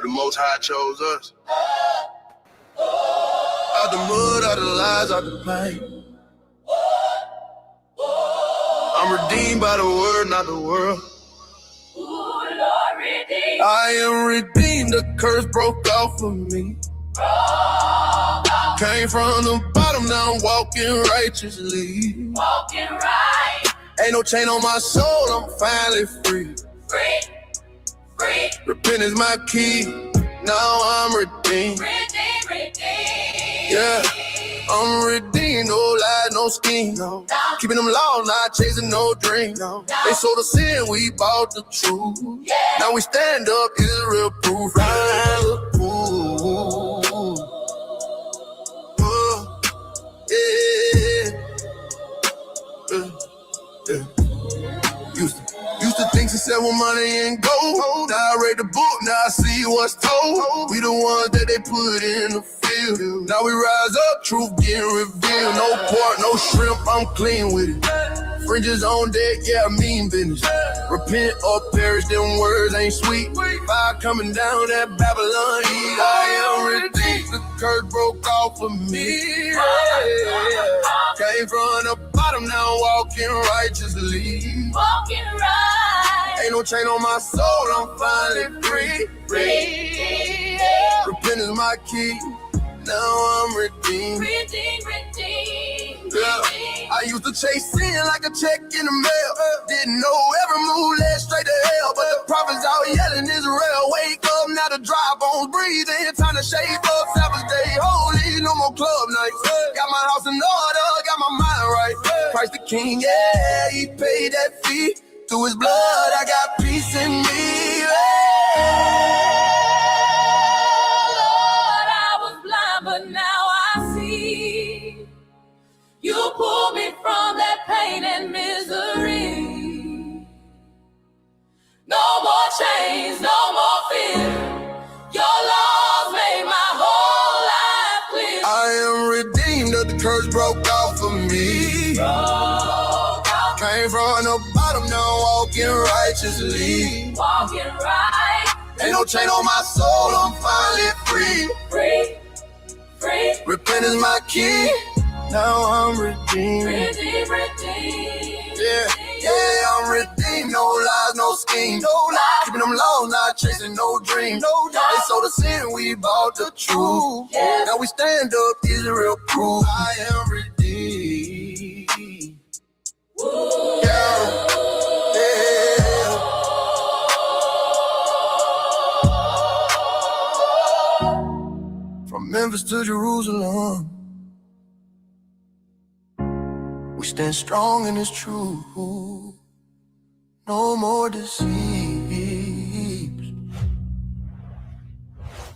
but the Most High chose us. Out the mud, out the lies, out the pain. I'm redeemed by the word, not the world. Ooh, Lord, redeemed. I am redeemed, the curse broke off of me. Came from the bottom, now I'm walking righteously. Walking right. Ain't no chain on my soul, I'm finally free. Free, free. Repentance my key, now I'm redeemed. Redeemed, redeemed. Yeah, I'm redeemed, no lies, no scheme. No. Keeping them laws, not chasing no dream. No. They sold the sin, we bought the truth. Yeah. Now we stand up, Israel proof. Yeah. Used to think success with money and gold. Now I read the book, now I see what's told. We the ones that they put in the field. Now we rise up, truth getting revealed. No pork, no shrimp, I'm clean with it. Fringes on deck, yeah, mean business. Repent or perish, them words ain't sweet. Fire coming down that Babylon heat. I am redeemed, the curse broke off of me. Came from the bottom, now walking righteously. Walking right. Ain't no chain on my soul, I'm finally free. Free. Repentance my key, now I'm redeemed. Redeemed, redeemed. Yeah. I used to chase sin like a check in the mail. Didn't know every move led straight to hell. But the prophets out yelling Israel, wake up, now the dry bones breathing. Time to shave up, Sabbath day holy, no more club nights. Got my house in order, got my mind right. Christ the King, yeah, he paid that fee. Through his blood, I got peace in me. Lord, I was blind, but now I see. You pulled me from that pain and misery. No more chains, no more fear. Your laws made my whole life clear. I am redeemed, that the curse broke off of me. Came from the bottom, now walking righteously. Walking right. Ain't no chain on my soul, I'm finally free. Free, free. Repentance my key, now I'm redeemed. Redeemed, redeemed. Yeah, I'm redeemed. No lies, no scheme. No lies. Keeping them laws, not chasing no dream. No doubt. They sold the sin, we bought the truth. Yeah. Now we stand up, Israel proof. I am redeemed. Ooh. Yeah. From Memphis to Jerusalem, we stand strong in this truth. No more deceits.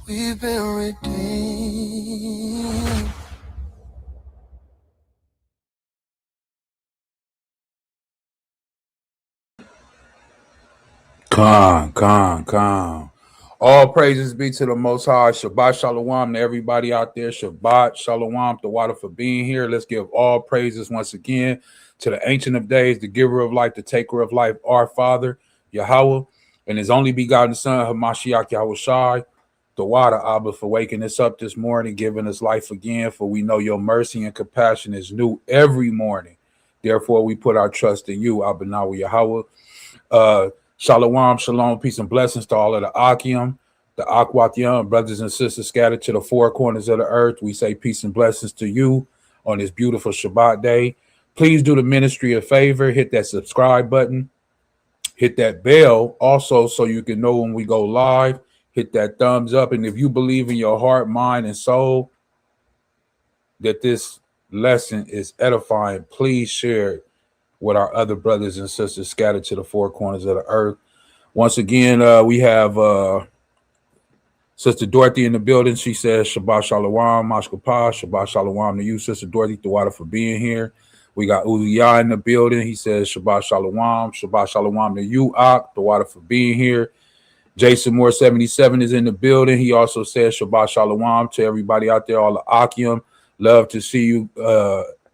We've been redeemed. Con. All praises be to the Most High. Shabbat Shalom to everybody out there. Shabbat Shalom to Water for being here. Let's give all praises once again to the Ancient of Days, the Giver of Life, the Taker of Life, our Father, Yahweh, and His only begotten Son, Hamashiach Yahushai, the Water Abba, for waking us up this morning, giving us life again. For we know Your mercy and compassion is new every morning. Therefore, we put our trust in You, Abba Nawa Yahweh. Shalom, shalom, peace and blessings to all of the Akim, the Akwatiyam, brothers and sisters scattered to the four corners of the earth. We say peace and blessings to you on this beautiful Shabbat day. Please do the ministry a favor, hit that subscribe button, hit that bell also so you can know when we go live, hit that thumbs up. And if you believe in your heart, mind, and soul that this lesson is edifying, please share it with our other brothers and sisters scattered to the four corners of the earth. Once again, we have Sister Dorothy in the building. She says, Shabbat Shalom, Mashkapah. Shabbat Shalom to you, Sister Dorothy, the Water for being here. We got Uziyah in the building. He says, Shabbat Shalom. Shabbat Shalom to you, Ak, the Water for being here. Jason Moore 77 is in the building. He also says, Shabbat Shalom to everybody out there, all the Akim. Love to see you.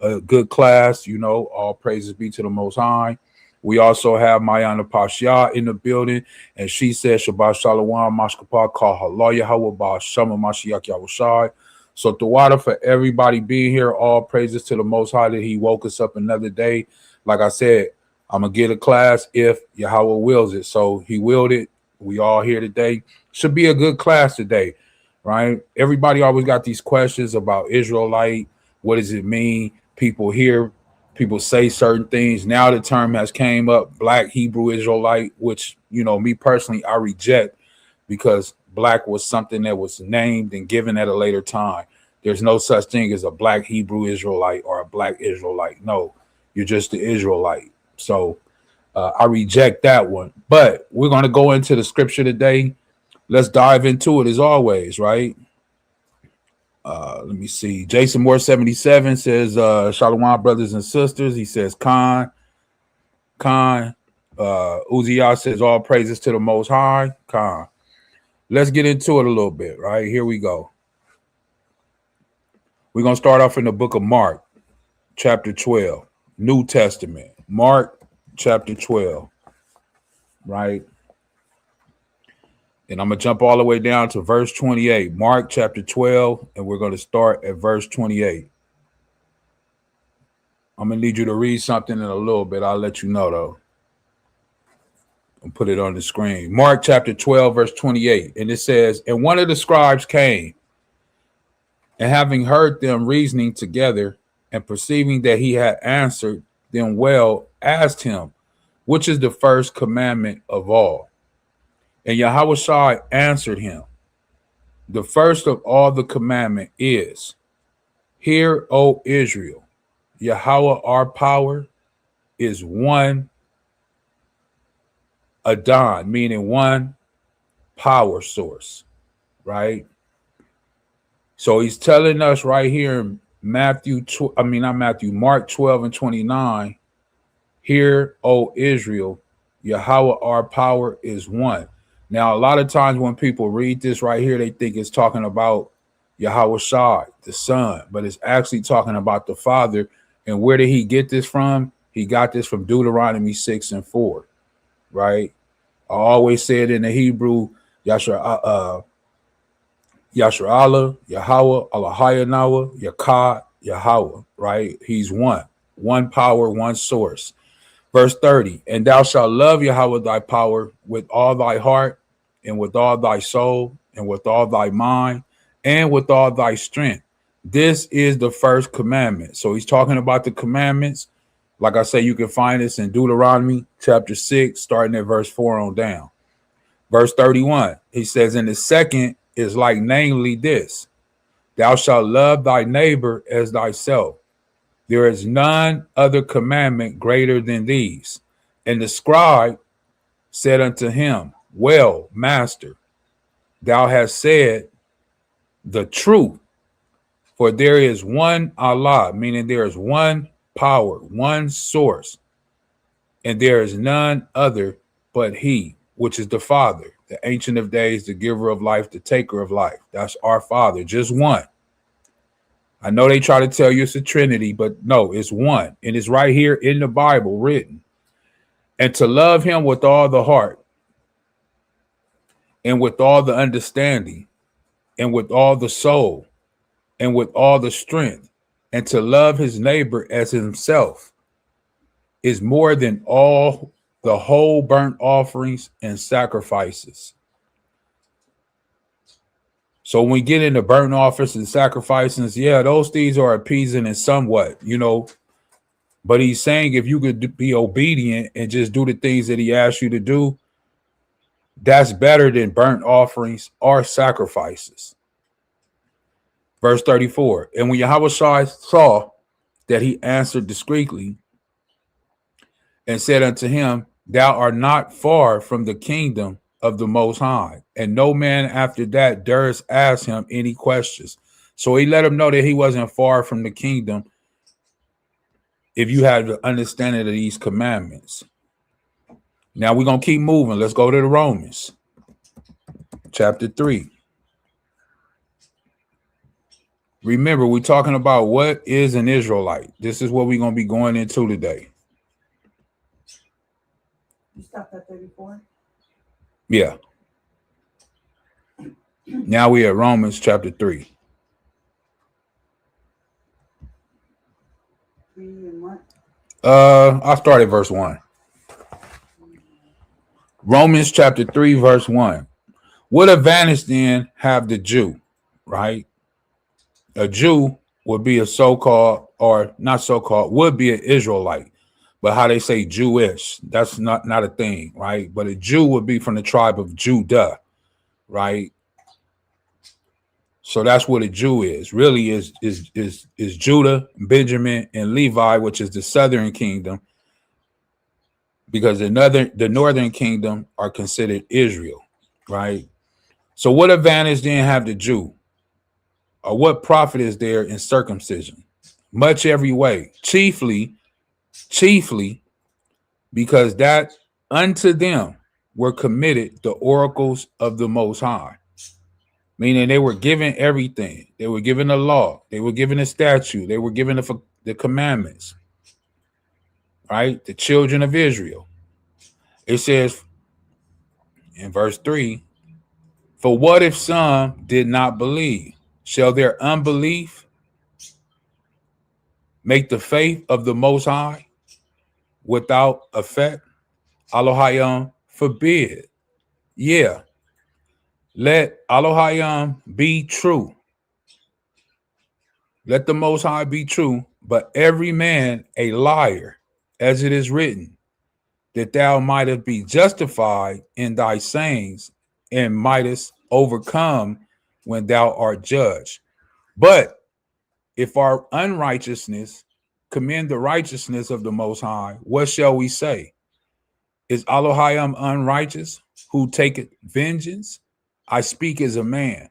A good class, you know, all praises be to the Most High. We also have Mayana Pasha in the building, and she says Shabbat Shalom, Mashkapa, Kal Halal Yahweh, Ba Shama Mashiach Yahushai. So the water for everybody being here. All praises to the Most High that He woke us up another day. Like I said, I'm gonna get a class if Yahweh wills it. So He willed it. We all here today. Should be a good class today, right? Everybody always got these questions about Israelite. What does it mean? People say certain things. Now the term has came up, Black Hebrew Israelite, which, me personally, I reject because Black was something that was named and given at a later time. There's no such thing as a Black Hebrew Israelite or a Black Israelite. No, you're just the Israelite. So I reject that one. But we're going to go into the scripture today. Let's dive into it as always, right? Let me see. Jason Moore 77 says, Shalom, brothers and sisters. He says, Khan. Uzziah says, all praises to the Most High. Khan. Let's get into it a little bit, right? Here we go. We're going to start off in the book of Mark, chapter 12, New Testament. Mark, chapter 12, right? And I'm going to jump all the way down to verse 28. Mark, chapter 12, and we're going to start at verse 28. I'm going to need you to read something in a little bit. I'll let you know, though. I'll put it on the screen. Mark, chapter 12, verse 28. And it says, and one of the scribes came, and having heard them reasoning together, and perceiving that he had answered them well, asked him, which is the first commandment of all? And Yahushua answered him, the first of all the commandment is, hear, O Israel, Yahweh our power is one Adon, meaning one power source, right? So he's telling us right here in Mark 12 and 29, hear, O Israel, Yahweh our power is one. Now, a lot of times when people read this right here, they think it's talking about Yahushua, the Son, but it's actually talking about the Father. And where did he get this from? He got this from Deuteronomy 6 and 4, right? I always say it in the Hebrew, Yashar'Allah, Yahweh, Allahayanawa, Yakah, Yahweh, right? He's one power, one source. Verse 30, and thou shalt love Yahweh thy power with all thy heart and with all thy soul and with all thy mind and with all thy strength. This is the first commandment. So he's talking about the commandments. Like I say, you can find this in Deuteronomy chapter 6, starting at verse 4 on down. Verse 31, he says, and the second is like namely this, thou shalt love thy neighbor as thyself. There is none other commandment greater than these. And the scribe said unto him, well, master, thou hast said the truth, for there is one Allah, meaning there is one power, one source, and there is none other but he, which is the Father, the Ancient of Days, the giver of life, the taker of life. That's our Father, just one. I know they try to tell you it's a Trinity, but no, it's one. And it's right here in the Bible written. And to love him with all the heart and with all the understanding and with all the soul and with all the strength, and to love his neighbor as himself is more than all the whole burnt offerings and sacrifices. So when we get into burnt offerings and sacrifices, yeah, those things are appeasing in somewhat, but he's saying if you could be obedient and just do the things that he asked you to do, that's better than burnt offerings or sacrifices. Verse 34, and when Yahushua saw that he answered discreetly and said unto him, thou art not far from the kingdom of the Most High. And no man after that durst ask him any questions. So he let him know that he wasn't far from the kingdom if you have the understanding of these commandments. Now we're going to keep moving. Let's go to the Romans. Chapter 3. Remember, we're talking about what is an Israelite. This is what we're going to be going into today. You stopped at 34? Yeah. Now we at Romans chapter 3. 3 and what? I'll start at verse 1. Romans chapter 3, verse 1. What advantage then have the Jew, right? A Jew would be a so-called, or not so-called, would be an Israelite. But how they say Jewish, that's not a thing, right? But a Jew would be from the tribe of Judah, right? So that's what a Jew is. Really is Judah, Benjamin, and Levi, which is the southern kingdom, because the northern kingdom are considered Israel, right? So what advantage then have the Jew? Or what profit is there in circumcision? Much every way, chiefly, because that unto them were committed the oracles of the Most High. Meaning they were given everything. They were given the law. They were given the statute. They were given the commandments, right? The children of Israel. It says in verse 3, for what if some did not believe? Shall their unbelief make the faith of the Most High without effect? Elohim forbid. Yeah, let Elohim be true. Let the Most High be true, but every man a liar, as it is written, that thou mightest be justified in thy sayings and mightest overcome when thou art judged. But if our unrighteousness commend the righteousness of the Most High, what shall we say? Is Elohim unrighteous who taketh vengeance? I speak as a man,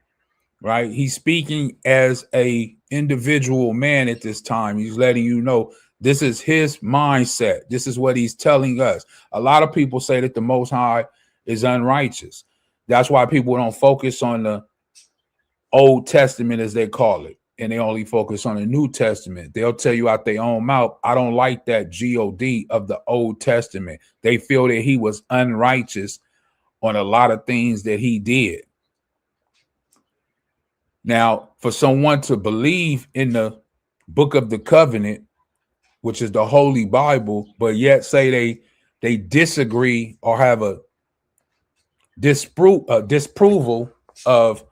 right? He's speaking as a individual man at this time. He's letting you know this is his mindset. This is what he's telling us. A lot of people say that the Most High is unrighteous. That's why people don't focus on the Old Testament, as they call it, and they only focus on the New Testament. They'll tell you out their own mouth, I don't like that God of the Old Testament. They feel that he was unrighteous on a lot of things that he did. Now, for someone to believe in the book of the covenant, which is the Holy Bible, but yet say they disagree or have a disapproval of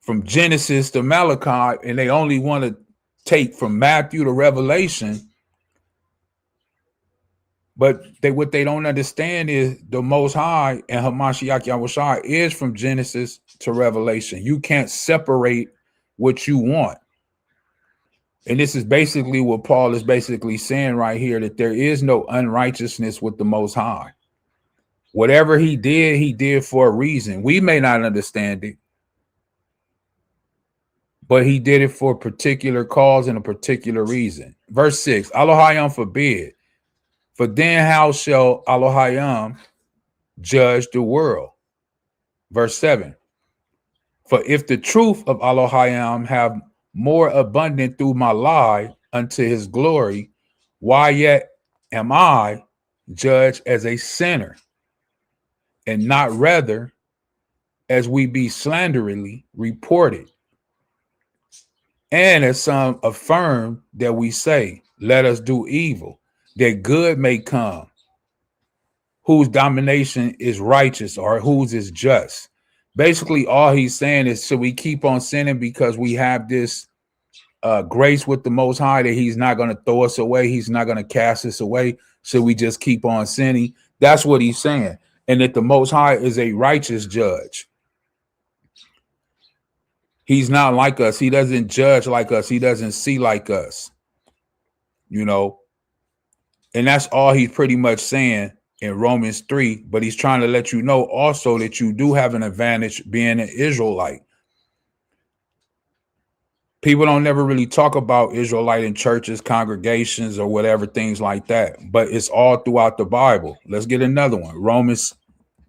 from Genesis to Malachi, and they only want to take from Matthew to Revelation. But what they don't understand is the Most High and Hamashiach Yahushua is from Genesis to Revelation. You can't separate what you want. And this is basically what Paul is basically saying right here, that there is no unrighteousness with the Most High. Whatever he did for a reason. We may not understand it, but he did it for a particular cause and a particular reason. Verse 6, Elohim forbid. For then how shall Elohim judge the world? Verse 7, for if the truth of Elohim have more abundant through my lie unto his glory, why yet am I judged as a sinner, and not rather as we be slanderingly reported? And as some affirm that we say, let us do evil, that good may come, whose domination is righteous or whose is just. Basically, all he's saying is, should we keep on sinning because we have this grace with the Most High that he's not going to throw us away? He's not going to cast us away. Should we just keep on sinning? That's what he's saying. And that the Most High is a righteous judge. He's not like us. He doesn't judge like us. He doesn't see like us, you know. And that's all he's pretty much saying in Romans 3. But he's trying to let you know also that you do have an advantage being an Israelite. People don't never really talk about Israelite in churches, congregations, or whatever, things like that. But it's all throughout the Bible. Let's get another one. Romans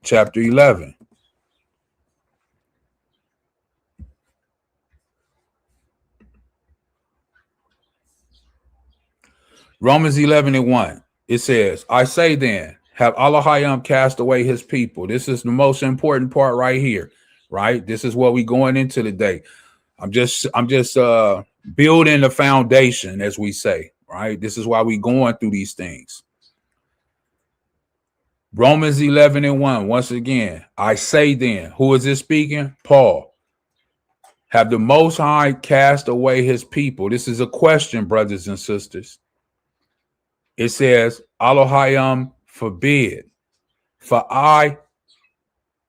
chapter 11. Romans 11 and 1. It says, I say then, have Elohim cast away his people? This is the most important part right here, right? This is what we going into today. I'm just building the foundation, as we say, right? This is why we going through these things. Romans 11:1. Once again, I say then, who is this speaking? Paul. Have the Most High cast away his people? This is a question, brothers and sisters. It says, Elohim forbid, for I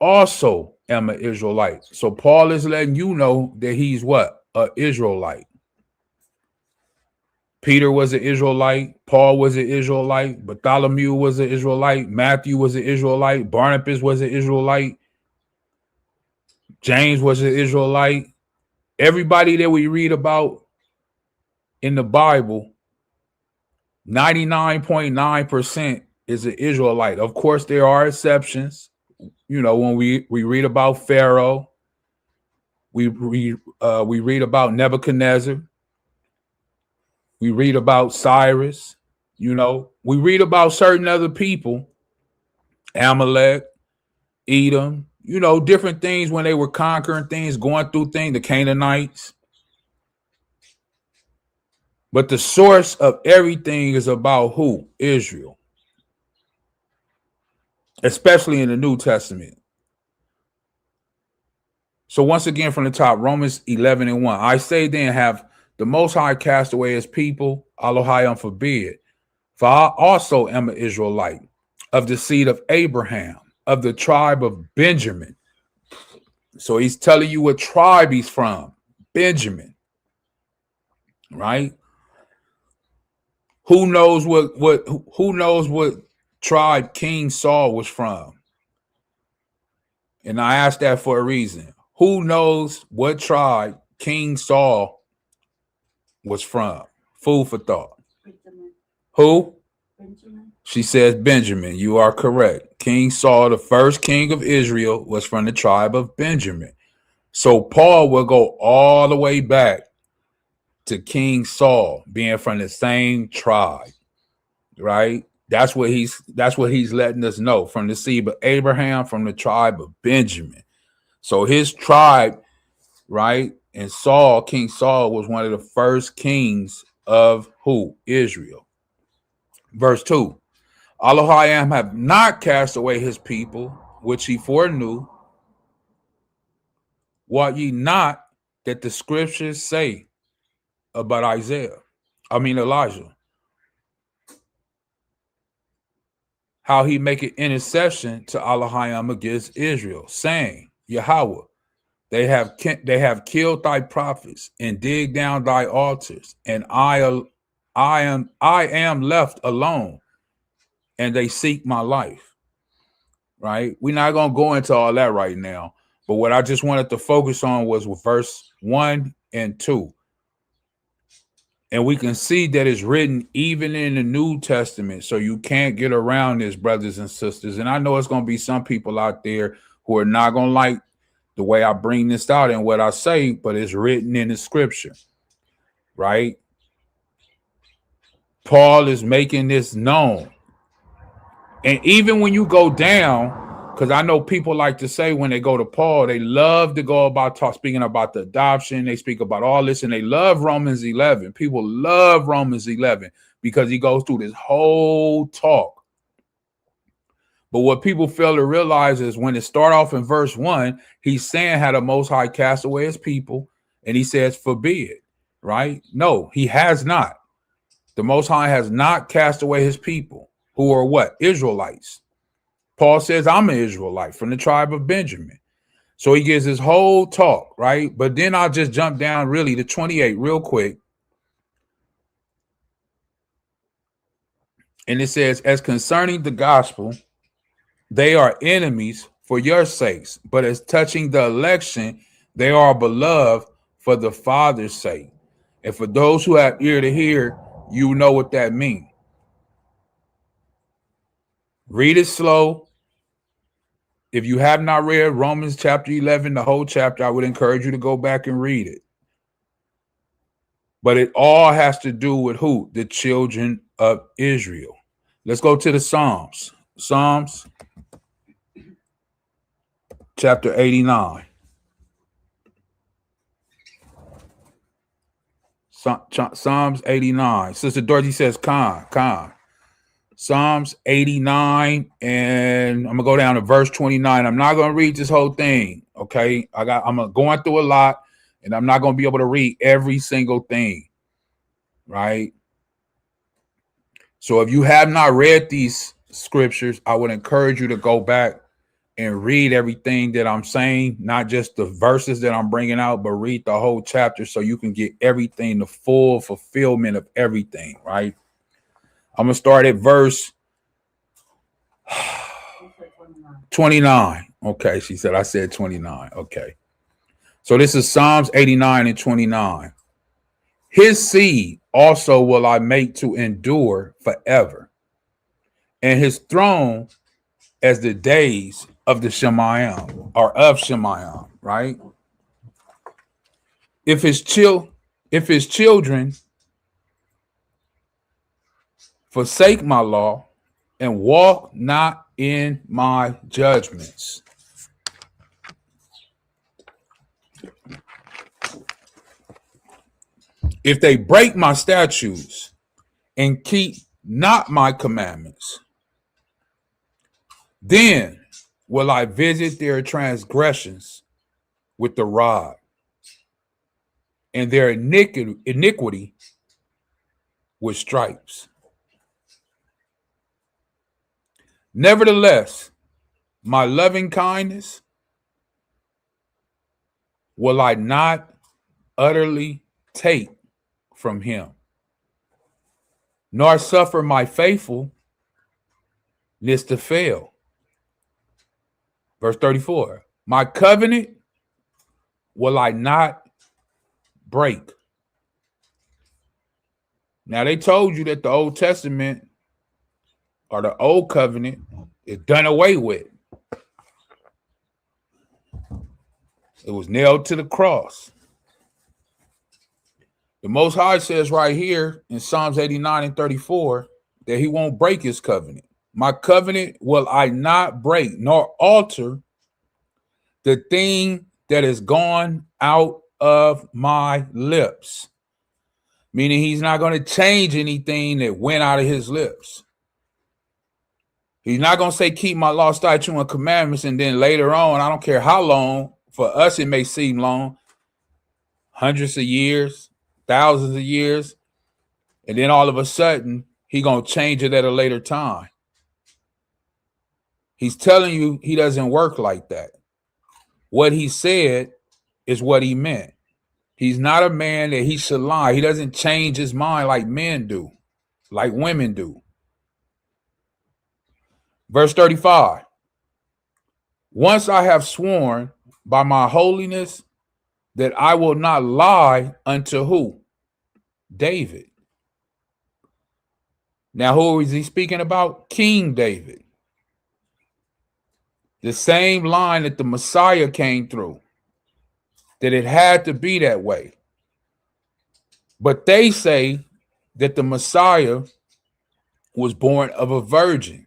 also am an Israelite. So Paul is letting you know that he's what? An Israelite. Peter was an Israelite. Paul was an Israelite. Bartholomew was an Israelite. Matthew was an Israelite. Barnabas was an Israelite. James was an Israelite. Everybody that we read about in the Bible, 99.9% is an Israelite. Of course, there are exceptions. You know, when we read about Pharaoh, we read about Nebuchadnezzar. We read about Cyrus. You know, we read about certain other people, Amalek, Edom, you know, different things when they were conquering things, going through things, the Canaanites. But the source of everything is about who? Israel. Especially in the New Testament. So once again, from the top, Romans 11:1. I say then, have the Most High cast away his people? Elohim forbid. For I also am an Israelite, of the seed of Abraham, of the tribe of Benjamin. So he's telling you what tribe he's from. Benjamin. Right? Who knows what tribe King Saul was from? And I asked that for a reason. Who knows what tribe King Saul was from? Food for thought. Benjamin. Who? Benjamin. She says Benjamin. You are correct. King Saul, the first king of Israel, was from the tribe of Benjamin. So Paul will go all the way back to King Saul being from the same tribe, right? That's what he's letting us know, from the seed of Abraham, from the tribe of Benjamin. So his tribe, right? And Saul, King Saul, was one of the first kings of who? Israel. Verse 2. Elohim have not cast away his people, which he foreknew. What ye not that the scriptures say about Elijah, how he make an intercession to Elohim against Israel, saying, Yahweh, they have killed thy prophets and dig down thy altars, and I am left alone, and they seek my life. Right? We're not going to go into all that right now, but what I just wanted to focus on was with verse 1 and 2. And we can see that it's written even in the New Testament. So you can't get around this, brothers and sisters. And I know it's going to be some people out there who are not going to like the way I bring this out and what I say, but it's written in the scripture, right? Paul is making this known. And even when you go down, because I know people like to say when they go to Paul, they love to go about speaking about the adoption. They speak about all this, and they love Romans 11. People love Romans 11 because he goes through this whole talk. But what people fail to realize is when it start off in verse 1, he's saying how the Most High cast away his people, and he says forbid, right? No, he has not. The Most High has not cast away his people, who are what? Israelites. Paul says, I'm an Israelite from the tribe of Benjamin. So he gives his whole talk, right? But then I'll just jump down really to 28 real quick. And it says, as concerning the gospel, they are enemies for your sakes, but as touching the election, they are beloved for the Father's sake. And for those who have ear to hear, you know what that means. Read it slow. If you have not read Romans chapter 11, the whole chapter, I would encourage you to go back and read it. But it all has to do with who? The children of Israel. Let's go to the Psalms. Psalms chapter 89. Psalms 89. Sister Dorothy says, Khan. Psalms 89, and I'm gonna go down to verse 29. I'm not gonna read this whole thing, okay? I'm going through a lot, and I'm not gonna be able to read every single thing, right? So if you have not read these scriptures, I would encourage you to go back and read everything that I'm saying, not just the verses that I'm bringing out, but read the whole chapter so you can get everything, the full fulfillment of everything, right? I'm going to start at verse 29. Okay, she said, I said 29. Okay. So this is Psalms 89 and 29. His seed also will I make to endure forever, and his throne as the days of the Shemayim, or of Shemayim, right? If his children forsake my law and walk not in my judgments. If they break my statutes and keep not my commandments, then will I visit their transgressions with the rod, and their iniquity with stripes. Nevertheless, my loving kindness will I not utterly take from him, nor suffer my faithfulness to fail. Verse 34, my covenant will I not break. Now they told you that the Old Testament or the Old Covenant is done away with. It was nailed to the cross. The Most High says right here in Psalms 89 and 34 that he won't break his covenant. My covenant will I not break, nor alter the thing that is gone out of my lips. Meaning he's not going to change anything that went out of his lips. He's not going to say, keep my law, statute, and commandments, and then later on, I don't care how long, for us it may seem long, hundreds of years, thousands of years, and then all of a sudden, he's going to change it at a later time. He's telling you he doesn't work like that. What he said is what he meant. He's not a man that he should lie. He doesn't change his mind like men do, like women do. Verse 35. Once I have sworn by my holiness that I will not lie unto who? David. Now, who is he speaking about? King David. The same line that the Messiah came through. That it had to be that way. But they say that the Messiah was born of a virgin.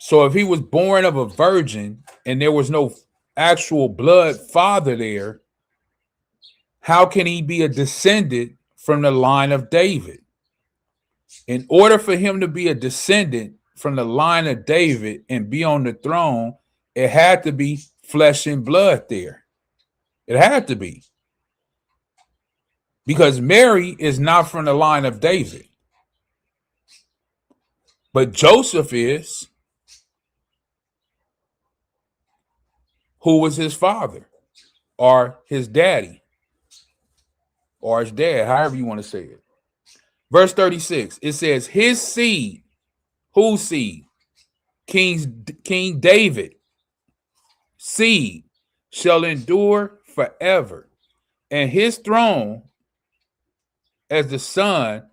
So if he was born of a virgin and there was no actual blood father there, how can he be a descendant from the line of David? In order for him to be a descendant from the line of David and be on the throne, it had to be flesh and blood there. It had to be. Because Mary is not from the line of David. But Joseph is. Who was his father? Or his daddy? Or his dad, however you want to say it. Verse 36, it says, his seed. Whose seed? King David. Seed shall endure forever. And his throne as the sun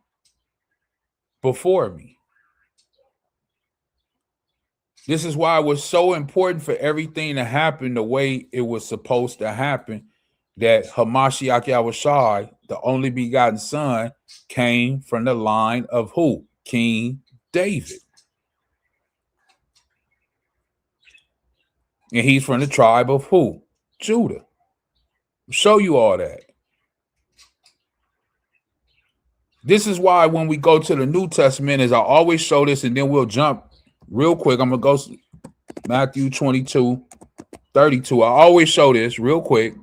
before me. This is why it was so important for everything to happen the way it was supposed to happen, that Hamashiach Yahushai, the only begotten son, came from the line of who? King David. And he's from the tribe of who? Judah. I'll show you all that. This is why when we go to the New Testament, as I always show this, and then we'll jump real quick. I'm going to go Matthew 22:32. I always show this real quick.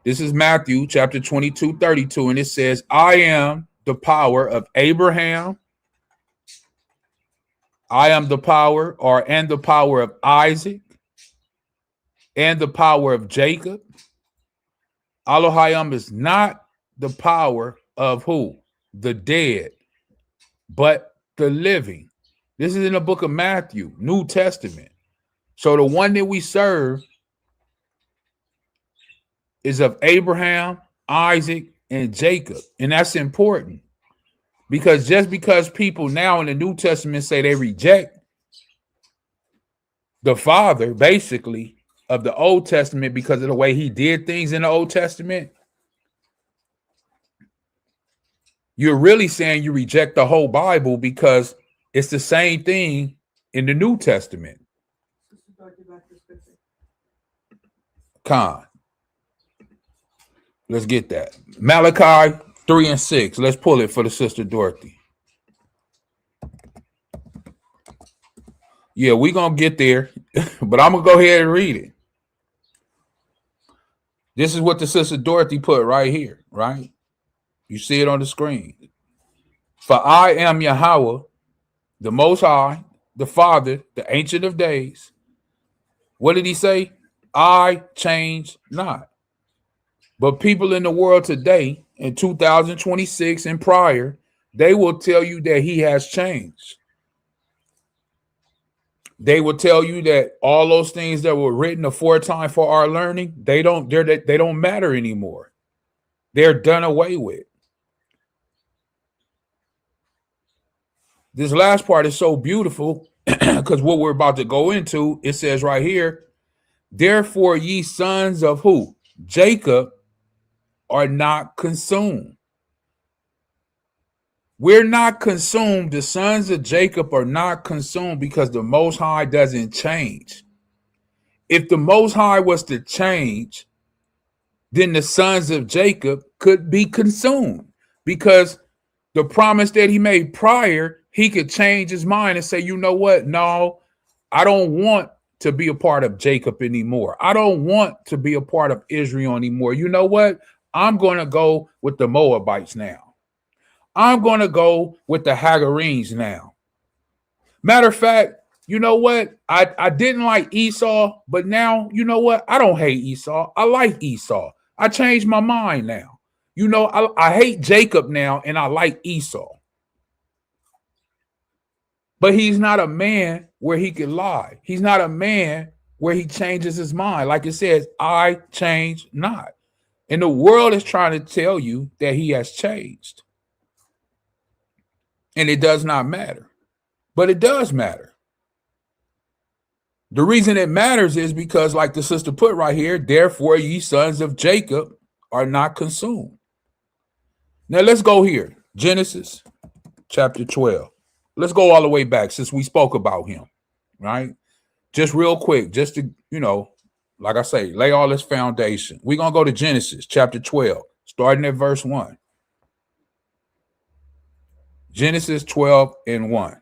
This is Matthew chapter 22:32, and it says, I am the power of Abraham. I am the power, and the power of Isaac, and the power of Jacob. Elohim is not the power of who? The dead, but the living. This is in the book of Matthew, New Testament. So the one that we serve is of Abraham, Isaac, and Jacob. And that's important because just because people now in the New Testament say they reject the Father, basically, of the Old Testament because of the way he did things in the Old Testament, you're really saying you reject the whole Bible because it's the same thing in the New Testament. Con. Let's get that. Malachi 3 and 6. Let's pull it for the sister Dorothy. Yeah, we're going to get there, but I'm going to go ahead and read it. This is what the sister Dorothy put right here, right? You see it on the screen. For I am Yahweh, the Most High, the Father, the Ancient of Days. What did he say? I change not. But people in the world today, in 2026 and prior, they will tell you that he has changed. They will tell you that all those things that were written aforetime for our learning, they don't matter anymore. They're done away with. This last part is so beautiful because what we're about to go into, it says right here, therefore ye sons of who? Jacob are not consumed. We're not consumed. The sons of Jacob are not consumed because the Most High doesn't change. If the Most High was to change, then the sons of Jacob could be consumed because the promise that he made prior, he could change his mind and say, you know what? No, I don't want to be a part of Jacob anymore. I don't want to be a part of Israel anymore. You know what? I'm going to go with the Moabites now. I'm going to go with the Hagarenes now. Matter of fact, you know what? I didn't like Esau, but now, you know what? I don't hate Esau. I like Esau. I changed my mind now. You know, I hate Jacob now, and I like Esau. But he's not a man where he can lie. He's not a man where he changes his mind. Like it says, I change not. And the world is trying to tell you that he has changed. And it does not matter. But it does matter. The reason it matters is because, like the sister put right here, therefore ye sons of Jacob are not consumed. Now let's go here. Genesis chapter 12. Let's go all the way back since we spoke about him, right? Just real quick, just to, you know, like I say, lay all this foundation. We're going to go to Genesis chapter 12, starting at verse 1. Genesis 12 and 1.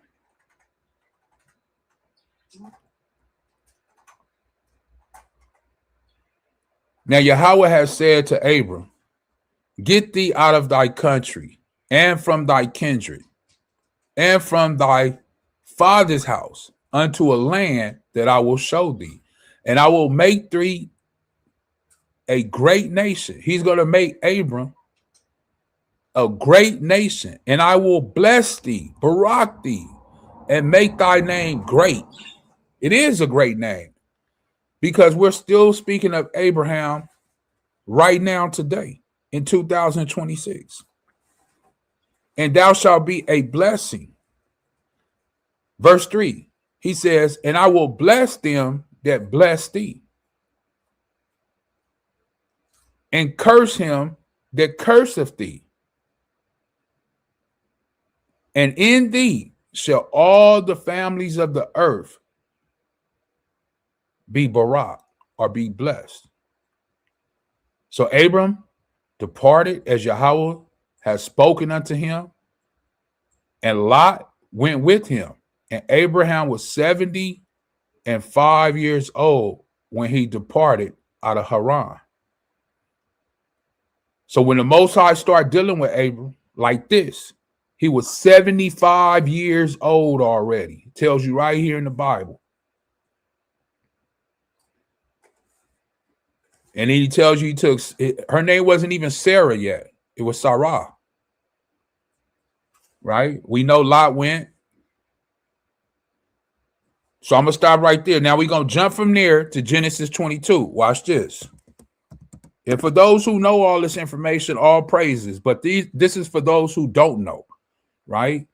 Now Yahweh has said to Abram, get thee out of thy country and from thy kindred and from thy father's house unto a land that I will show thee, and I will make thee a great nation. He's going to make Abram a great nation, and I will bless thee, barak thee, and make thy name great. It is a great name because we're still speaking of Abraham right now today in 2026. And thou shalt be a blessing. Verse 3, he says, and I will bless them that bless thee, and curse him that curseth thee. And in thee shall all the families of the earth be barak, or be blessed. So Abram departed as Yahweh has spoken unto him, and Lot went with him. And Abraham was 75 years old when he departed out of Haran. So when the Most High started dealing with Abram like this, he was 75 years old already. It tells you right here in the Bible. And he tells you he took, her name wasn't even Sarah yet. It was Sarah. Right? We know Lot went. So I'm going to stop right there. Now we're going to jump from there to Genesis 22. Watch this. And for those who know all this information, all praises. But this is for those who don't know. Right?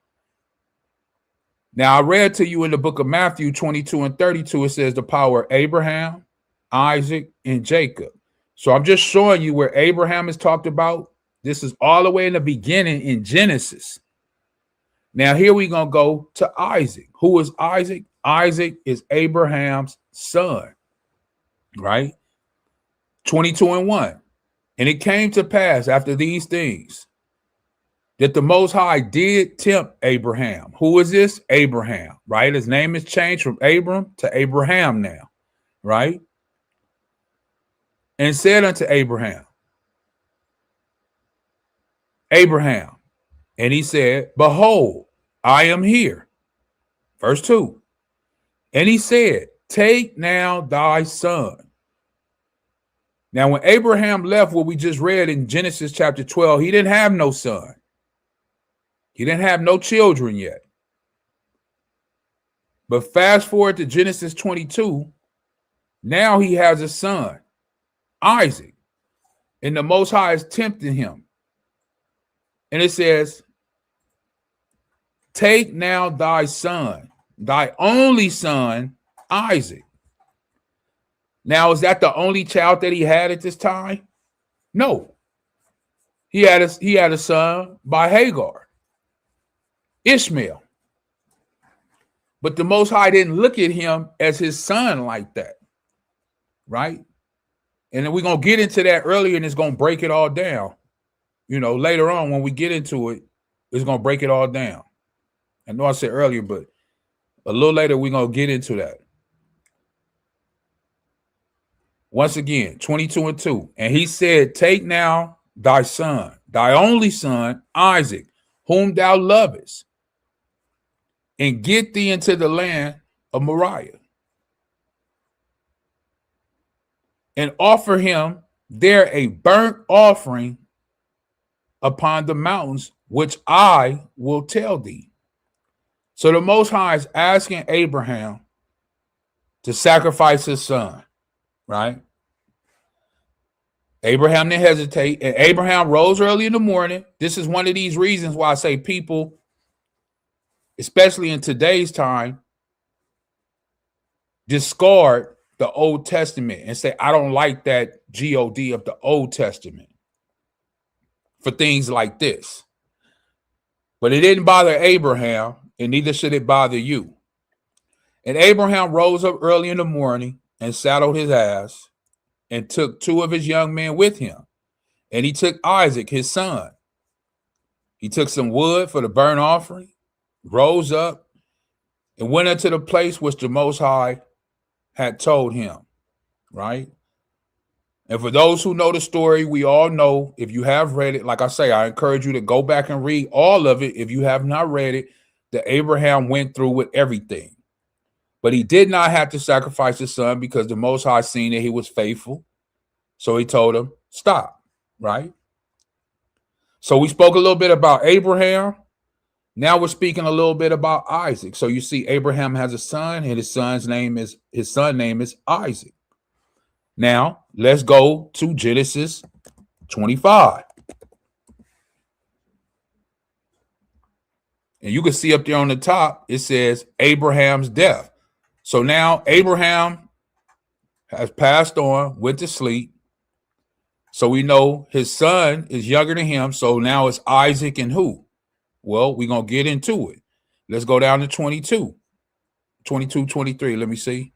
Now I read to you in the book of Matthew 22 and 32. It says the power of Abraham, Isaac, and Jacob. So I'm just showing you where Abraham is talked about. This is all the way in the beginning in Genesis. Now here we're going to go to Isaac. Who is Isaac? Isaac is Abraham's son, right? 22 and 1. And it came to pass after these things that the Most High did tempt Abraham. Who is this? Abraham, right? His name is changed from Abram to Abraham now, right? And said unto Abraham, Abraham, and he said, behold, I am here. Verse 2. And he said, take now thy son. Now, when Abraham left what we just read in Genesis chapter 12, he didn't have no son. He didn't have no children yet. But fast forward to Genesis 22, now he has a son, Isaac. And the Most High is tempting him. And it says, take now thy son, thy only son, Isaac. Now, is that the only child that he had at this time? No. He had a son by Hagar, Ishmael. But the Most High didn't look at him as his son like that, right? And then we're going to get into that earlier, and it's going to break it all down. You know, later on when we get into it, it's going to break it all down. I know I said earlier, but a little later we're going to get into that. Once again, 22 and 2. And he said, take now thy son, thy only son, Isaac, whom thou lovest, and get thee into the land of Moriah, and offer him there a burnt offering upon the mountains, which I will tell thee. So the Most High is asking Abraham to sacrifice his son, right? Abraham didn't hesitate, and Abraham rose early in the morning. This is one of these reasons why I say people, especially in today's time, discard the Old Testament and say, I don't like that God of the Old Testament for things like this. But it didn't bother Abraham, and neither should it bother you. And Abraham rose up early in the morning and saddled his ass and took 2 of his young men with him. And he took Isaac, his son. He took some wood for the burnt offering, rose up, and went into the place which the Most High had told him, right? And for those who know the story, we all know, if you have read it, like I say, I encourage you to go back and read all of it. If you have not read it, that Abraham went through with everything. But he did not have to sacrifice his son because the Most High seen that he was faithful. So he told him, stop, right? So we spoke a little bit about Abraham. Now we're speaking a little bit about Isaac. So you see, Abraham has a son, and his son name is Isaac. Now let's go to Genesis 25. And you can see up there on the top, it says Abraham's death. So now Abraham has passed on, went to sleep. So we know his son is younger than him. So now it's Isaac and who? Well, we're going to get into it. Let's go down to 22, 23. Let me see.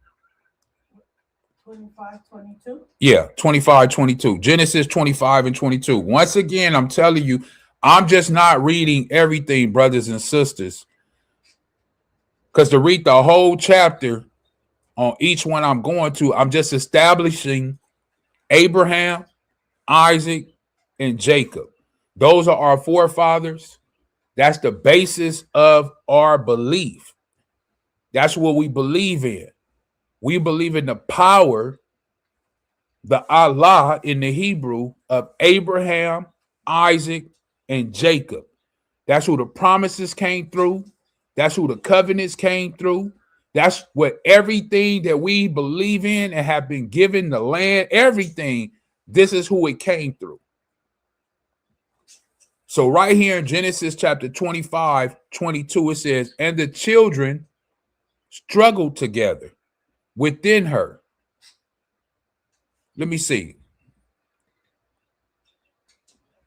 25, 22. Yeah, 25, 22. Genesis 25 and 22. Once again, I'm telling you, I'm just not reading everything, brothers and sisters, because to read the whole chapter on each one I'm going to, I'm just establishing Abraham, Isaac, and Jacob. Those are our forefathers. That's the basis of our belief. That's what we believe in. We believe in the power, the Allah in the Hebrew, of Abraham, Isaac, and Jacob. That's who the promises came through. That's who the covenants came through. That's what everything that we believe in and have been given the land, everything, this is who it came through. So right here in Genesis chapter 25, 22, it says, and the children struggled together within her. Let me see.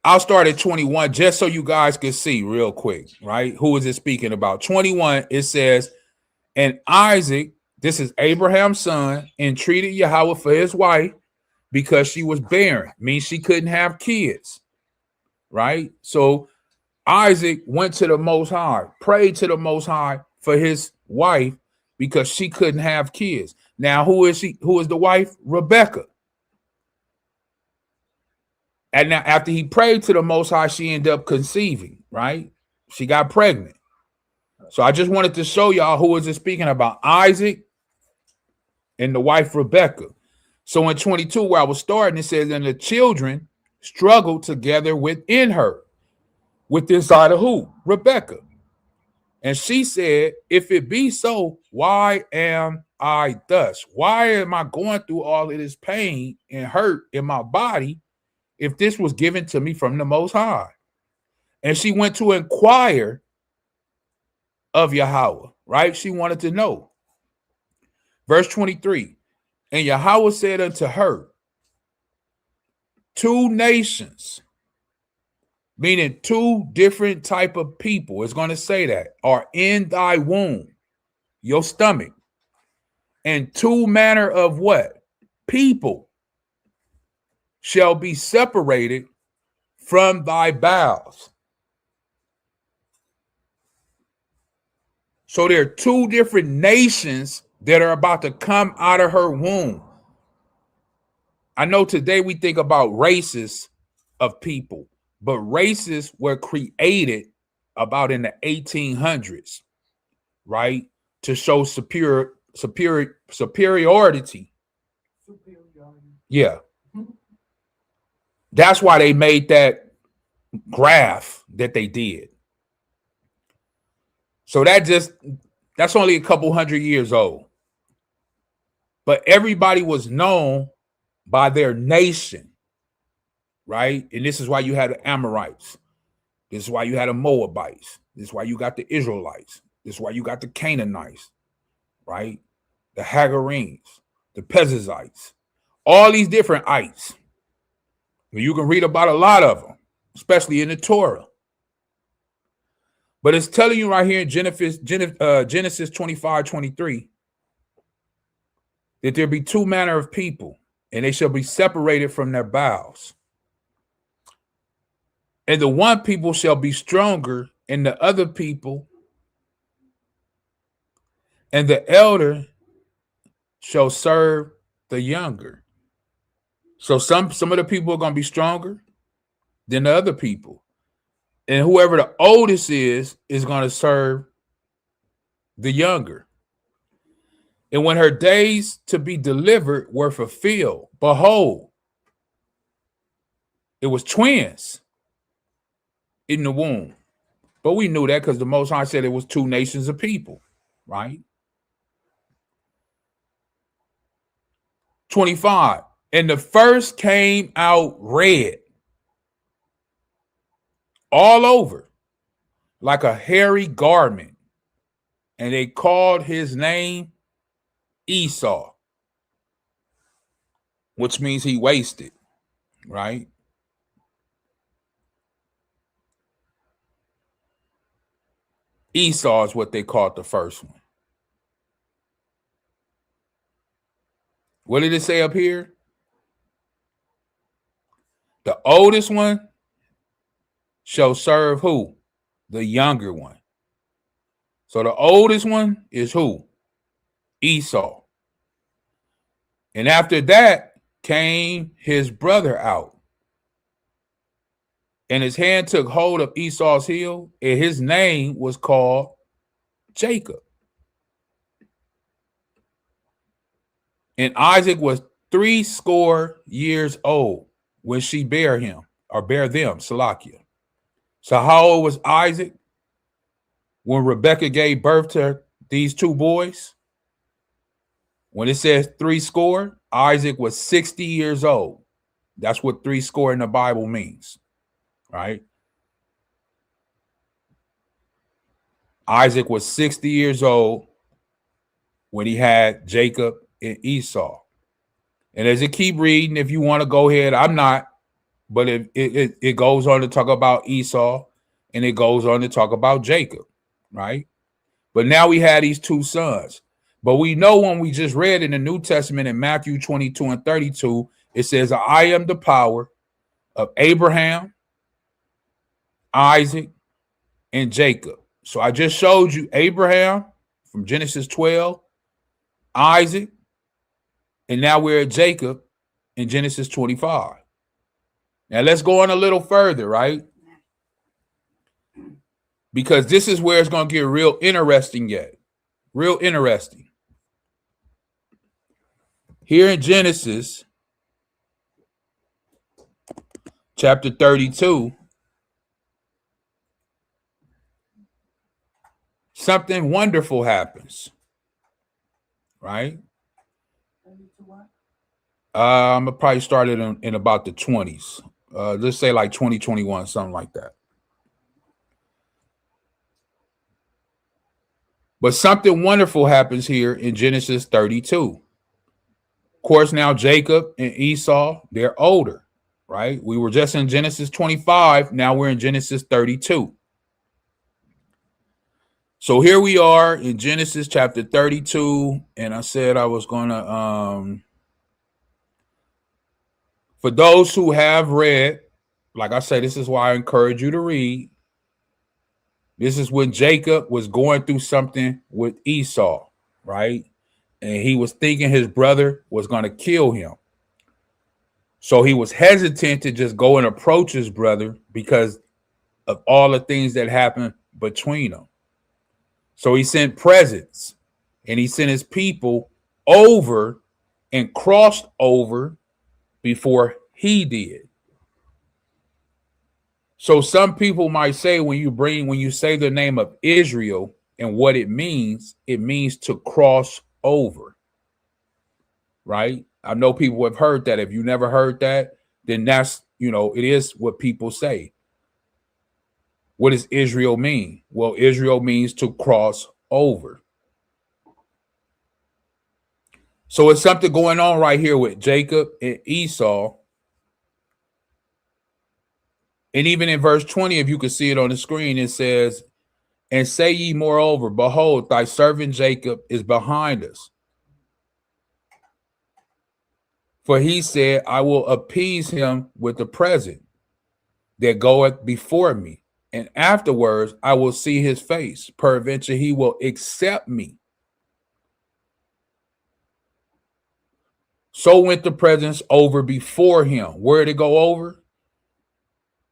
I'll start at 21 just so you guys can see real quick, right? Who is it speaking about? 21, it says, and Isaac, this is Abraham's son, entreated Yahweh for his wife because she was barren, means she couldn't have kids, right? So Isaac went to the Most High, prayed to the Most High for his wife because she couldn't have kids. Now, who is she? Who is the wife? Rebecca. And now, after he prayed to the Most High, she ended up conceiving, right? She got pregnant. So I just wanted to show y'all who is it speaking about, Isaac and the wife Rebecca. So in 22, where I was starting, it says, and the children struggled together within her. With inside of who? Rebecca. And she said, if it be so, why am I thus? Why am I going through all of this pain and hurt in my body if this was given to me from the Most High? And she went to inquire of Yahweh, right? She wanted to know. Verse 23, and Yahweh said unto her, two nations, meaning two different type of people, it's going to say that, are in thy womb, your stomach, and two manner of what? People shall be separated from thy bowels. So there are two different nations that are about to come out of her womb. I know today we think about races of people, but races were created about in the 1800s, right? To show superiority. Yeah. That's why they made that graph that they did. So that's only a couple hundred years old. But everybody was known by their nation, right? And this is why you had the Amorites. This is why you had the Moabites. This is why you got the Israelites. This is why you got the Canaanites, right? The Hagarenes, the Perizzites, all these different ites. You can read about a lot of them, especially in the Torah. But it's telling you right here in Genesis 25, 23, that there be two manner of people, and they shall be separated from their bowels. And the one people shall be stronger, and the other people, and the elder shall serve the younger. So some of the people are going to be stronger than the other people. And whoever the oldest is going to serve the younger. And when her days to be delivered were fulfilled, behold, it was twins in the womb. But we knew that because the Most High said it was two nations of people, right? 25, and the first came out red all over like a hairy garment, and they called his name Esau, which means he wasted, right? Esau is what they called the first one. What did it say up here? The oldest one shall serve who? The younger one. So the oldest one is who? Esau. And after that came his brother out. And his hand took hold of Esau's heel, and his name was called Jacob. And Isaac was 80 years old when she bare him, or bare them, Salakia. So how old was Isaac when Rebekah gave birth to these two boys? When it says 80, Isaac was 60 years old. That's what 80 in the Bible means, right? Isaac was 60 years old when he had Jacob and Esau. And as it keep reading, if you want to go ahead, I'm not, but it goes on to talk about Esau, and it goes on to talk about Jacob, right? But now we had these two sons. But we know when we just read in the New Testament in Matthew 22 and 32, it says, I am the power of Abraham, Isaac, and Jacob. So I just showed you Abraham from Genesis 12, Isaac, and now we're at Jacob in Genesis 25. Now let's go on a little further, right? Because this is where it's going to get real interesting yet. Real interesting. Here in Genesis chapter 32, something wonderful happens, right? I'm going to probably start it in about the 20s. Let's say like 2021, something like that. But something wonderful happens here in Genesis 32. Of course, now Jacob and Esau, they're older, right? We were just in Genesis 25. Now we're in Genesis 32. So here we are in Genesis chapter 32. And I said I was going to, for those who have read, like I said, this is why I encourage you to read. This is when Jacob was going through something with Esau, right? And he was thinking his brother was going to kill him. So he was hesitant to just go and approach his brother because of all the things that happened between them. So he sent presents, and he sent his people over and crossed over before he did. So some people might say when you say the name of Israel and what it means to cross over, right? I know people have heard that. If you never heard that, then that's, it is what people say. What does Israel mean? Well, Israel means to cross over. So it's something going on right here with Jacob and Esau. And even in verse 20, if you can see it on the screen, it says, and say ye moreover, behold, thy servant Jacob is behind us. For he said, I will appease him with the present that goeth before me. And afterwards, I will see his face. Peradventure, he will accept me. So went the presents over before him. Where did it go over?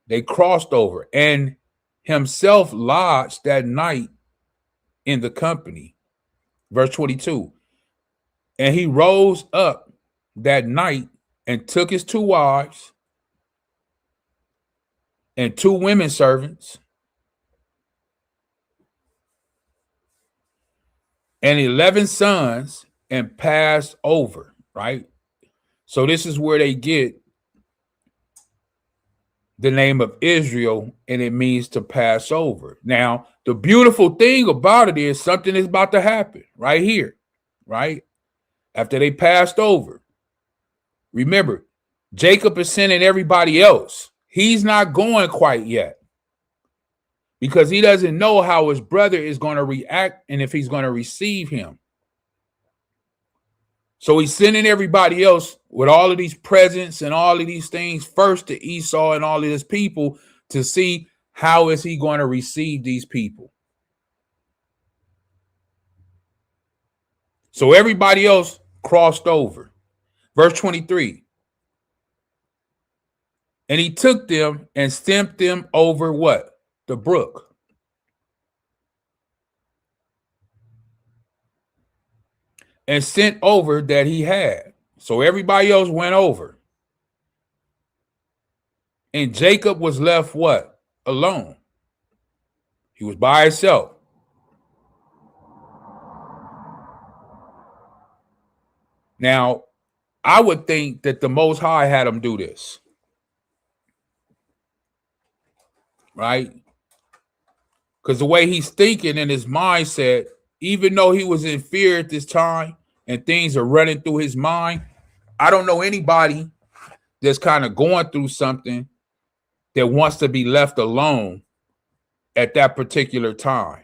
They crossed over, and himself lodged that night in the company. Verse 22. And he rose up that night and took his 2 wives and 2 women servants and 11 sons and passed over, right? So this is where they get the name of Israel, and it means to pass over. Now, the beautiful thing about it is something is about to happen right here, right? After they passed over. Remember, Jacob is sending everybody else. He's not going quite yet because he doesn't know how his brother is going to react and if he's going to receive him. So he's sending everybody else with all of these presents and all of these things first to Esau and all of his people to see how is he going to receive these people. So everybody else crossed over. Verse 23. And he took them and sent them over what? The brook. And sent over that he had. So everybody else went over. And Jacob was left what? Alone. He was by himself. Now, I would think that the Most High had him do this. Right? Because the way he's thinking in his mindset, even though he was in fear at this time and things are running through his mind, I don't know anybody that's kind of going through something that wants to be left alone at that particular time.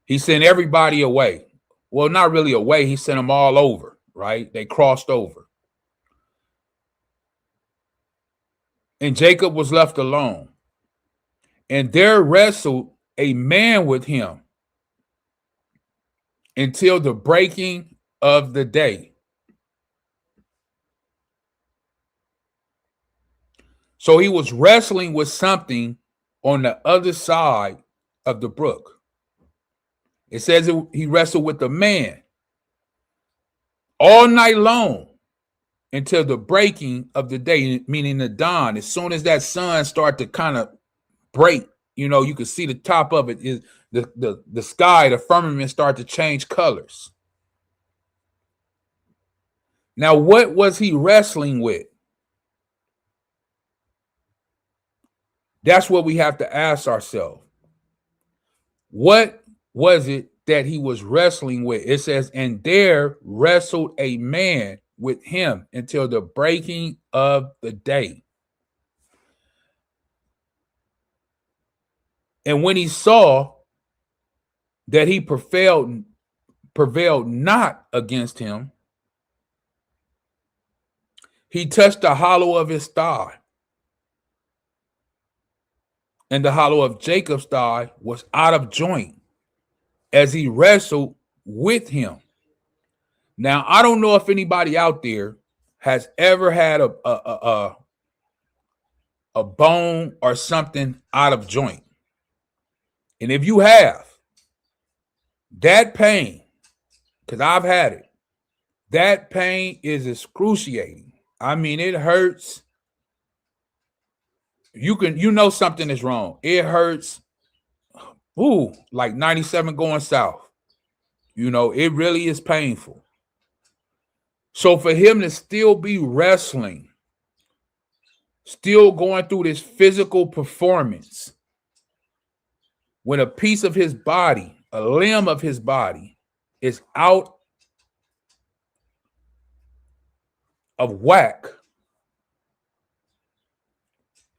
He sent everybody away. Well, not really away. He sent them all over, right? They crossed over. And Jacob was left alone. And there wrestled a man with him until the breaking of the day. So he was wrestling with something on the other side of the brook. It says he wrestled with a man all night long until the breaking of the day, meaning the dawn. As soon as that sun started to kind of break, you know, you could see the top of it is the sky, the firmament start to change colors. Now, what was he wrestling with? That's what we have to ask ourselves. What was it that he was wrestling with? It says, and there wrestled a man with him until the breaking of the day. And when he saw that he prevailed not against him, he touched the hollow of his thigh. And the hollow of Jacob's thigh was out of joint as he wrestled with him. Now, I don't know if anybody out there has ever had a bone or something out of joint. And if you have, that pain, because I've had it, that pain is excruciating. I mean, it hurts. You know something is wrong. It hurts. Ooh, like 97 going south. You know, it really is painful. So for him to still be wrestling, still going through this physical performance, when a piece of his body, a limb of his body, is out of whack,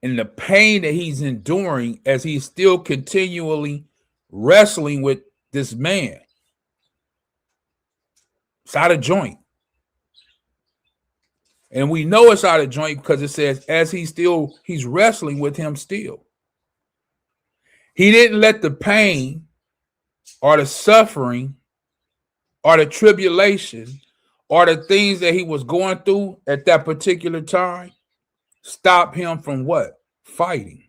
and the pain that he's enduring as he's still continually wrestling with this man, it's out of joint. And we know it's out of joint because it says as he's wrestling with him still. He didn't let the pain or the suffering or the tribulation or the things that he was going through at that particular time stop him from what? Fighting.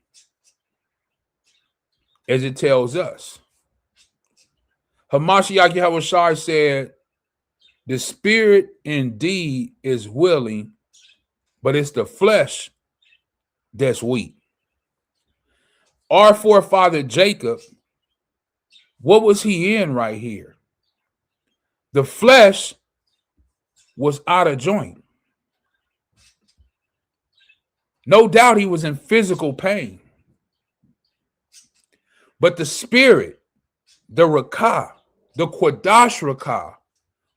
As it tells us. Hamashiach Yahushua said, the spirit indeed is willing, but it's the flesh that's weak. Our forefather Jacob, what was he in right here? The flesh was out of joint. No doubt he was in physical pain. But the spirit, the Rakah, the Quadash Rakah,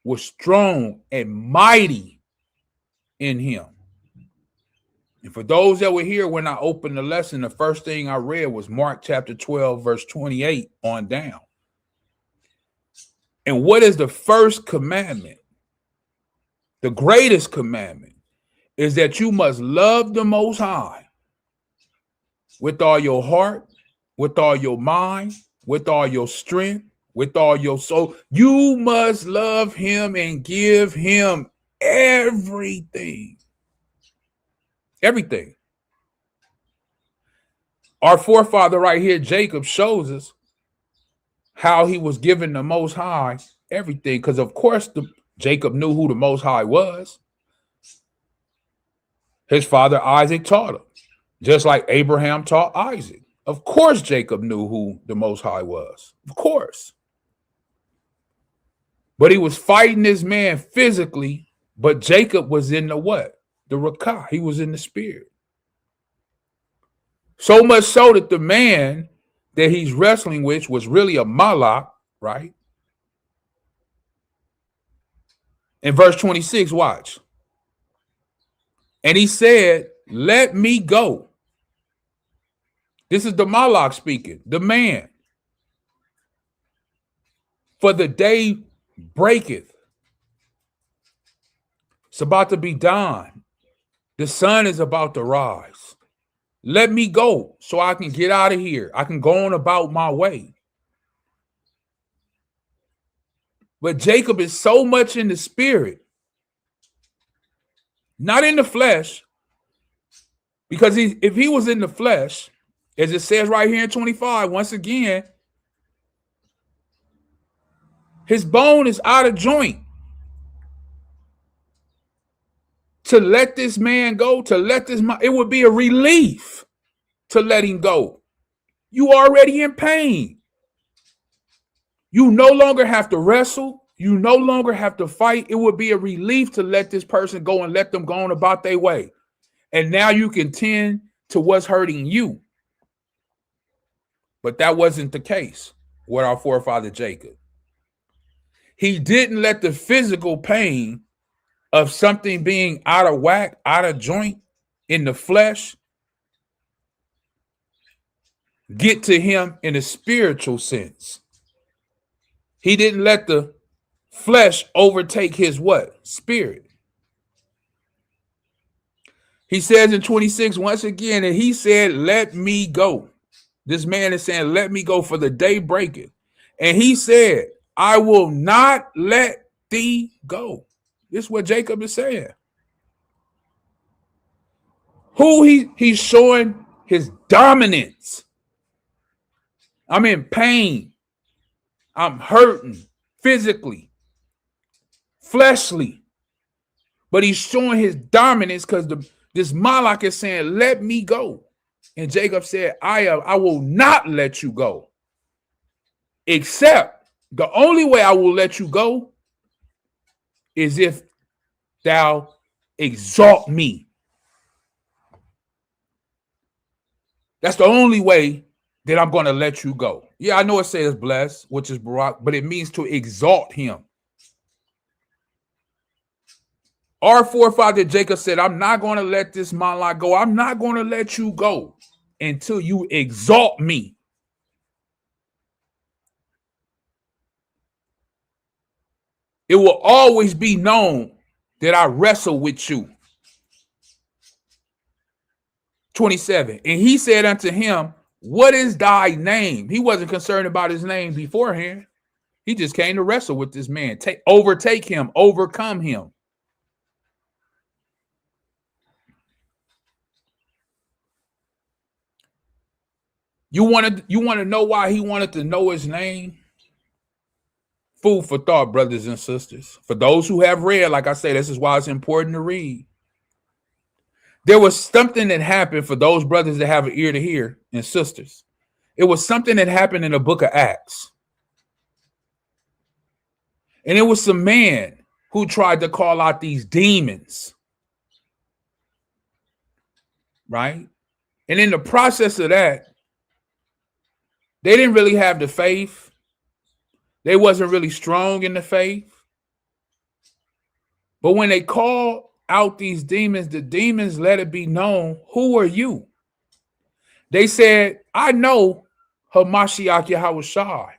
was strong and mighty in him. And for those that were here when I opened the lesson, the first thing I read was Mark chapter 12, verse 28 on down. And what is the first commandment? The greatest commandment is that you must love the Most High with all your heart, with all your mind, with all your strength, with all your soul. You must love him and give him everything. Everything. Our forefather right here, Jacob, shows us how he was given the Most High everything. Because, of course, Jacob knew who the Most High was. His father Isaac taught him, just like Abraham taught Isaac. Of course, Jacob knew who the Most High was. Of course. But he was fighting this man physically, but Jacob was in the what? The Rakah. He was in the spirit. So much so that the man that he's wrestling with was really a Malak, right? In verse 26, watch. And he said, let me go. This is the Malak speaking, the man. For the day breaketh. It's about to be dawn. The sun is about to rise. Let me go so I can get out of here. I can go on about my way. But Jacob is so much in the spirit, not in the flesh, because if he was in the flesh, as it says right here in 25, once again, his bone is out of joint. To let this man go, it would be a relief to let him go. You already in pain. You no longer have to wrestle. You no longer have to fight. It would be a relief to let this person go and let them go on about their way. And now you can tend to what's hurting you. But that wasn't the case with our forefather Jacob. He didn't let the physical pain of something being out of whack, out of joint in the flesh, get to him in a spiritual sense. He didn't let the flesh overtake his what? Spirit. He says in 26, once again, and he said, let me go. This man is saying, let me go, for the day breaketh. And he said, I will not let thee go. This is what Jacob is saying. He's showing his dominance. I'm in pain. I'm hurting physically, fleshly. But he's showing his dominance because this Malak is saying, let me go. And Jacob said, I will not let you go. Except the only way I will let you go is if thou exalt me. That's the only way that I'm going to let you go. Yeah, I know it says bless, which is Barak, but it means to exalt him. Our forefather Jacob said, I'm not going to let this Malak go. I'm not going to let you go until you exalt me. It will always be known that I wrestle with you. 27. And he said unto him, what is thy name? He wasn't concerned about his name beforehand. He just came to wrestle with this man. Overtake him, overcome him. You want to know why he wanted to know his name? Food for thought, brothers and sisters. For those who have read, like I say, this is why it's important to read. There was something that happened for those brothers that have an ear to hear, and sisters. It was something that happened in the book of Acts. And it was some man who tried to call out these demons. Right? And in the process of that, they didn't really have the faith. They wasn't really strong in the faith. But when they called out these demons, the demons let it be known, who are you? They said, I know Hamashiach Yahushai.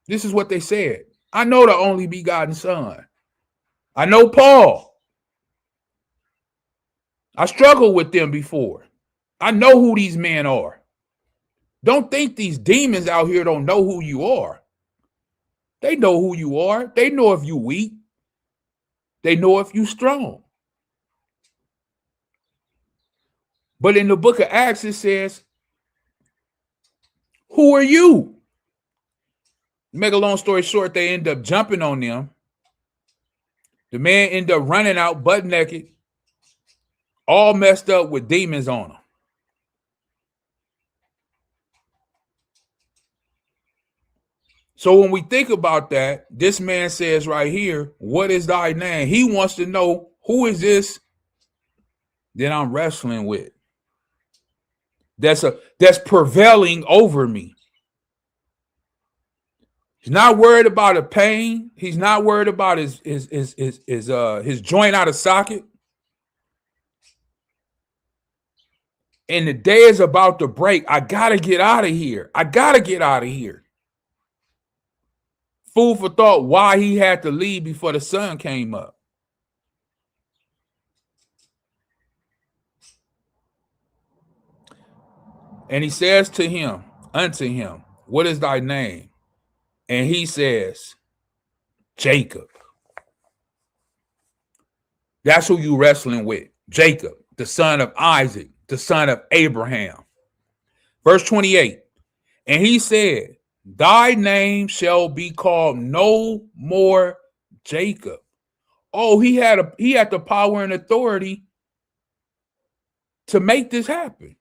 This is what they said. I know the only begotten son. I know Paul. I struggled with them before. I know who these men are. Don't think these demons out here don't know who you are. They know who you are. They know if you weak. They know if you strong. But in the book of Acts, it says, who are you? Make a long story short, they end up jumping on them. The man end up running out butt naked, all messed up with demons on him. So when we think about that, this man says right here, what is thy name? He wants to know, who is this that I'm wrestling with? That's prevailing over me. He's not worried about a pain. He's not worried about his joint out of socket. And the day is about to break. I gotta get out of here. I gotta get out of here. Food for thought why he had to leave before the sun came up. And he says to him, unto him, what is thy name? And he says, Jacob. That's who you wrestling with. Jacob, the son of Isaac, the son of Abraham. Verse 28. And he said, thy name shall be called no more Jacob. Oh, he had the power and authority to make this happen.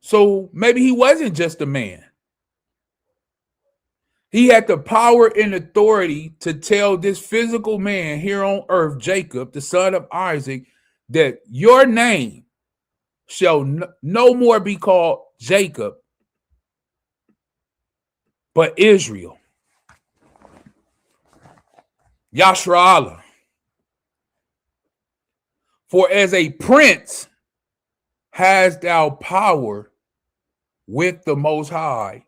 So maybe he wasn't just a man. He had the power and authority to tell this physical man here on earth, Jacob, the son of Isaac, that your name shall no more be called Jacob, but Israel. Yashra'Allah. For as a prince has thou power with the Most High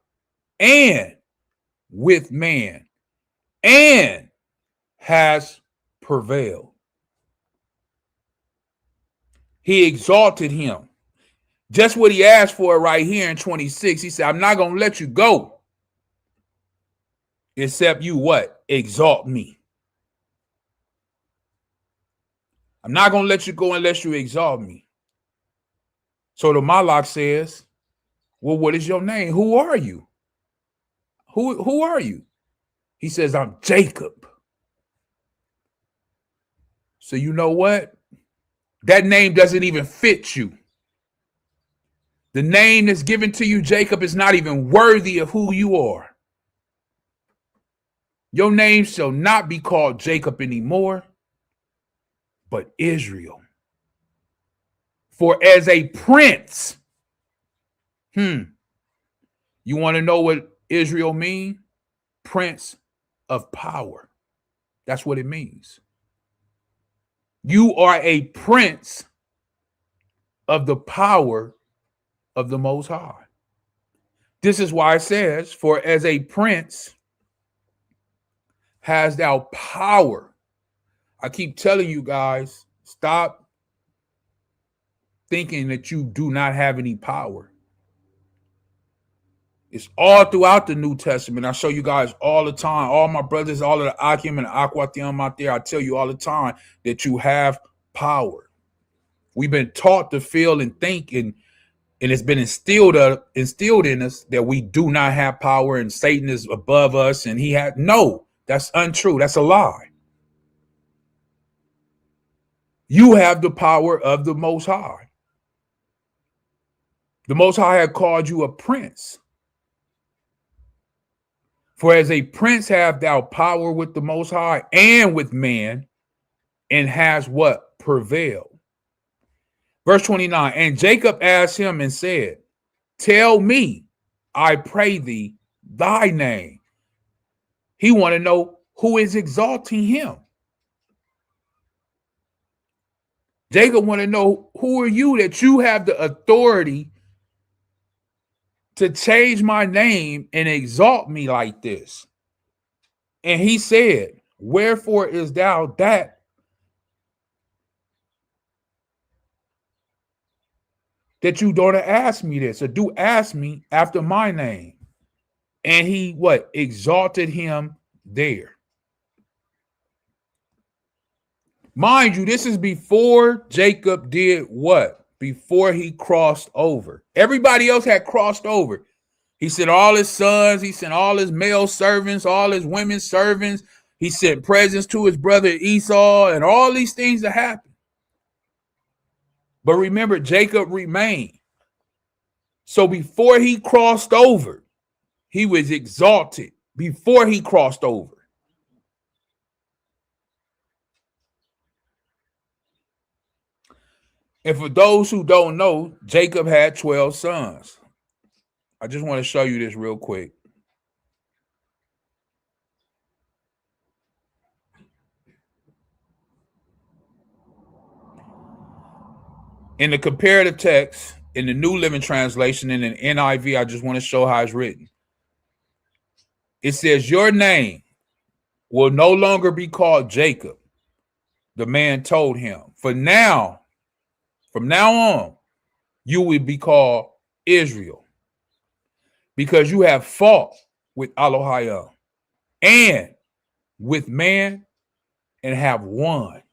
and with man, and has prevailed. He exalted him. Just what he asked for right here in 26. He said, I'm not going to let you go except you what? Exalt me. I'm not going to let you go unless you exalt me. So the Malak says, well, what is your name? Who are you? Who are you? He says, I'm Jacob. So you know what? That name doesn't even fit you. The name that's given to you, Jacob, is not even worthy of who you are. Your name shall not be called Jacob anymore, but Israel. For as a prince, you want to know what Israel means? Prince of power. That's what it means. You are a prince of the power of the Most High. This is why it says, for as a prince has thou power. I keep telling you guys, stop thinking that you do not have any power. It's all throughout the New Testament. I show you guys all the time, all my brothers, all of the Akim and the Aquatium out there. I tell you all the time that you have power. We've been taught to feel and think, and it's been instilled in us that we do not have power and Satan is above us. And no, that's untrue. That's a lie. You have the power of the Most High. The Most High had called you a prince. For as a prince have thou power with the Most High and with man, and has what? Prevailed. Verse 29, and Jacob asked him and said, tell me, I pray thee, thy name. He want to know who is exalting him. Jacob want to know, who are you that you have the authority to change my name and exalt me like this? And he said, wherefore is thou that you don't ask me this, or do ask me after my name? And he what? Exalted him there. Mind you, this is before Jacob did what? Before he crossed over. Everybody else had crossed over. He sent all his sons, he sent all his male servants, all his women servants. He sent presents to his brother Esau and all these things that happened. But remember, Jacob remained. So before he crossed over, he was exalted before he crossed over. And for those who don't know, Jacob had 12 sons. I just want to show you this real quick. In the comparative text, in the New Living Translation, in an NIV, I just want to show how it's written. It says, your name will no longer be called Jacob, the man told him. From now on, you will be called Israel, because you have fought with Elohim and with man and have won.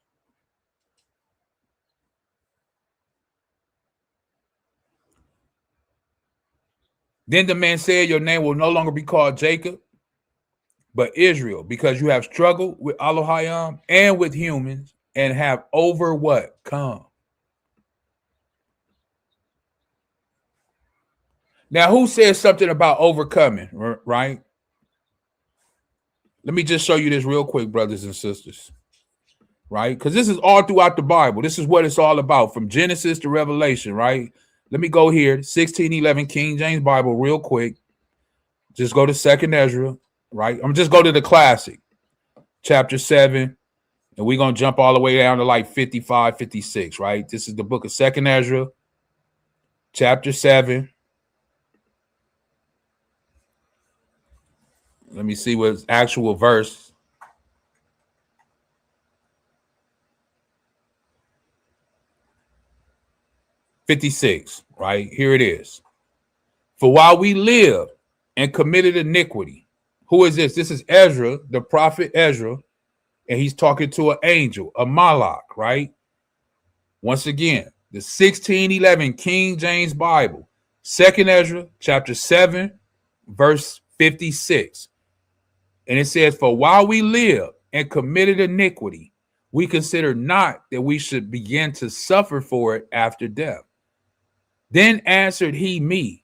Then the man said, your name will no longer be called Jacob, but Israel, because you have struggled with Elohim and with humans and have over what? Come. Now, who says something about overcoming, right? Let me just show you this real quick, brothers and sisters, right? Because this is all throughout the Bible. This is what it's all about, from Genesis to Revelation, right? Let me go here, 1611 King James Bible real quick. Just go to 2nd Ezra, right? I'm just go to the classic, chapter 7, and we're going to jump all the way down to like 55, 56, right? This is the book of 2nd Ezra, chapter 7. Let me see what's actual verse. '56, right? Here it is. For while we lived and committed iniquity. Who is this? This is Ezra, the prophet Ezra, and he's talking to an angel, a Malach, right? Once again, the 1611 King James Bible, 2nd Ezra, chapter 7, verse 56. And it says, for while we live and committed iniquity, we consider not that we should begin to suffer for it after death. Then answered he me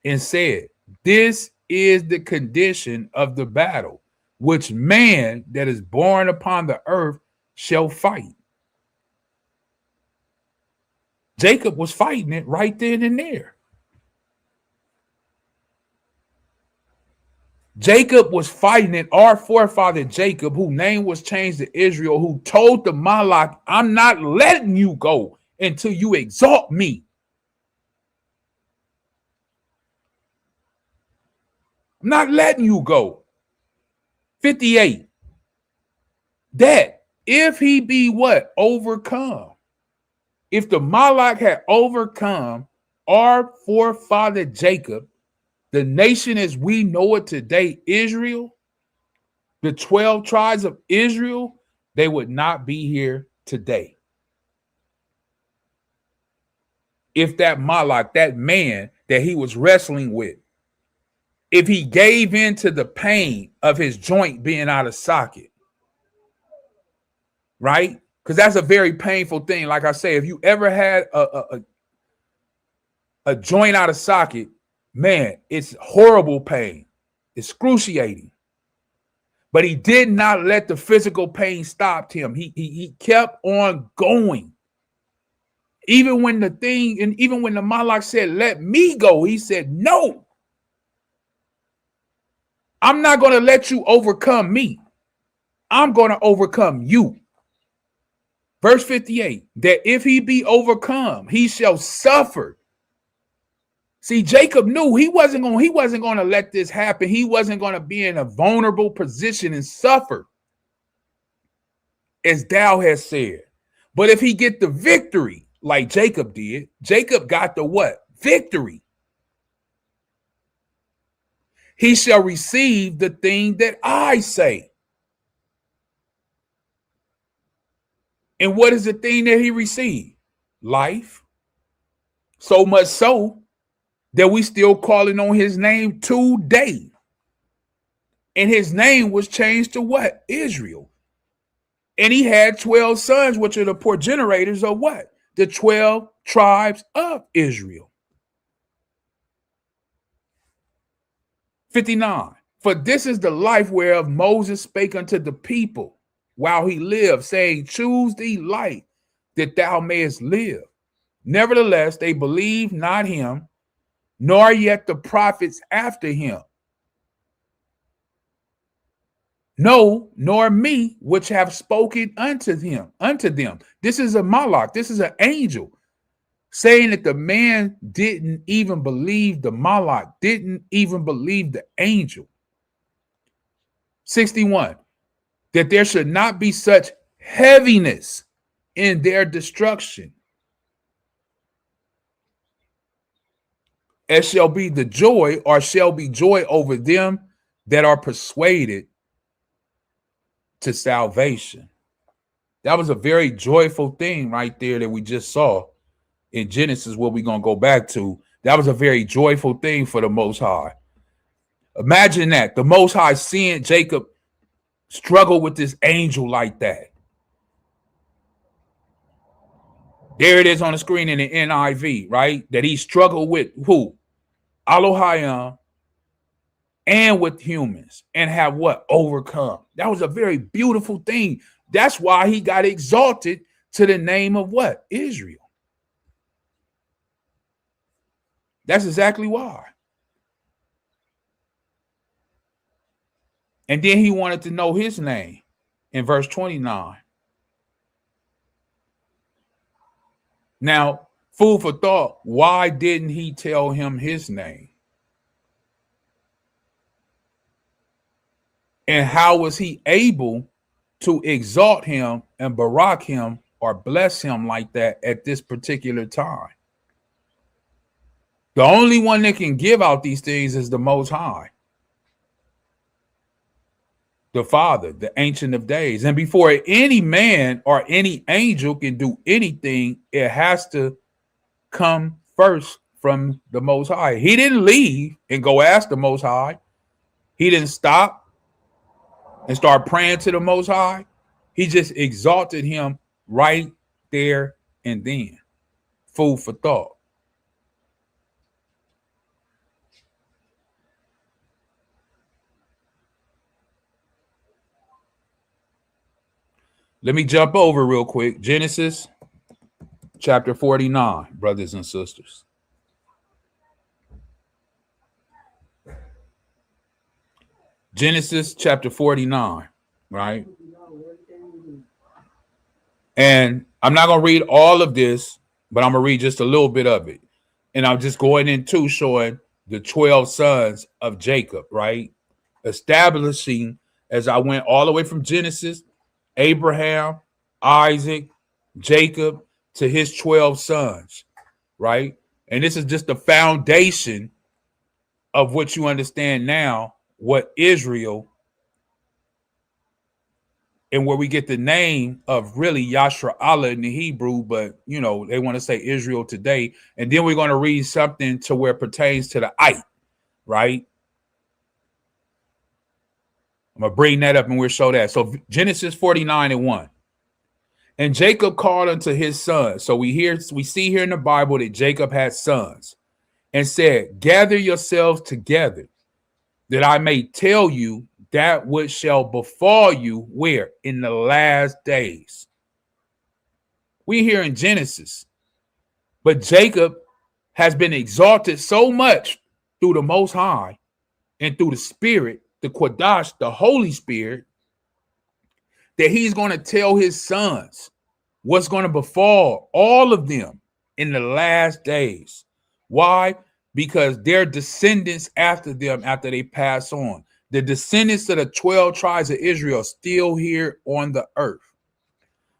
and said, this is the condition of the battle, which man that is born upon the earth shall fight. Jacob was fighting it right then and there. Jacob was fighting it. Our forefather Jacob, whose name was changed to Israel, who told the Malach, I'm not letting you go until you exalt me. I'm not letting you go. 58. That if he be what? Overcome. If the Malach had overcome our forefather Jacob, the nation as we know it today, Israel, the 12 tribes of Israel, they would not be here today. If that Malach, that man that he was wrestling with, if he gave in to the pain of his joint being out of socket, right? Because that's a very painful thing. Like I say, if you ever had a joint out of socket, man, it's horrible pain, excruciating. But he did not let the physical pain stop him. He kept on going. Even when the Malach said, let me go, he said, no. I'm not going to let you overcome me. I'm going to overcome you. Verse 58, that if he be overcome, he shall suffer See, Jacob knew he wasn't going to let this happen. He wasn't going to be in a vulnerable position and suffer, as thou has said. But if he get the victory, like Jacob did, Jacob got the what? Victory. He shall receive the thing that I say. And what is the thing that he received? Life. So much so that we still calling on his name today. And his name was changed to what? Israel. And he had 12 sons, which are the progenitors of what? The 12 tribes of Israel. 59. For this is the life whereof Moses spake unto the people while he lived, saying, choose thee life that thou mayest live. Nevertheless, they believed not him, nor yet the prophets after him. No, nor me, which have spoken unto them. This is a malach. This is an angel saying that the man didn't even believe the malach, didn't even believe the angel. 61, that there should not be such heaviness in their destruction as shall be the joy, or shall be joy over them that are persuaded to salvation. That was a very joyful thing right there that we just saw in Genesis, what we're going to go back to. That was a very joyful thing for the Most High. Imagine that, the Most High seeing Jacob struggle with this angel like that. There it is on the screen in the NIV, right? That he struggled with who? Elohim and with humans, and have what? Overcome. That was a very beautiful thing. That's why he got exalted to the name of what? Israel. That's exactly why. And then he wanted to know his name in verse 29. Now, food for thought, why didn't he tell him his name? And how was he able to exalt him and barak him or bless him like that at this particular time? The only one that can give out these things is the Most High, the Father, the Ancient of Days. And before any man or any angel can do anything, it has to come first from the Most High. He didn't leave and go ask the Most High. He didn't stop and start praying to the Most High. He just exalted him right there and then. Food for thought. Let me jump over real quick. Genesis chapter 49, brothers and sisters. Genesis chapter 49, right? And I'm not going to read all of this, but I'm going to read just a little bit of it. And I'm just going into showing the 12 sons of Jacob, right? Establishing, as I went all the way from Genesis, Abraham, Isaac, Jacob, to his 12 sons, right? And this is just the foundation of what you understand now, what Israel, and where we get the name of really Yashra Allah in the Hebrew, but you know, they want to say Israel today. And then we're going to read something to where it pertains to the Ite, right? I'm going to bring that up and we'll show that. So Genesis 49:1. And Jacob called unto his sons. So we see here in the Bible that Jacob had sons and said, gather yourselves together that I may tell you that which shall befall you where? In the last days. We here in Genesis. But Jacob has been exalted so much through the Most High and through the Spirit, the Quadash, the Holy Spirit, that he's going to tell his sons what's going to befall all of them in the last days. Why? because their descendants after them, after they pass on, the descendants of the 12 tribes of Israel still here on the earth.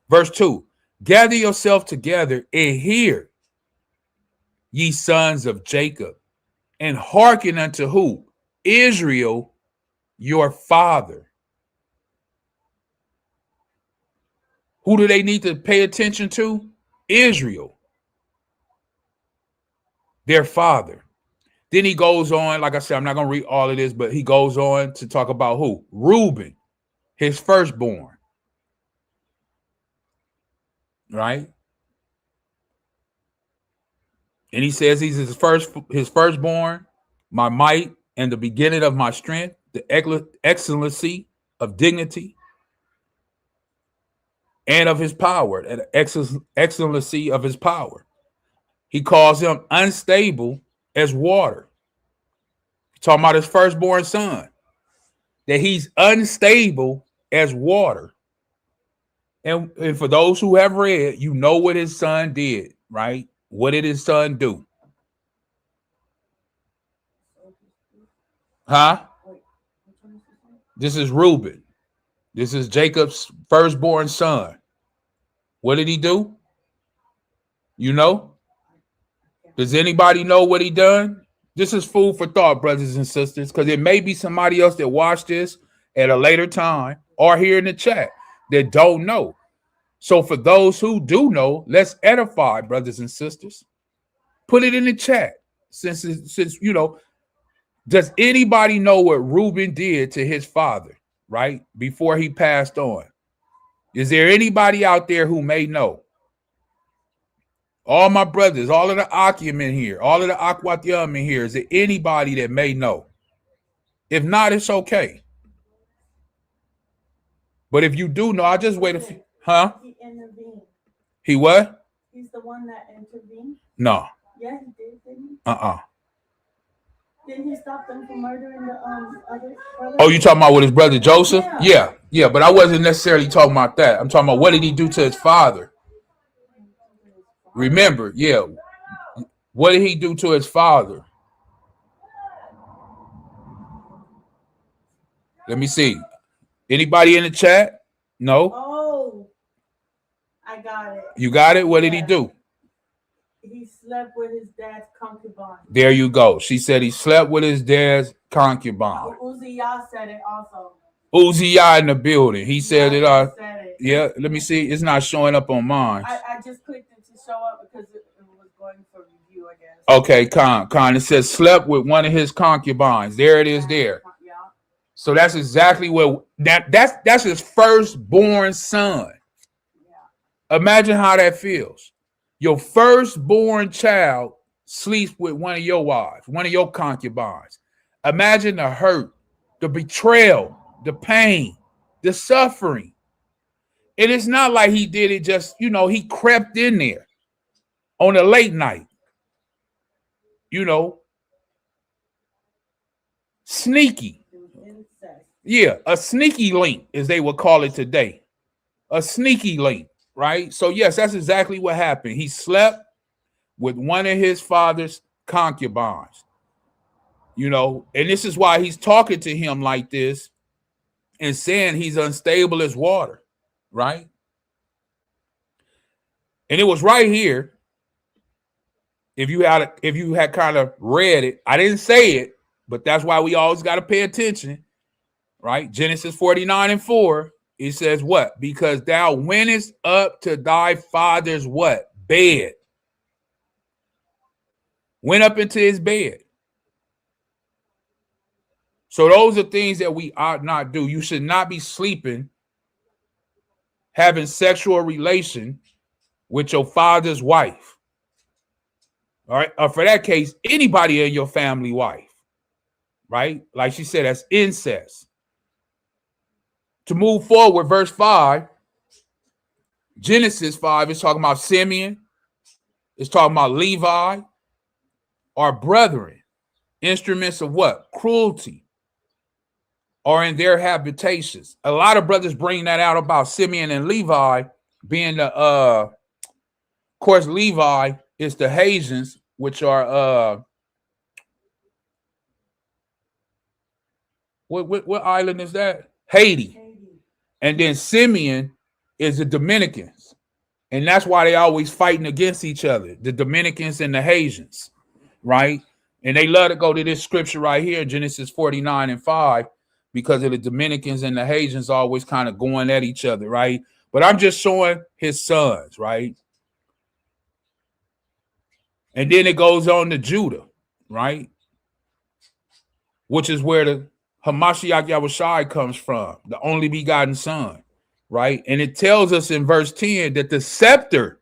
Verse 2, gather yourself together and hear, ye sons of Jacob, and hearken unto who? Israel, your father. Who do they need to pay attention to? Israel, their father. Then he goes on, like I said, I'm not going to read all of this, but he goes on to talk about who? Reuben, his firstborn. Right? And he says he's his firstborn, my might and the beginning of my strength, the excellency of dignity and of his power, and excellency of his power. He calls him unstable as water. Talking about his firstborn son, that he's unstable as water. And for those who have read, you know what his son did, right? What did his son do? Huh? This is Reuben. This is Jacob's firstborn son. What did he do? You know? Does anybody know what he done? This is food for thought, brothers and sisters, because it may be somebody else that watched this at a later time or here in the chat that don't know. So for those who do know, let's edify, brothers and sisters. Put it in the chat. Since you know, does anybody know what Reuben did to his father, right? Before he passed on? Is there anybody out there who may know? All my brothers, all of the Akim in here, all of the Akwatyam in here, is there anybody that may know? If not, it's okay. But if you do know, I'll just wait a few. Huh? He intervened. He what? He's the one that intervened. No. Yeah, he did, didn't he? Didn't he stop them from murdering the other brother? Oh, you talking about with his brother Joseph? Yeah, but I wasn't necessarily talking about that. I'm talking about what did he do to his father? Remember, yeah. What did he do to his father? Let me see. Anybody in the chat? No? Oh, I got it. You got it? What did he do? He slept with his dad's concubine. There you go. She said he slept with his dad's concubine. Uzziah said it also. Uzziah in the building. He said it. Said it. Yeah, let me see. It's not showing up on mine. I just clicked it to show up because it was going for review, I guess. Okay, Con. It says slept with one of his concubines. There it is there. Yeah. So that's exactly what that's his firstborn son. Yeah. Imagine how that feels. Your firstborn child sleeps with one of your wives, one of your concubines. Imagine the hurt, the betrayal, the pain, the suffering. And it's not like he did it just, he crept in there on a late night. Sneaky. Yeah, a sneaky link, as they would call it today. A sneaky link, right? So, yes, that's exactly what happened. He slept with one of his father's concubines, and this is why he's talking to him like this and saying he's unstable as water, right? And it was right here. If you had kind of read it, I didn't say it, but that's why we always got to pay attention, right? Genesis 49:4, it says what? Because thou wentest up to thy father's what? Bed. Went up into his bed. So those are things that we ought not do. You should not be sleeping, having sexual relation with your father's wife. All right. Or for that case, anybody in your family wife. Right? Like she said, that's incest. To move forward, verse 5, Genesis 5 is talking about Simeon. It's talking about Levi, our brethren, instruments of what? Cruelty, are in their habitations. A lot of brothers bring that out about Simeon and Levi being the, of course, Levi is the Haitians, which are What island is that? Haiti. And then Simeon is the Dominicans. And that's why they always fighting against each other, the Dominicans and the Haitians, right? And they love to go to this scripture right here, Genesis 49:5, because of the Dominicans and the Haitians always kind of going at each other, right? But I'm just showing his sons, right? And then it goes on to Judah, right? Which is where the Hamashiach Yahushai comes from, the only begotten son, right? And it tells us in verse 10 that the scepter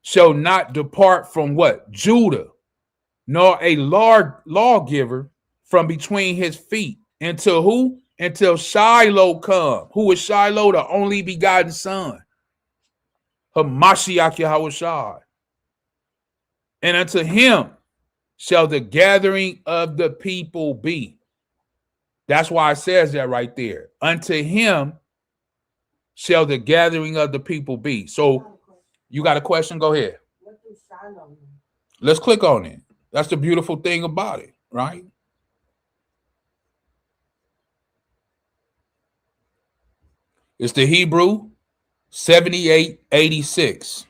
shall not depart from what? Judah, nor a lawgiver from between his feet. Until who? Until Shiloh come. Who is Shiloh? The only begotten son. Hamashiach Yahushai. And unto him shall the gathering of the people be. That's why it says that right there. Unto him shall the gathering of the people be. So you got a question? Go ahead. What does Shiloh mean? Let's click on it. That's the beautiful thing about it, right? It's the Hebrew 7886.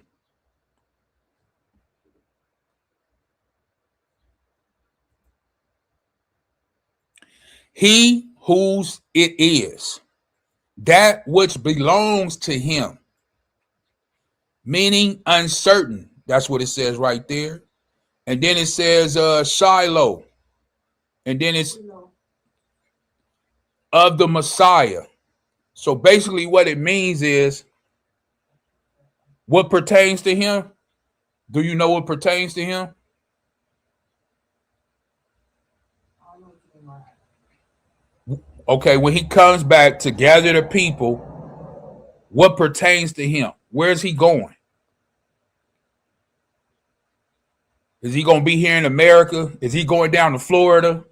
He whose it is, that which belongs to him, meaning uncertain. That's what it says right there. And then it says Shiloh. And then it's of the Messiah. So basically what it means is what pertains to him. Do you know what pertains to him? Okay, when he comes back to gather the people, what pertains to him? Where is he going? Is he going to be here in America? Is he going down to Florida?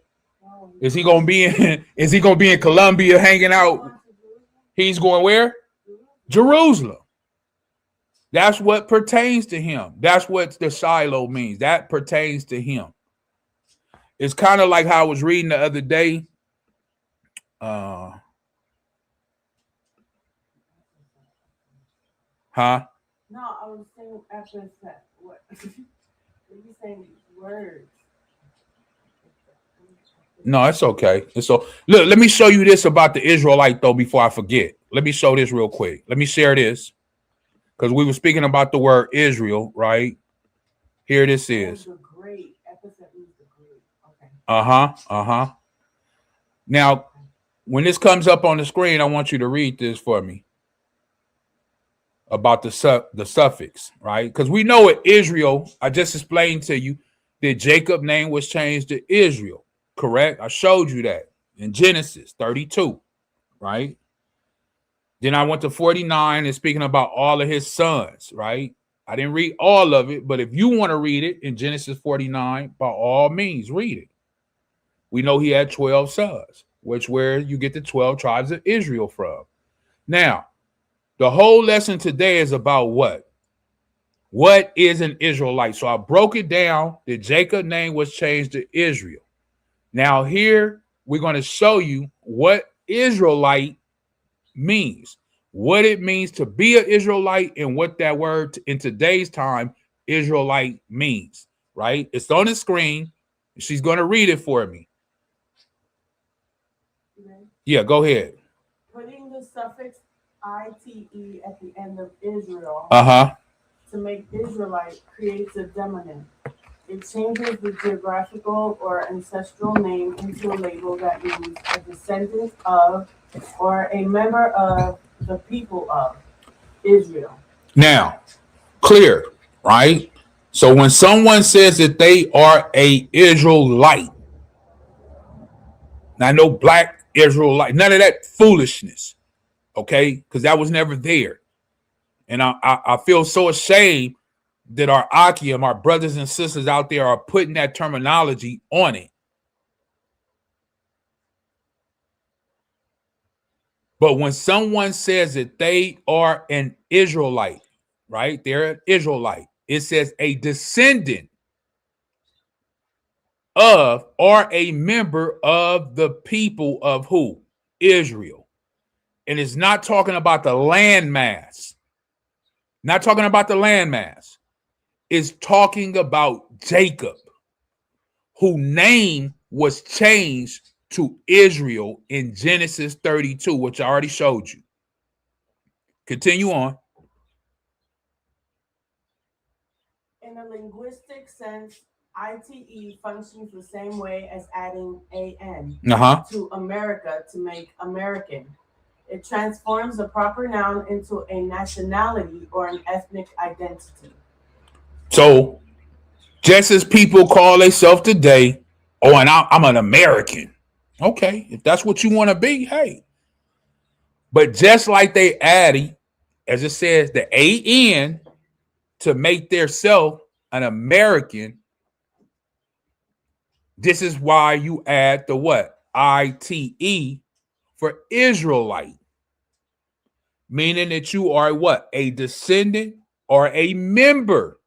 Is he going to be in Colombia hanging out? He's going where? Jerusalem. That's what pertains to him. That's what the Shiloh means. That pertains to him. It's kind of like how I was reading the other day. Huh? No, I was saying after that. What? You saying words? No, it's okay. It's so look. Let me show you this about the Israelite though. Before I forget, let me show this real quick. Let me share this because we were speaking about the word Israel, right? Here this is. The great. Epithet means the great. Okay. Now, when this comes up on the screen, I want you to read this for me about the suffix, right? Because we know it Israel. I just explained to you that Jacob's name was changed to Israel, correct? I showed you that in Genesis 32, right? Then I went to 49 and speaking about all of his sons, right? I didn't read all of it, but if you want to read it in Genesis 49, by all means, read it. We know he had 12 sons, which where you get the 12 tribes of Israel from. Now, the whole lesson today is about what? What is an Israelite? So I broke it down that Jacob's name was changed to Israel. Now here we're going to show you what Israelite means, what it means to be an Israelite, and what that word in today's time Israelite means, right? It's on the screen. She's going to read it for me. Yeah, go ahead. Putting the suffix ite at the end of Israel to make Israelite creates a demonym. It changes the geographical or ancestral name into a label that means a descendant of or a member of the people of Israel. Now, clear, right? So when someone says that they are a Israelite, now no black Israelite, none of that foolishness, okay? Because that was never there. And I feel so ashamed that our Akim, our brothers and sisters out there are putting that terminology on it. But when someone says that they are an Israelite, right? They're an Israelite. It says a descendant of or a member of the people of who? Israel. And it's not talking about the landmass. Not talking about the landmass. It's talking about Jacob, whose name was changed to Israel in Genesis 32, which I already showed you. Continue on. In a linguistic sense, ITE functions the same way as adding AN to America to make American. It transforms a proper noun into a nationality or an ethnic identity. So, just as people call themselves today, oh, and I'm an American. Okay, if that's what you want to be, hey. But just like they added, as it says, the AN to make their self an American, this is why you add the what? ITE for Israelite, meaning that you are what? A descendant or a member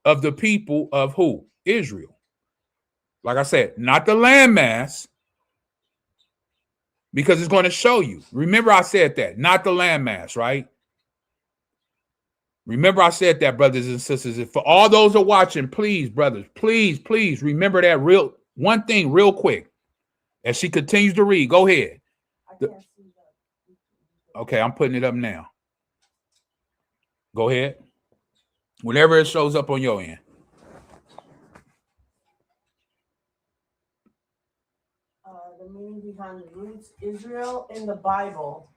of the people of who? Israel. Like I said, not the landmass, because it's going to show you. Remember I said that, not the landmass, right? Remember I said that, brothers and sisters. If for all those who are watching, please, brothers, please remember that one thing real quick. As she continues to read, go ahead. Okay, I'm putting it up now. Go ahead. Whenever it shows up on your end. The meaning behind the roots, Israel in the Bible.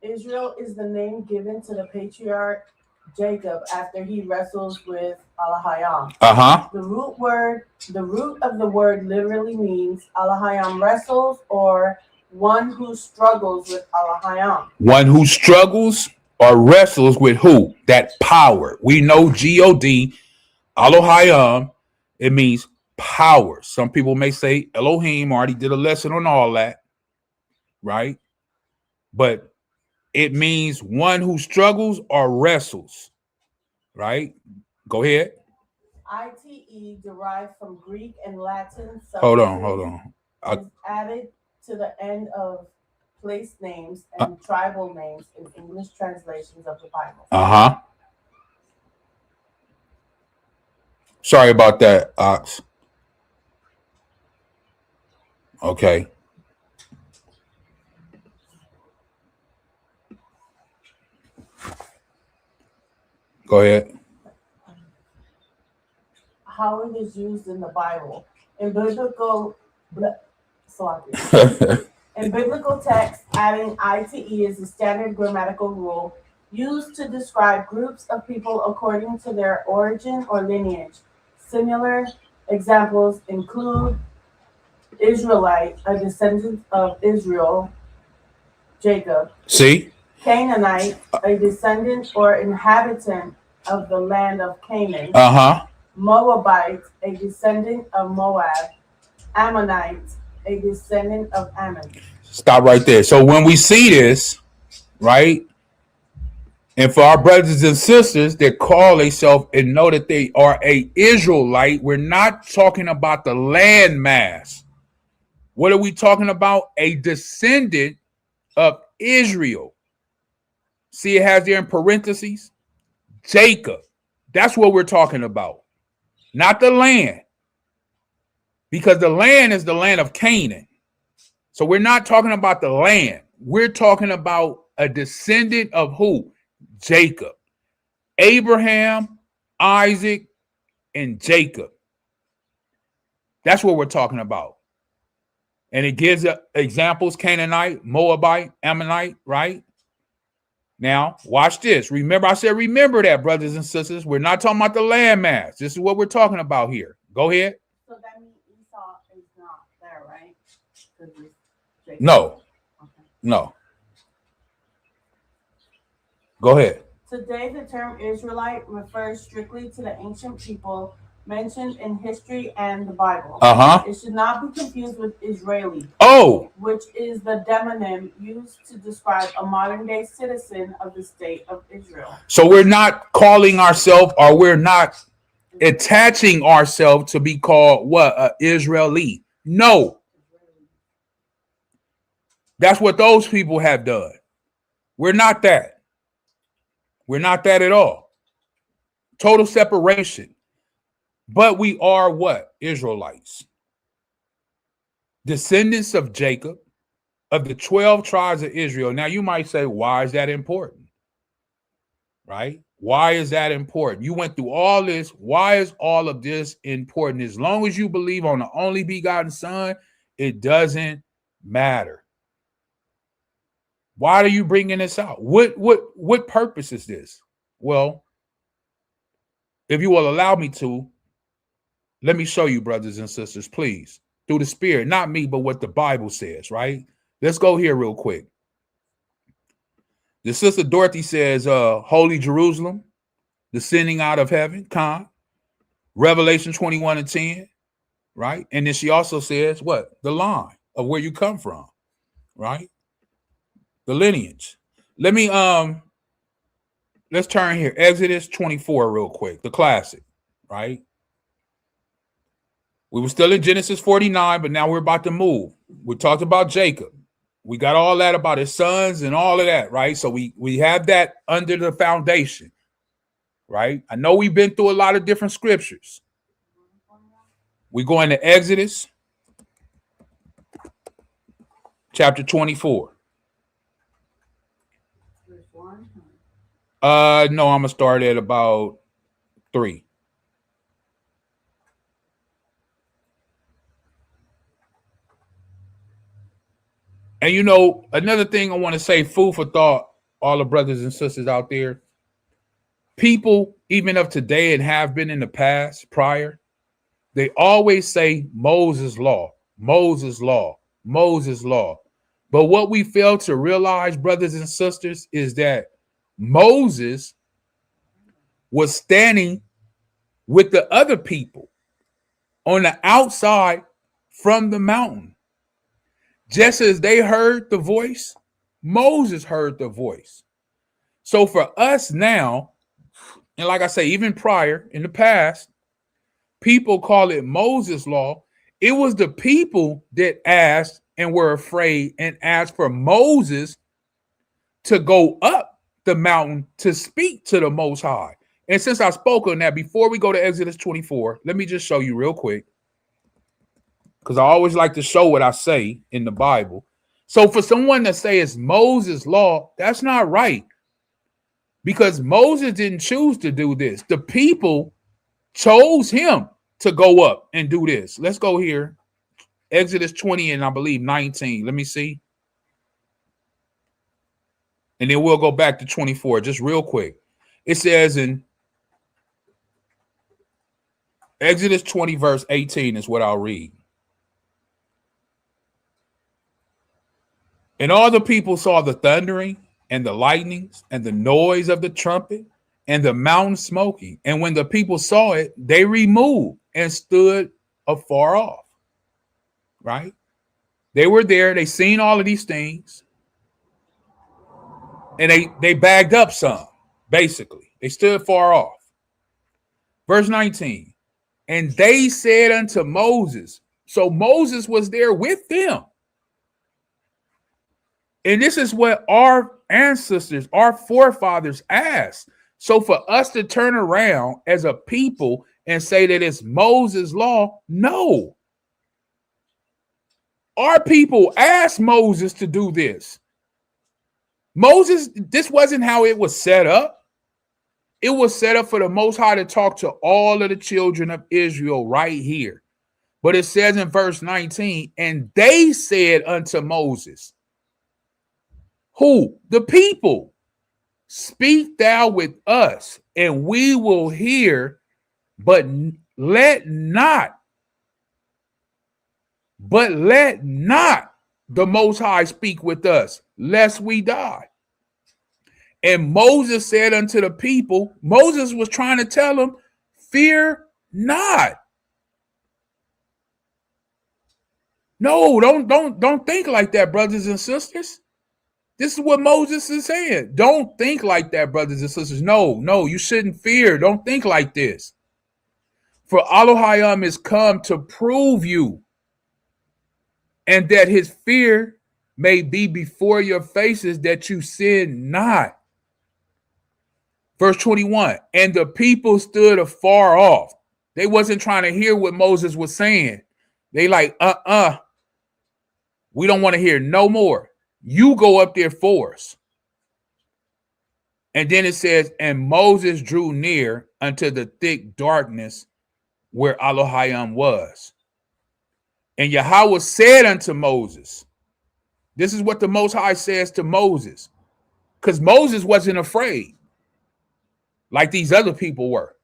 Israel is the name given to the patriarch Jacob after he wrestles with Alahayam. The root of the word literally means Alahayam wrestles, or one who struggles with Alahayam. One who struggles or wrestles with who? That power. We know God, Alahayam, it means power. Some people may say Elohim. Already did a lesson on all that, right? But it means one who struggles or wrestles, right? Go ahead. ITE derived from Greek and Latin. Hold on. Is added to the end of place names and tribal names in English translations of the Bible. Sorry about that, Ox. Okay. Go ahead. How it is used in the Bible. In biblical text, adding ITE is a standard grammatical rule used to describe groups of people according to their origin or lineage. Similar examples include Israelite, a descendant of Israel, Jacob. See? Canaanite, a descendant or inhabitant of the land of Canaan. Moabite, a descendant of Moab. Ammonite, a descendant of Ammon. Stop right there. So when we see this, right, and for our brothers and sisters that call themselves and know that they are a Israelite, we're not talking about the landmass. What are we talking about? A descendant of Israel. See, it has there in parentheses, Jacob. That's what we're talking about. Not the land. Because the land is the land of Canaan. So we're not talking about the land. We're talking about a descendant of who? Jacob. Abraham, Isaac, and Jacob. That's what we're talking about. And it gives examples: Canaanite, Moabite, Ammonite, right? Now, watch this. Remember, I said, remember that, brothers and sisters. We're not talking about the landmass. This is what we're talking about here. Go ahead. So that means Esau is not there, right? No. Okay. No. Go ahead. Today, the term Israelite refers strictly to the ancient people mentioned in history and the Bible. It should not be confused with Israeli. Which is the demonym used to describe a modern-day citizen of the state of Israel. So we're not calling ourselves, or we're not attaching ourselves to be called what? Israeli. No, that's what those people have done. We're not that. We're not that at all. Total separation. But we are what? Israelites. Descendants of Jacob, of the 12 tribes of Israel. Now you might say, why is that important? Right? Why is that important? You went through all this. Why is all of this important? As long as you believe on the only begotten Son, it doesn't matter. Why are you bringing this out? What purpose is this? Well, if you will allow me to, let me show you, brothers and sisters, please, through the Spirit, not me, but what the Bible says, right? Let's go here real quick. The sister Dorothy says, Holy Jerusalem, descending out of heaven, Revelation 21:10, right? And then she also says, what? The line of where you come from, right? The lineage. Let me, let's turn here. Exodus 24 real quick, the classic, right? We were still in Genesis 49, but now we're about to move. We talked about Jacob. We got all that about his sons and all of that, right? So we have that under the foundation, right? I know we've been through a lot of different scriptures. We go into Exodus chapter 24. No, I'm gonna start at about 3. And you know, another thing I want to say, food for thought, all the brothers and sisters out there. People, even of today and have been in the past, prior, they always say Moses' law, Moses' law, Moses' law. But what we fail to realize, brothers and sisters, is that Moses was standing with the other people on the outside from the mountain. Just as they heard the voice, Moses heard the voice. So for us now, and like I say, even prior in the past, people call it Moses' law. It was the people that asked and were afraid and asked for Moses to go up the mountain to speak to the Most High. And since I spoke on that, before we go to Exodus 24, let me just show you real quick, because I always like to show what I say in the Bible. So for someone to say it's Moses' law, that's not right. Because Moses didn't choose to do this. The people chose him to go up and do this. Let's go here. Exodus 20 and I believe 19. Let me see. And then we'll go back to 24 just real quick. It says in Exodus 20 verse 18 is what I'll read. And all the people saw the thundering and the lightnings and the noise of the trumpet and the mountain smoking. And when the people saw it, they removed and stood afar off. Right? They were there. They seen all of these things. And they bagged up some, basically. They stood far off. Verse 19. And they said unto Moses, so Moses was there with them. And this is what our ancestors, our forefathers asked. So for us to turn around as a people and say that it's Moses' law, no. Our people asked Moses to do this. Moses, this wasn't how it was set up. It was set up for the Most High to talk to all of the children of Israel right here. But it says in verse 19, and they said unto Moses, who? The people. Speak thou with us, and we will hear, but let not the Most High speak with us, lest we die. And Moses said unto the people, Moses was trying to tell them, fear not. No, don't think like that, brothers and sisters. This is what Moses is saying. Don't think like that, brothers and sisters. No, you shouldn't fear. Don't think like this. For Elohim is come to prove you, and that his fear may be before your faces, that you sin not. Verse 21, and the people stood afar off. They wasn't trying to hear what Moses was saying. They like, we don't want to hear no more. You go up there for us. And then it says, and Moses drew near unto the thick darkness where Elohim was. And Yahweh said unto Moses, this is what the Most High says to Moses, because Moses wasn't afraid like these other people were.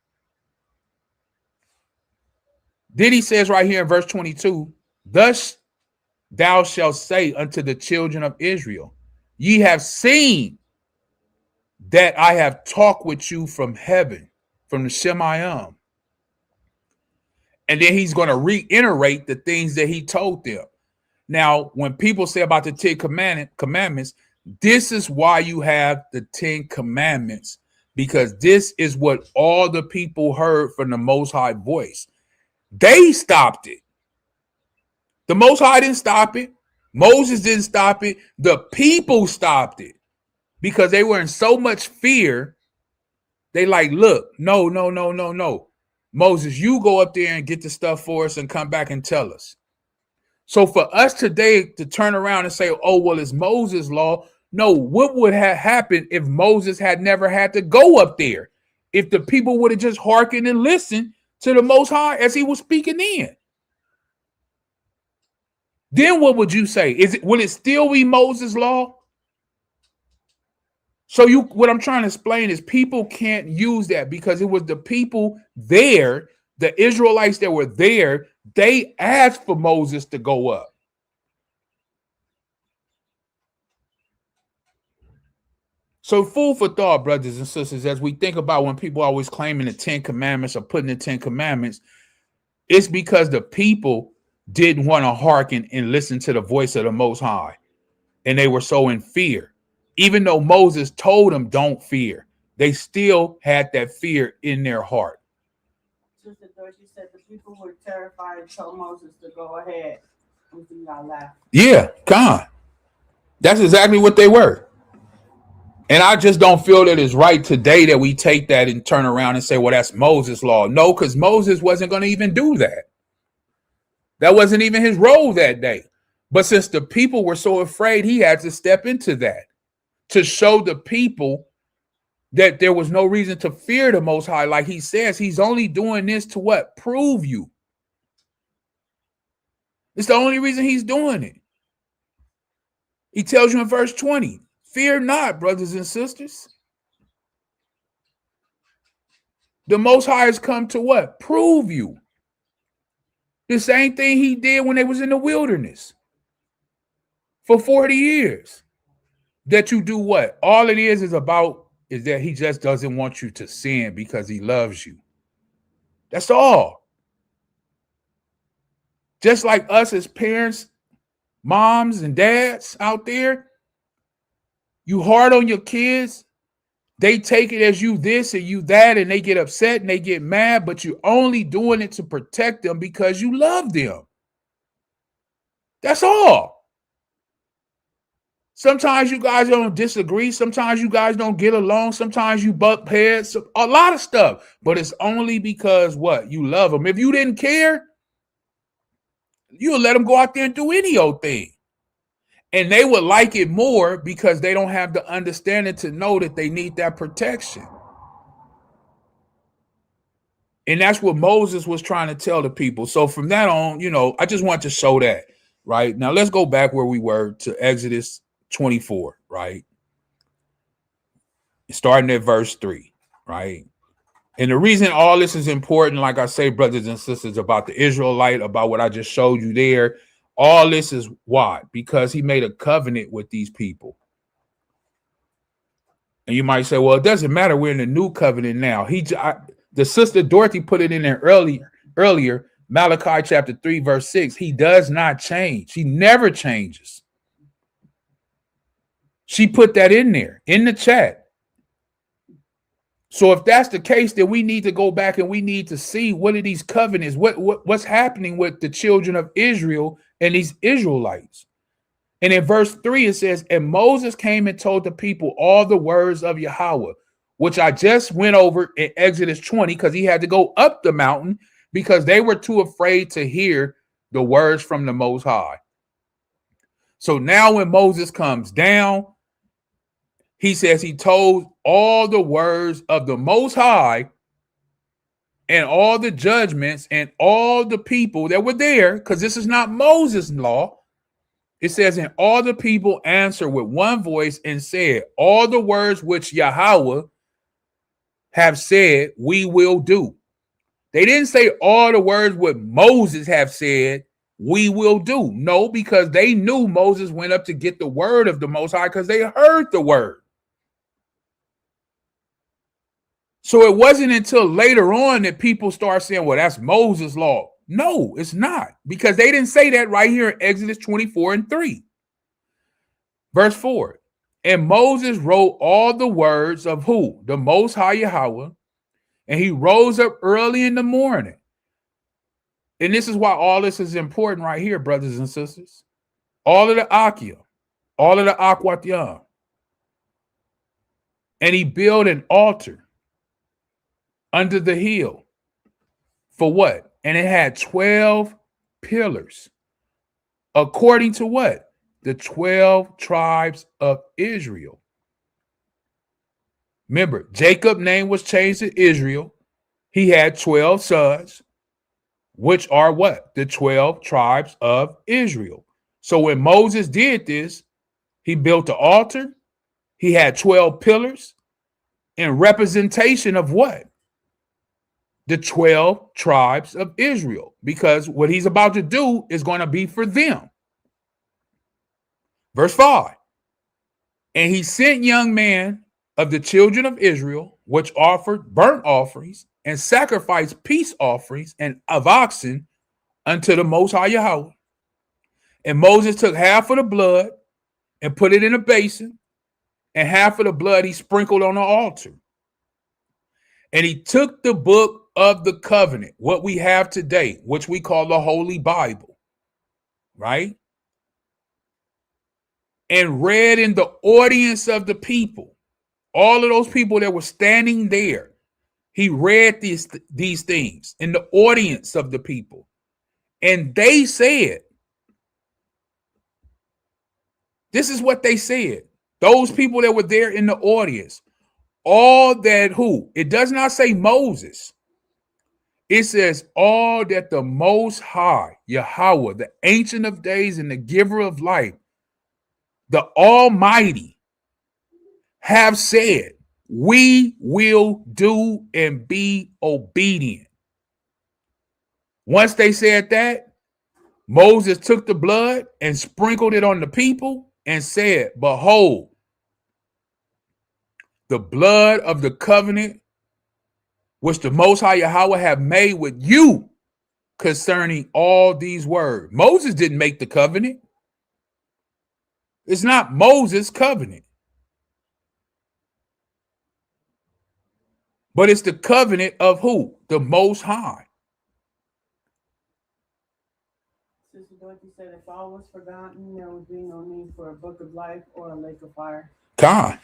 Then he says right here in verse 22, thus thou shalt say unto the children of Israel, ye have seen that I have talked with you from heaven, from the Shemayim. And then he's going to reiterate the things that he told them. Now, when people say about the 10 commandments, this is why you have the 10 commandments, because this is what all the people heard from the Most High voice. They stopped it. The Most High didn't stop it. Moses didn't stop it. The people stopped it because they were in so much fear. They like, look, no. Moses, you go up there and get the stuff for us and come back and tell us. So for us today to turn around and say, oh, well, it's Moses' law. No, what would have happened if Moses had never had to go up there? If the people would have just hearkened and listened to the Most High as he was speaking in. Then what would you say? Will it still be Moses' law? So what I'm trying to explain is people can't use that because it was the people there, the Israelites that were there, they asked for Moses to go up. So food for thought, brothers and sisters, as we think about when people always claiming the 10 commandments or putting the 10 commandments, it's because the people didn't want to hearken and listen to the voice of the Most High. And they were so in fear. Even though Moses told them don't fear, they still had that fear in their heart. Sister Dorothy said the people were terrified and told Moses to go ahead. And do not laugh. Yeah, God. That's exactly what they were. And I just don't feel that it's right today that we take that and turn around and say, well, that's Moses' law. No, because Moses wasn't going to even do that. That wasn't even his role that day. But since the people were so afraid, he had to step into that to show the people that there was no reason to fear the Most High. Like he says, he's only doing this to what? Prove you. It's the only reason he's doing it. He tells you in verse 20, fear not, brothers and sisters. The Most High has come to what? Prove you. The same thing he did when they was in the wilderness for 40 years. That you do what? All it is about is that he just doesn't want you to sin because he loves you. That's all. Just like us as parents, moms and dads out there, you hard on your kids. They take it as you this and you that, and they get upset and they get mad, but you're only doing it to protect them because you love them. That's all. Sometimes you guys don't disagree. Sometimes you guys don't get along. Sometimes you butt heads, a lot of stuff, but it's only because what? You love them. If you didn't care, you would let them go out there and do any old thing. And they would like it more because they don't have the understanding to know that they need that protection. And that's what Moses was trying to tell the people. So from that on, I just want to show that, right? Now let's go back where we were to Exodus 24, right? Starting at verse 3, right? And the reason all this is important, like I say, brothers and sisters, about the Israelite, about what I just showed you there, all this is why? Because he made a covenant with these people. And you might say, well, it doesn't matter. We're in the new covenant now. The sister Dorothy put it in there earlier, Malachi chapter 3, verse 6. He does not change. He never changes. She put that in there in the chat. So if that's the case, then we need to go back and we need to see what are these covenants, what's happening with the children of Israel and these Israelites. And in verse 3, it says, and Moses came and told the people all the words of Yahweh, which I just went over in Exodus 20, because he had to go up the mountain because they were too afraid to hear the words from the Most High. So now when Moses comes down, he says he told all the words of the Most High and all the judgments and all the people that were there, because this is not Moses' law. It says, and all the people answered with one voice and said, all the words which Yahweh have said, we will do. They didn't say all the words what Moses have said, we will do. No, because they knew Moses went up to get the word of the Most High because they heard the word. So it wasn't until later on that people start saying, well, that's Moses' law. No, it's not, because they didn't say that right here in Exodus 24:3. Verse 4, and Moses wrote all the words of who? The Most High Yahweh, and he rose up early in the morning. And this is why all this is important right here, brothers and sisters. All of the Akia, all of the Akwatiam. And he built an altar under the hill. For what? And it had 12 pillars. According to what? The 12 tribes of Israel. Remember, Jacob's name was changed to Israel. He had 12 sons, which are what? The 12 tribes of Israel. So when Moses did this, he built the altar. He had 12 pillars in representation of what? The 12 tribes of Israel, because what he's about to do is going to be for them. Verse 5, and he sent young men of the children of Israel, which offered burnt offerings and sacrificed peace offerings and of oxen unto the Most High Yahweh. And Moses took half of the blood and put it in a basin, and half of the blood he sprinkled on the altar. And he took the book of the covenant, what we have today, which we call the Holy Bible, right? And read in the audience of the people, all of those people that were standing there. He read these things in the audience of the people. And they said, this is what they said. Those people that were there in the audience, all that who? It does not say Moses. It says all that the Most High, Yahweh, the Ancient of Days and the Giver of Life, the Almighty, have said, we will do and be obedient. Once they said that, Moses took the blood and sprinkled it on the people and said, behold, the blood of the covenant which the Most High Yahweh have made with you concerning all these words. Moses didn't make the covenant. It's not Moses' covenant. But it's the covenant of who? The Most High. Sister Dorothy said if all was forgotten, there would be no need for a book of life or a lake of fire. Con,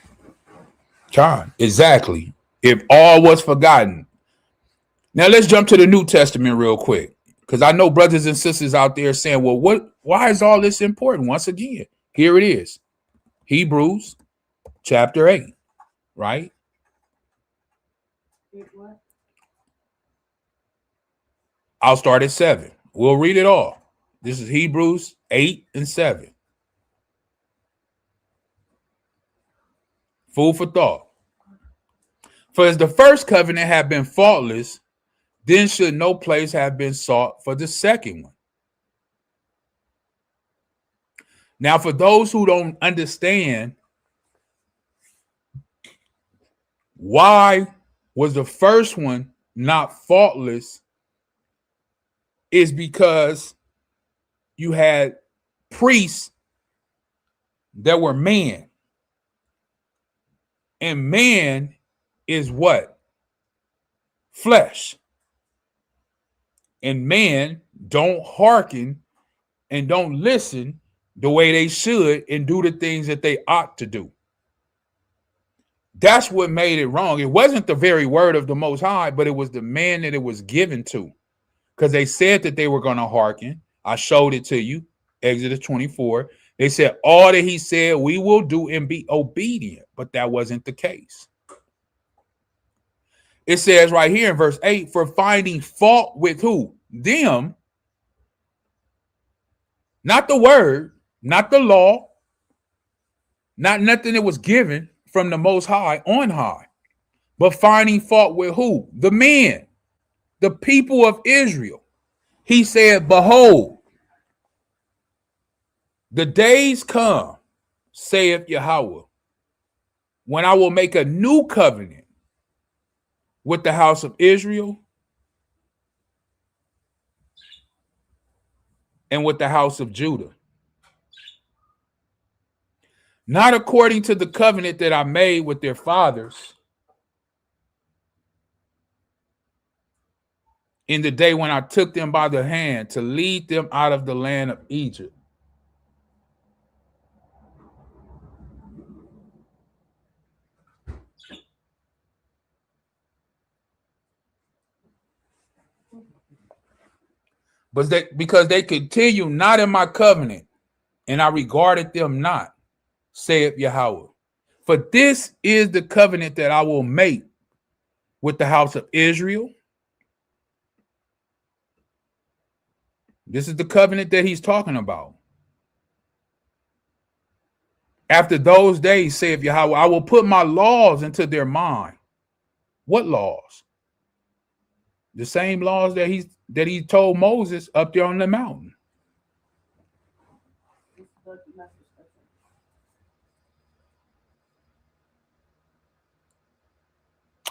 exactly. If all was forgotten. Now let's jump to the New Testament real quick, because I know brothers and sisters out there saying, well, why is all this important? Once again, here it is. Hebrews chapter 8, right? What? I'll start at 7. We'll read it all. This is Hebrews 8 and 7. Food for thought. For as the first covenant had been faultless, then should no place have been sought for the second one. Now, for those who don't understand, why was the first one not faultless, is because you had priests that were man. And man is what? flesh. And men don't hearken and don't listen the way they should and do the things that they ought to do. That's what made it wrong. It wasn't the very word of the Most High, but it was the man that it was given to. Because they said that they were going to hearken. I showed it to you, Exodus 24. They said all that he said we will do and be obedient, but that wasn't the case. It says right here in verse 8, for finding fault with who? Them. Not the word, not the law, not nothing that was given from the Most High on high, but finding fault with who? The men, the people of Israel. He said, behold, the days come, saith Yahweh, when I will make a new covenant with the house of Israel and with the house of Judah. Not according to the covenant that I made with their fathers in the day when I took them by the hand to lead them out of the land of Egypt. But because they continue not in my covenant, and I regarded them not, saith Yahweh. For this is the covenant that I will make with the house of Israel. This is the covenant that he's talking about. After those days, saith Yahweh, I will put my laws into their mind. What laws? The same laws that he told Moses up there on the mountain.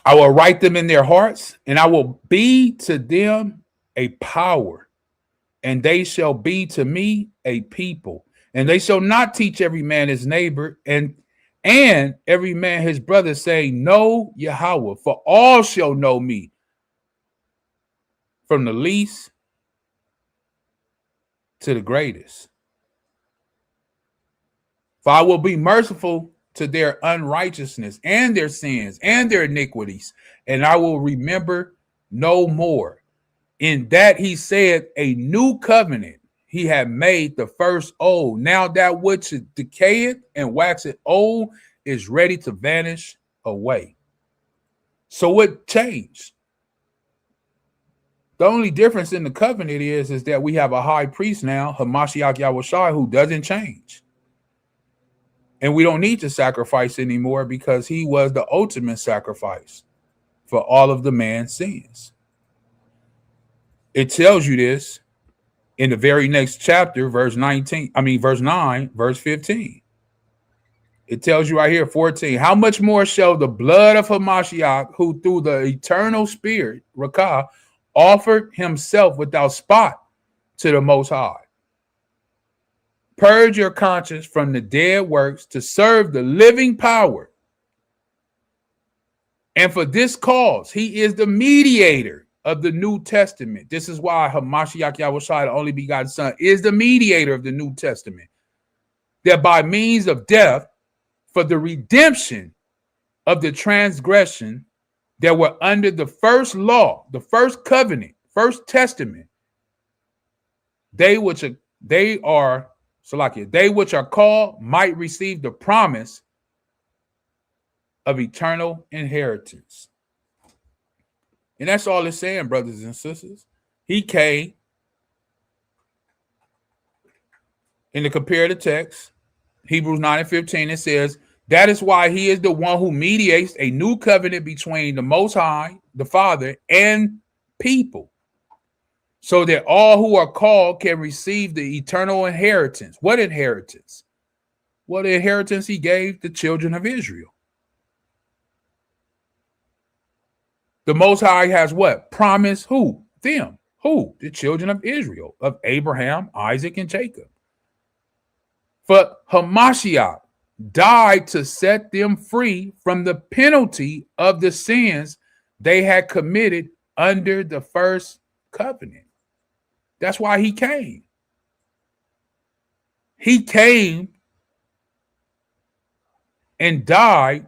I will write them in their hearts, and I will be to them a power, and they shall be to me a people. And they shall not teach every man his neighbor, and every man his brother, saying, know Yahweh, for all shall know me, from the least to the greatest. For I will be merciful to their unrighteousness and their sins and their iniquities, and I will remember no more. In that he said, a new covenant he had made the first old. Now that which is decayed and waxeth old is ready to vanish away. So what changed? The only difference in the covenant is that we have a high priest now, Hamashiach Yahushua, who doesn't change. And we don't need to sacrifice anymore because he was the ultimate sacrifice for all of the man's sins. It tells you this in the very next chapter, verse 9, verse 15. It tells you right here, 14. How much more shall the blood of Hamashiach, who through the eternal spirit, Rakah, offered himself without spot to the Most High, purge your conscience from the dead works to serve the living power. And for this cause, he is the mediator of the New Testament. This is why Hamashiach Yahushua, the only begotten Son, is the mediator of the New Testament. That by means of death, for the redemption of the transgression that were under the first law, the first covenant, first testament, they which are called might receive the promise of eternal inheritance. And that's all it's saying, brothers and sisters. He came in the comparative text, Hebrews 9:15, it says, that is why he is the one who mediates a new covenant between the Most High, the Father, and people, so that all who are called can receive the eternal inheritance. What inheritance? What inheritance he gave the children of Israel. The Most High has what? Promised who? Them. Who? The children of Israel, of Abraham, Isaac, and Jacob. For Hamashiach died to set them free from the penalty of the sins they had committed under the first covenant. That's why he came. He came and died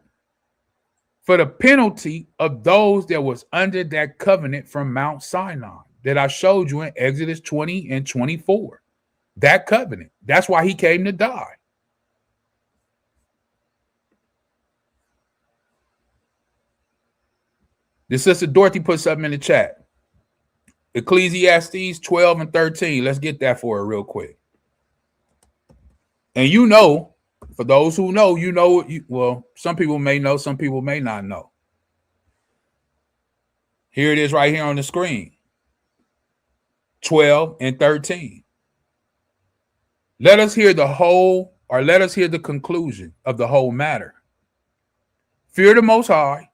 for the penalty of those that was under that covenant from Mount Sinai that I showed you in Exodus 20 and 24. That covenant. That's why he came to die. This sister Dorothy put something in the chat. Ecclesiastes 12 and 13. Let's get that for her real quick. And you know, for those who know, you know, well, some people may know, some people may not know. Here it is right here on the screen. 12 and 13. Let us hear the whole, or let us hear the conclusion of the whole matter. Fear the Most High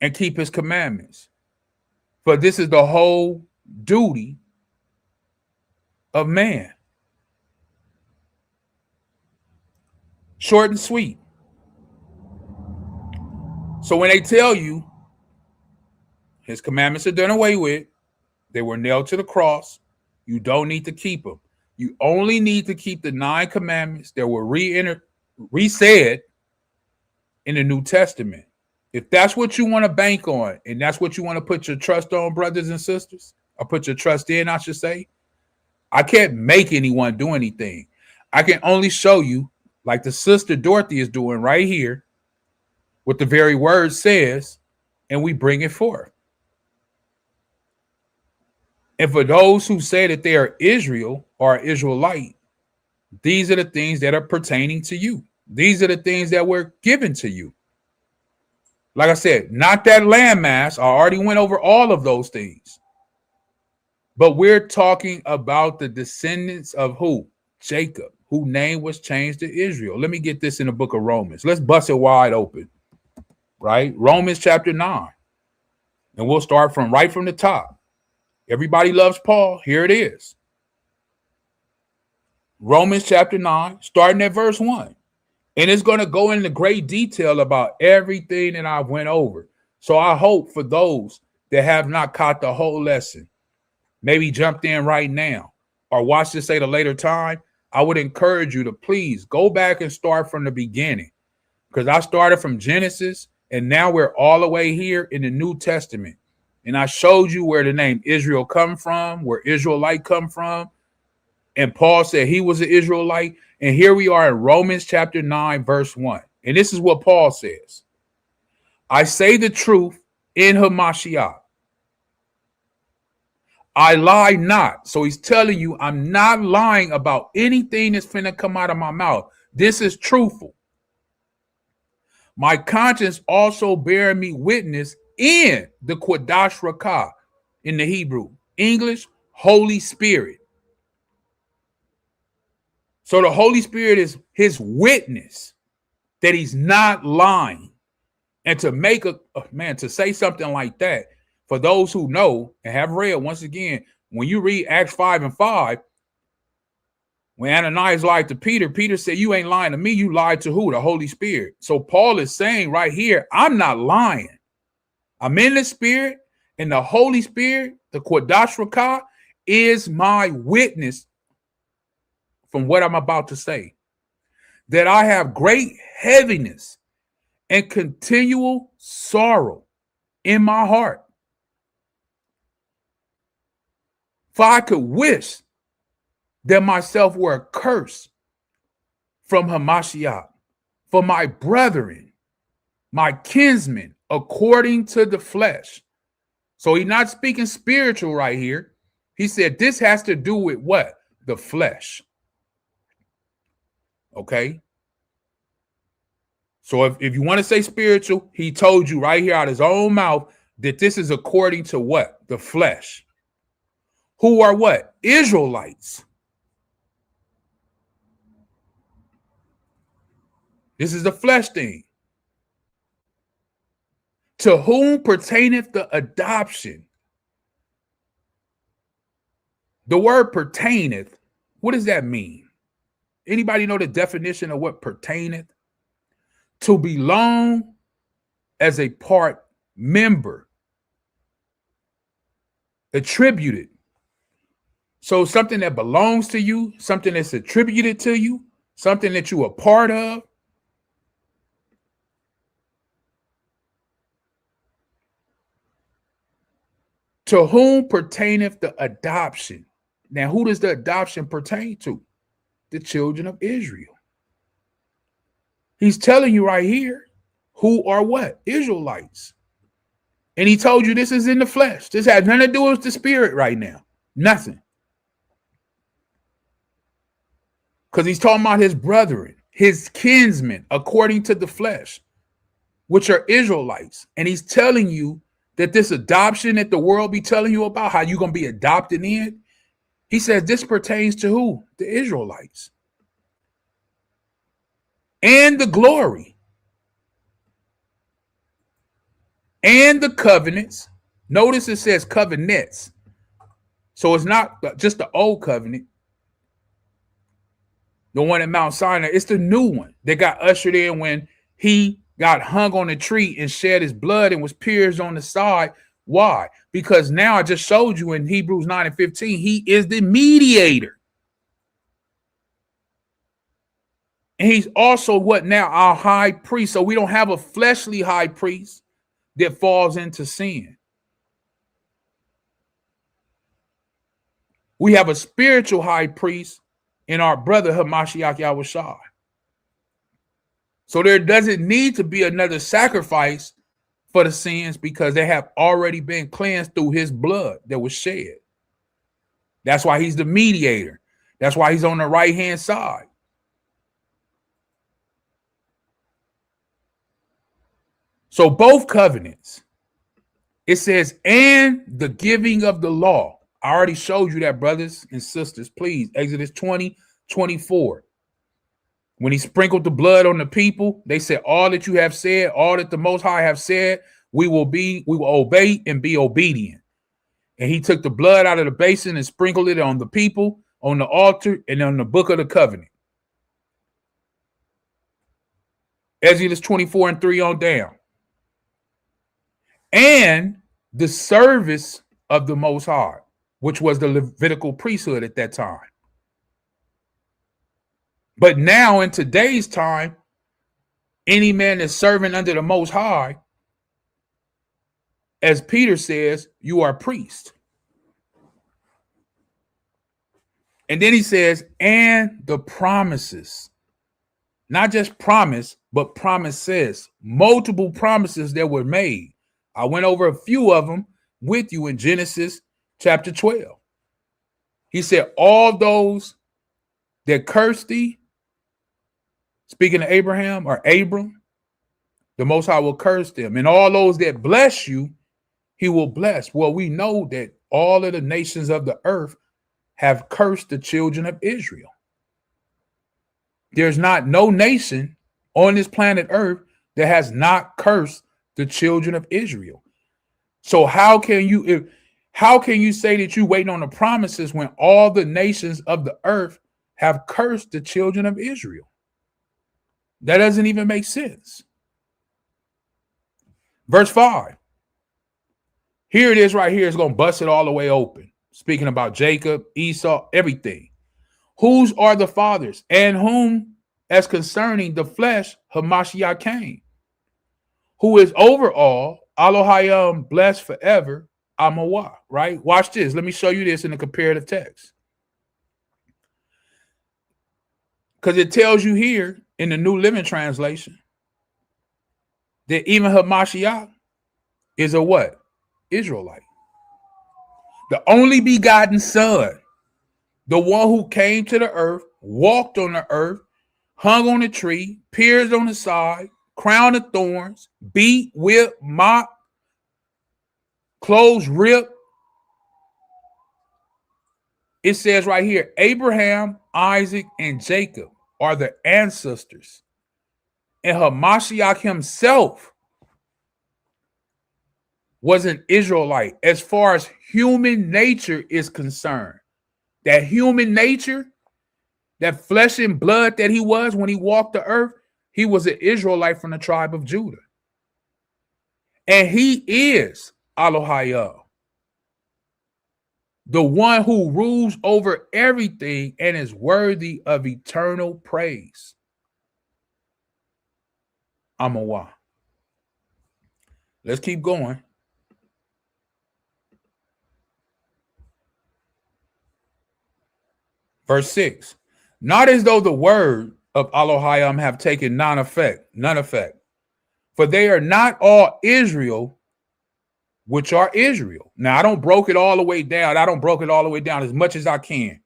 and keep his commandments. For this is the whole duty of man. Short and sweet. So when they tell you his commandments are done away with, they were nailed to the cross, you don't need to keep them. You only need to keep the 9 commandments that were re-said in the New Testament. If that's what you want to bank on, and that's what you want to put your trust on, brothers and sisters, or put your trust in, I should say, I can't make anyone do anything. I can only show you, like the sister Dorothy is doing right here, what the very word says, and we bring it forth. And for those who say that they are Israel or Israelite, these are the things that are pertaining to you. These are the things that were given to you. Like I said, not that landmass. I already went over all of those things. But we're talking about the descendants of who? Jacob, whose name was changed to Israel. Let me get this in the book of Romans. Let's bust it wide open, right? Romans chapter 9. And we'll start from right from the top. Everybody loves Paul. Here it is. Romans chapter 9, starting at verse 1. And it's going to go into great detail about everything that I went over. So I hope for those that have not caught the whole lesson, maybe jumped in right now or watch this at a later time, I would encourage you to please go back and start from the beginning, because I started from Genesis and now we're all the way here in the New Testament. And I showed you where the name Israel come from, where Israelite come from. And Paul said he was an Israelite. And here we are in Romans chapter 9, verse 1. And this is what Paul says. I say the truth in Hamashiach. I lie not. So he's telling you I'm not lying about anything that's finna come out of my mouth. This is truthful. My conscience also bearing me witness in the Quadash Rakah in the Hebrew. English, Holy Spirit. So the Holy Spirit is his witness that he's not lying. And to make to say something like that, for those who know and have read, once again, when you read Acts 5 and 5, when Ananias lied to Peter, Peter said, you ain't lying to me, you lied to who? The Holy Spirit. So Paul is saying right here, I'm not lying. I'm in the Spirit, and the Holy Spirit, the Quadash Rakah, is my witness from what I'm about to say, that I have great heaviness and continual sorrow in my heart. For I could wish that myself were accursed from Hamashiach, for my brethren, my kinsmen, according to the flesh. So he's not speaking spiritual right here. He said this has to do with what? The flesh. Okay. So if you want to say spiritual, he told you right here out of his own mouth that this is according to what? The flesh. Who are what? Israelites. This is the flesh thing. To whom pertaineth the adoption? The word pertaineth, what does that mean? Anybody know the definition of what pertaineth? To belong as a part member Attributed. So something that belongs to you, something that's attributed to you, something that you are part of. To whom pertaineth the adoption? Now, who does the adoption pertain to? The children of Israel. He's telling you right here who are what? Israelites. And he told you this is in the flesh. This has nothing to do with the spirit right now. Nothing. Because he's talking about his brethren, his kinsmen, according to the flesh, which are Israelites. And he's telling you that this adoption that the world be telling you about, how you're going to be adopted in, he says this pertains to who? The Israelites. And the glory. And the covenants. Notice it says covenants. So it's not just the old covenant, the one at Mount Sinai. It's the new one that got ushered in when he got hung on a tree and shed his blood and was pierced on the side. Why? Because now I just showed you in Hebrews 9:15, he is the mediator. And he's also what now? Our high priest. So we don't have a fleshly high priest that falls into sin. We have a spiritual high priest in our brother Hamashiach Yahushua. So there doesn't need to be another sacrifice for the sins because they have already been cleansed through his blood that was shed. That's why he's the mediator. That's why he's on the right-hand side. So both covenants, it says, and the giving of the law. I already showed you that, brothers and sisters. Please, Exodus 20:24. When he sprinkled the blood on the people, they said, all that you have said, all that the Most High have said, we will obey and be obedient. And he took the blood out of the basin and sprinkled it on the people, on the altar, and on the book of the covenant. Exodus 24:3 on down. And the service of the Most High, which was the Levitical priesthood at that time. But now in today's time, any man that's serving under the Most High, as Peter says, you are a priest. And then he says, and the promises, not just promise, but promises, multiple promises that were made. I went over a few of them with you in Genesis chapter 12. He said, all those that curse thee, speaking of Abraham or Abram, the Most High will curse them. And all those that bless you, he will bless. Well, we know that all of the nations of the earth have cursed the children of Israel. There's not no nation on this planet earth that has not cursed the children of Israel. So how can you say that you're waiting on the promises when all the nations of the earth have cursed the children of Israel? That doesn't even make sense. Verse 5. Here it is right here. It's going to bust it all the way open. Speaking about Jacob, Esau, everything. Whose are the fathers, and whom, as concerning the flesh, Hamashiach came, who is over all, Elohayim, blessed forever, Amawah, right? Watch this. Let me show you this in the comparative text. Because it tells you here in the New Living Translation that even Hamashiach is a what? Israelite. The only begotten son, the one who came to the earth, walked on the earth, hung on a tree, pierced on the side, crown of thorns, beat, whipped, mocked, clothes ripped. It says right here, Abraham, Isaac, and Jacob are the ancestors. And Hamashiach himself was an Israelite as far as human nature is concerned. That human nature, that flesh and blood that he was when he walked the earth, he was an Israelite from the tribe of Judah. And he is Elohayah. the one who rules over everything and is worthy of eternal praise. Amawah. Let's keep going. Verse 6. Not as though the word of Elohim have taken none effect. For they are not all Israel, which are Israel. Now, I don't broke it all the way down. As much as I can.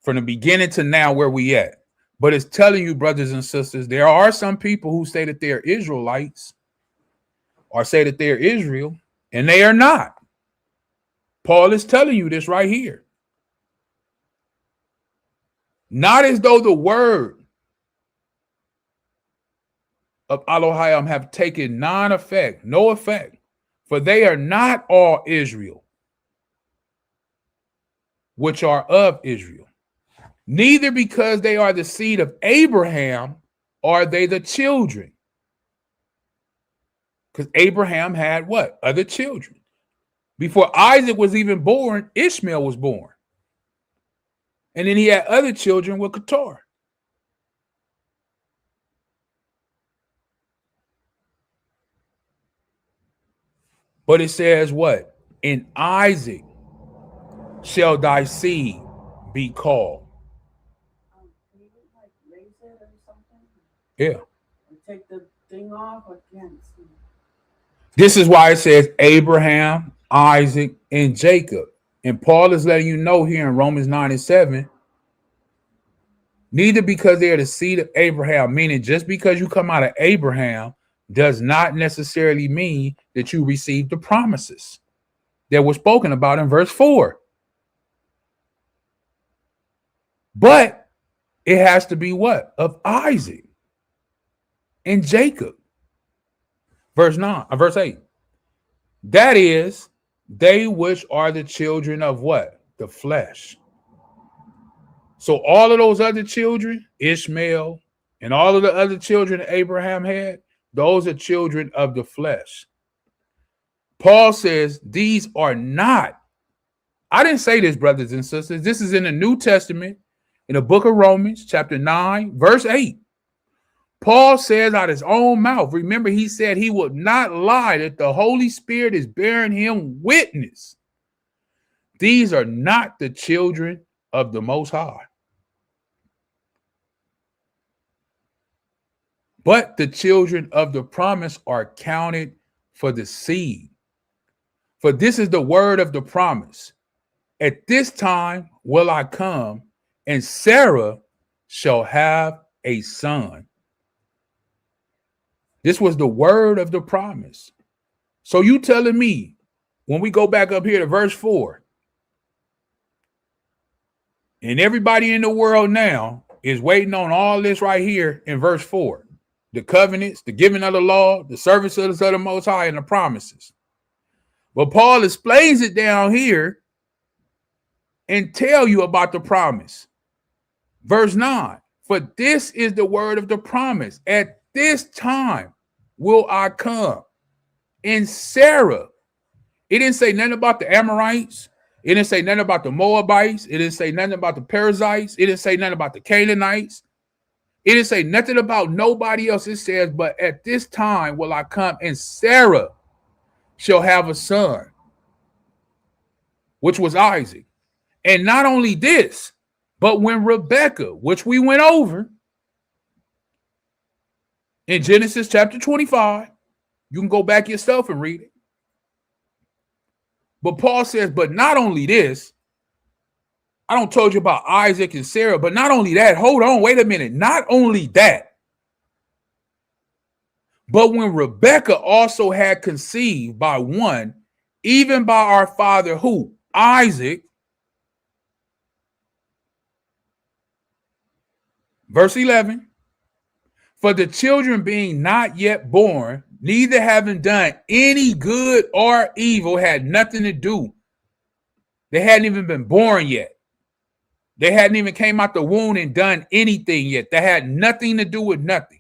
From the beginning to now where we at. But it's telling you, brothers and sisters, there are some people who say that they're Israelites or say that they're Israel, and they are not. Paul is telling you this right here. Not as though the word of Elohim have taken no effect, for they are not all Israel, which are of Israel. Neither because they are the seed of Abraham are they the children. Because Abraham had what? Other children. Before Isaac was even born, Ishmael was born. And then he had other children with Keturah. But it says what? In Isaac shall thy seed be called. Can you like raise it or something? Yeah. Take the thing off or can't see? This is why it says Abraham, Isaac, and Jacob. And Paul is letting you know here in Romans 9:7, neither because they are the seed of Abraham, meaning just because you come out of Abraham does not necessarily mean that you receive the promises that were spoken about in verse 4. But it has to be what? Of Isaac and Jacob. Verse 8. That is, they which are the children of what? The flesh. So all of those other children, Ishmael, and all of the other children Abraham had, those are children of the flesh. Paul says these are not. I didn't say this, brothers and sisters. This is in the New Testament, in the book of Romans, chapter 9, verse 8. Paul says out his own mouth, remember, he said he would not lie, that the Holy Spirit is bearing him witness. These are not the children of the Most High, but the children of the promise are counted for the seed. For this is the word of the promise. At this time will I come, and Sarah shall have a son. This was the word of the promise. So you telling me, when we go back up here to verse 4, and everybody in the world now is waiting on all this right here in verse 4, the covenants, the giving of the law, the services of the Most High, and the promises. But Paul explains it down here and tell you about the promise. Verse 9, for this is the word of the promise. At this time will I come. And Sarah, it didn't say nothing about the Amorites. It didn't say nothing about the Moabites. It didn't say nothing about the Perizzites. It didn't say nothing about the Canaanites. It didn't say nothing about nobody else. It says, but at this time will I come, and Sarah shall have a son, which was Isaac. And not only this, but when Rebekah, which we went over in Genesis chapter 25, you can go back yourself and read it. But Paul says, but not only this, I don't told you about Isaac and Sarah, but not only that, hold on, wait a minute. Not only that, but when Rebekah also had conceived by one, even by our father, who? Isaac. Verse 11, for the children being not yet born, neither having done any good or evil, had nothing to do. They hadn't even been born yet. They hadn't even came out the womb and done anything yet. They had nothing to do with nothing.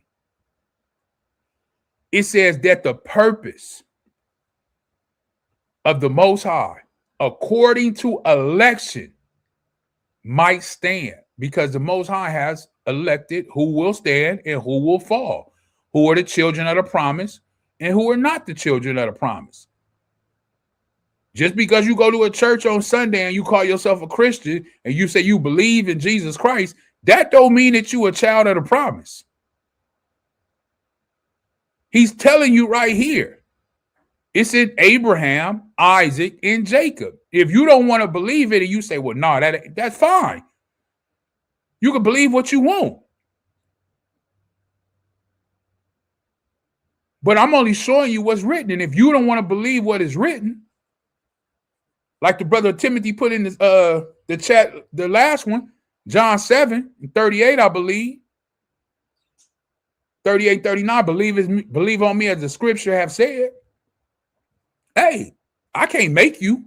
It says that the purpose of the Most High, according to election might stand, because the Most High has elected who will stand and who will fall, who are the children of the promise and who are not the children of the promise. Just because you go to a church on Sunday and you call yourself a Christian and you say you believe in Jesus Christ, that don't mean that you a child of the promise. He's telling you right here. It's in Abraham, Isaac, and Jacob. If you don't want to believe it and you say, well, no, that's fine. You can believe what you want. But I'm only showing you what's written. And if you don't want to believe what is written, like the brother Timothy put in the chat, the last one, John 7:38, I believe. 38, 39, believe on me as the scripture have said. Hey, I can't make you.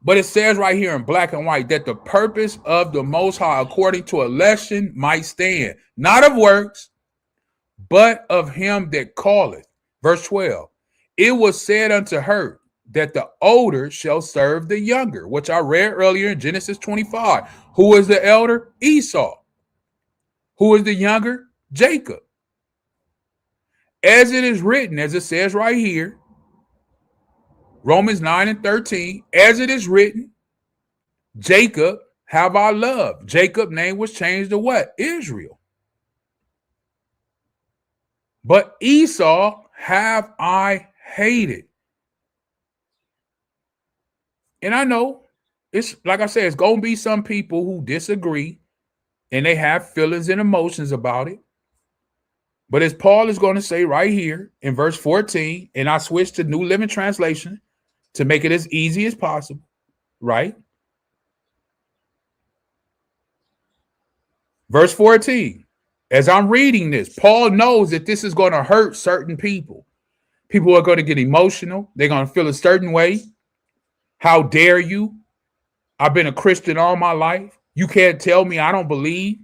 But it says right here in black and white that the purpose of the Most High according to election might stand, not of works, but of him that calleth. Verse 12, it was said unto her that the older shall serve the younger, which I read earlier in Genesis 25. Who is the elder? Esau. Who is the younger? Jacob. As it is written, as it says right here, Romans 9:13, as it is written, Jacob have I loved. Jacob's name was changed to what? Israel. But Esau have I hated. And I know it's like I said, it's going to be some people who disagree and they have feelings and emotions about it. But as Paul is going to say right here in verse 14, and I switched to New Living Translation to make it as easy as possible, right? Verse 14, as I'm reading this, Paul knows that this is going to hurt certain people. People are going to get emotional. They're going to feel a certain way. How dare you? I've been a Christian all my life. You can't tell me I don't believe.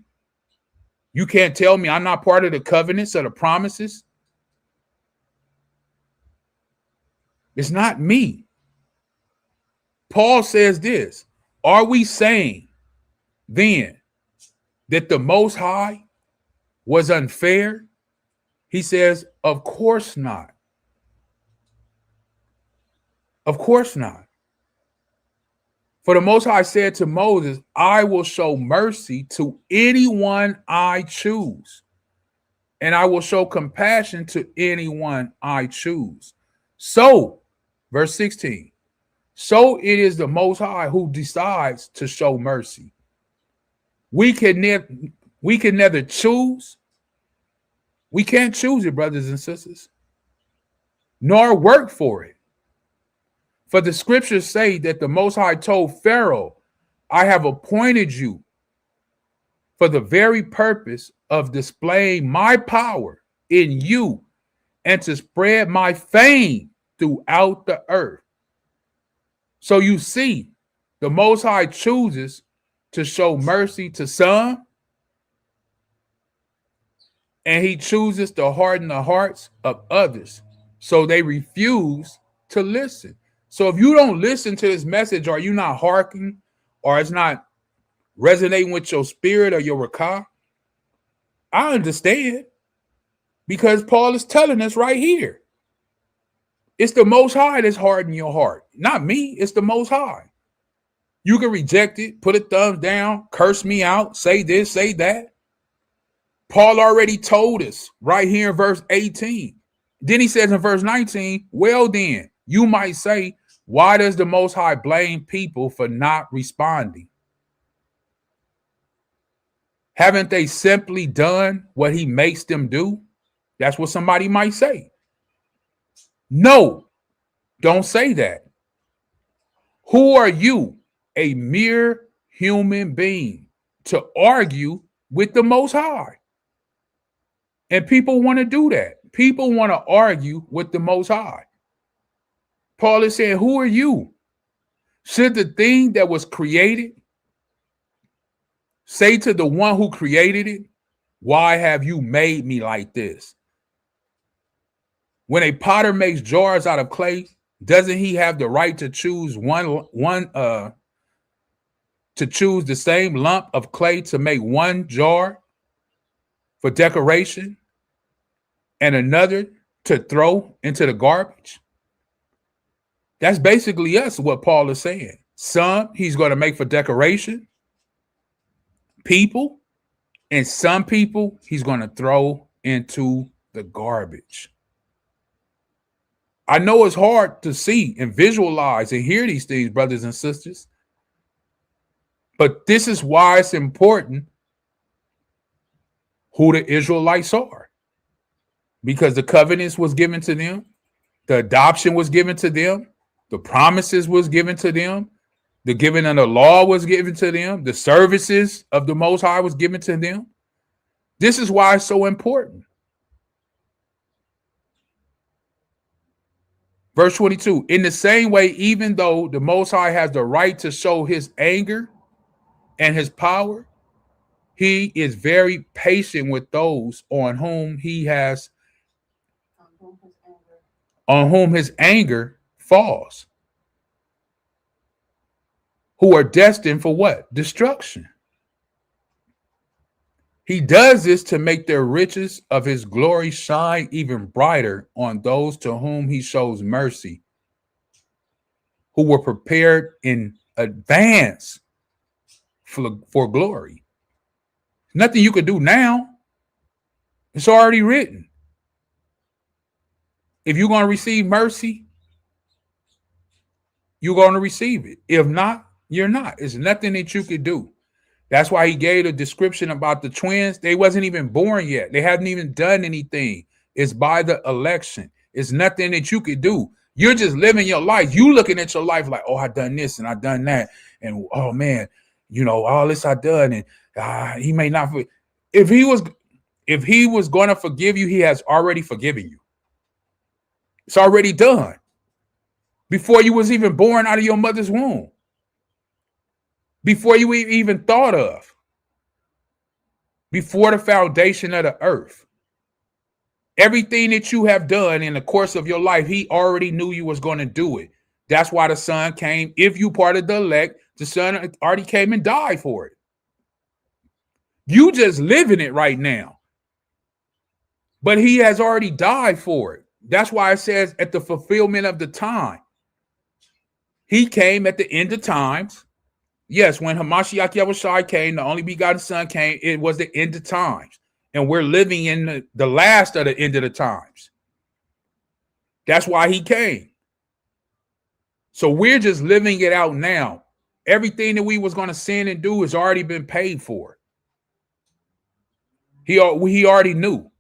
You can't tell me I'm not part of the covenants or the promises. It's not me. Paul says this, are we saying then that the Most High was unfair? He says, of course not. Of course not. For the Most High said to Moses, I will show mercy to anyone I choose, and I will show compassion to anyone I choose. So, verse 16, so it is the Most High who decides to show mercy. We can never choose. We can't choose it, brothers and sisters, nor work for it. For the scriptures say that the Most High told Pharaoh, I have appointed you for the very purpose of displaying my power in you and to spread my fame throughout the earth. So you see, the Most High chooses to show mercy to some, and he chooses to harden the hearts of others, so they refuse to listen. So if you don't listen to this message, or you're not hearkening, or it's not resonating with your spirit or your rakah, I understand, because Paul is telling us right here. It's the Most High that's hardening your heart, not me. It's the Most High. You can reject it, put a thumbs down, curse me out, say this, say that. Paul already told us right here in verse 18. Then he says in verse 19, well then, you might say, why does the Most High blame people for not responding? Haven't they simply done what he makes them do? That's what somebody might say. No, don't say that. Who are you, a mere human being, to argue with the Most High? And people want to do that. People want to argue with the Most High. Paul is saying, who are you? Should the thing that was created say to the one who created it, why have you made me like this? When a potter makes jars out of clay, Doesn't he have the right to choose to choose the same lump of clay to make one jar for decoration and another to throw into the garbage? That's basically us, what Paul is saying. Some he's going to make for decoration, people, and some people he's going to throw into the garbage. I know it's hard to see and visualize and hear these things, brothers and sisters, but this is why it's important who the Israelites are, because the covenants was given to them, the adoption was given to them, the promises was given to them, the giving of the law was given to them, the services of the Most High was given to them. This is why it's so important. Verse 22, in the same way, even though the Most High has the right to show his anger and his power, he is very patient with those on whom his anger falls, who are destined for what? Destruction. He does this to make the riches of his glory shine even brighter on those to whom he shows mercy, who were prepared in advance for glory. Nothing you could do now. It's already written. If you're going to receive mercy, you're going to receive it. If not, you're not. It's nothing that you could do. That's why he gave a description about the twins. They wasn't even born yet. They hadn't even done anything. It's by the election. It's nothing that you could do. You're just living your life. You looking at your life like, oh, I done this and I done that. And oh man, you know, all this I done. And he may not. If he was going to forgive you, he has already forgiven you. It's already done. Before you was even born out of your mother's womb. Before you even thought of. Before the foundation of the earth. Everything that you have done in the course of your life, he already knew you was going to do it. That's why the son came. If you part of the elect, the son already came and died for it. You just living it right now. But he has already died for it. That's why it says at the fulfillment of the time. He came at the end of times. Yes, when Hamashiach Yahushua came, the only begotten son came, it was the end of times. And we're living in the last of the end of the times. That's why he came. So we're just living it out now. Everything that we was going to sin and do has already been paid for. He already knew.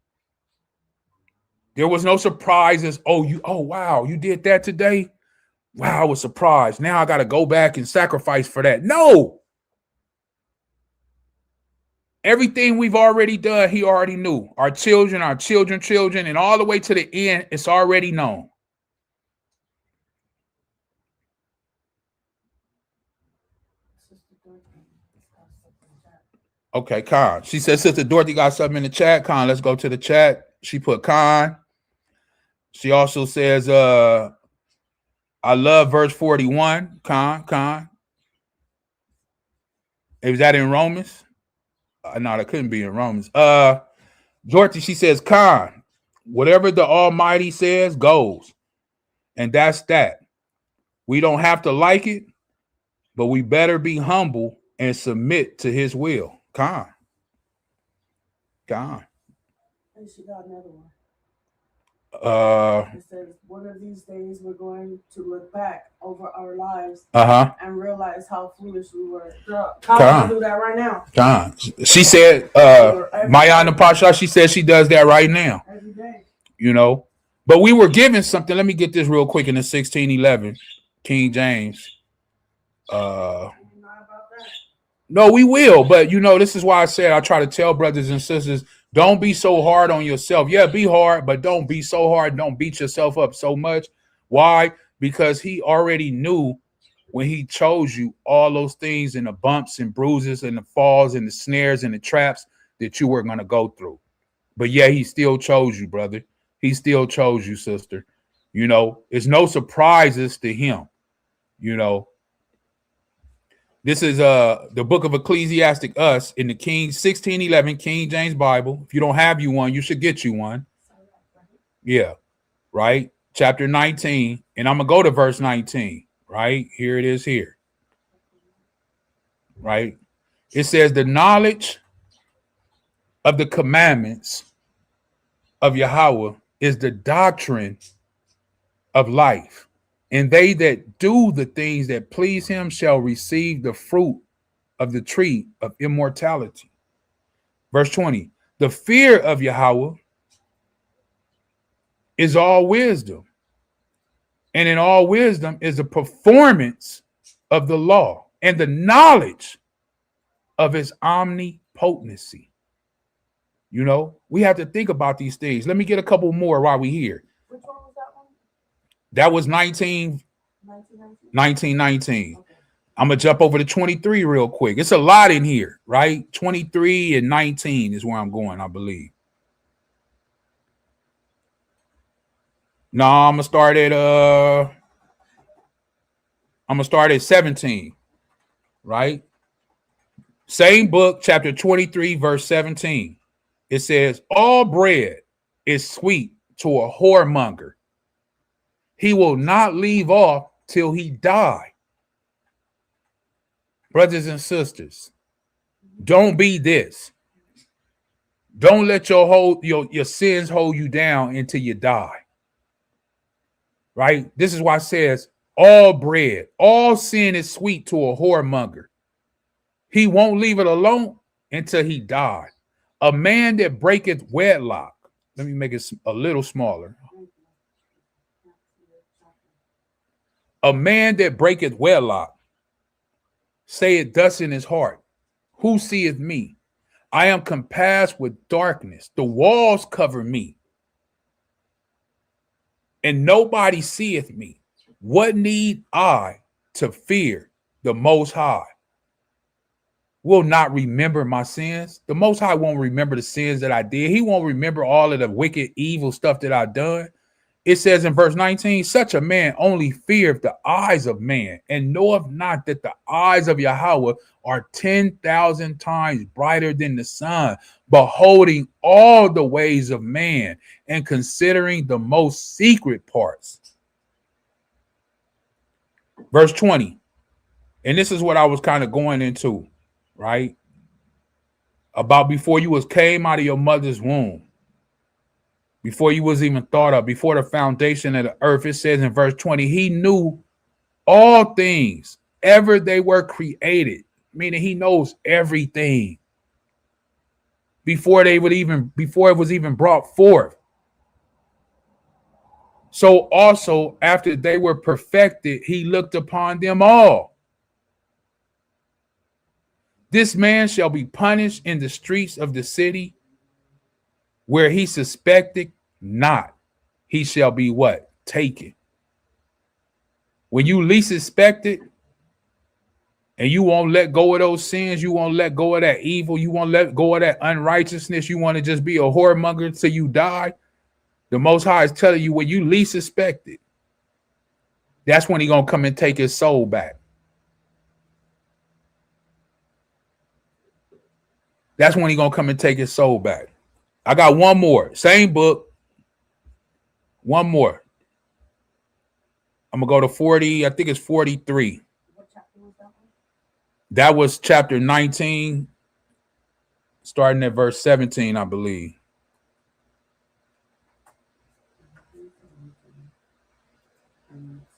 There was no surprises. Oh, wow, you did that today? Wow, I was surprised. Now I got to go back and sacrifice for that. No. Everything we've already done, he already knew. Our children, and all the way to the end, it's already known. Okay, Khan. She said, Sister Dorothy got something in the chat. Khan, let's go to the chat. She put Khan. She also says, I love verse 41. Khan. Is that in Romans? No, that couldn't be in Romans. Dorothy, she says, Khan, whatever the Almighty says goes. And that's that. We don't have to like it, but we better be humble and submit to his will. Khan. And she got another one. It says, one of these days we're going to look back over our lives and realize how foolish we were. Girl, Khan do that right now. Khan. She said, Mayana Pasha, she said she does that right now. Every day. You know, but we were given something. Let me get this real quick in the 1611, King James. No, we will. But, you know, this is why I said I try to tell brothers and sisters, don't be so hard on yourself. Yeah, be hard, but don't be so hard. Don't beat yourself up so much. Why? Because he already knew when he chose you all those things and the bumps and bruises and the falls and the snares and the traps that you were going to go through. But yeah, he still chose you, brother. He still chose you, sister. You know, it's no surprises to him. You know, this is the book of Ecclesiastic Us in the King 1611 King James Bible. If you don't have you one, you should get you one. Yeah, right. Chapter 19, and I'm gonna go to verse 19. Right here it is here. Right, it says the knowledge of the commandments of Yahweh is the doctrine of life, and they that do the things that please him shall receive the fruit of the tree of immortality. Verse 20, the fear of Yahweh is all wisdom, and in all wisdom is the performance of the law and the knowledge of his omnipotency. You know, we have to think about these things. Let me get a couple more while we're here. Which one was that one? That was 1919. Okay. I'm going to jump over to 23 real quick. It's a lot in here, right? 23 and 19 is where I'm going, I believe. No, I'm going to start at 17, right? Same book, chapter 23, verse 17. It says, all bread is sweet to a whoremonger. He will not leave off till he die. Brothers and sisters, don't be this. Don't let your sins hold you down until you die. Right? This is why it says all bread, all sin is sweet to a whoremonger. He won't leave it alone until he died. A man that breaketh wedlock. Let me make it a little smaller. A man that breaketh wedlock saith thus in his heart, who seeth me? I am compassed with darkness. The walls cover me, and nobody seeth me. What need I to fear the Most High? Will not remember my sins. The Most High won't remember the sins that I did. He won't remember all of the wicked, evil stuff that I've done. It says in verse 19, such a man only feareth the eyes of man, and knoweth not that the eyes of Yahweh are 10,000 times brighter than the sun, beholding all the ways of man and considering the most secret parts. Verse 20, and this is what I was kind of going into. Right? About before you came out of your mother's womb, before you was even thought of, before the foundation of the earth, it says in verse 20, he knew all things ever they were created, meaning he knows everything before it was even brought forth. So also after they were perfected, he looked upon them all. This man shall be punished in the streets of the city where he suspected not. He shall be what? Taken. When you least suspect it, and you won't let go of those sins, you won't let go of that evil, you won't let go of that unrighteousness, you want to just be a whoremonger till you die, the Most High is telling you when you least suspect it, that's when he's going to come and take his soul back. That's when he's going to come and take his soul back. I got one more. Same book. One more. I'm going to go to 40. I think it's 43. What chapter was that one? That was chapter 19, starting at verse 17, I believe.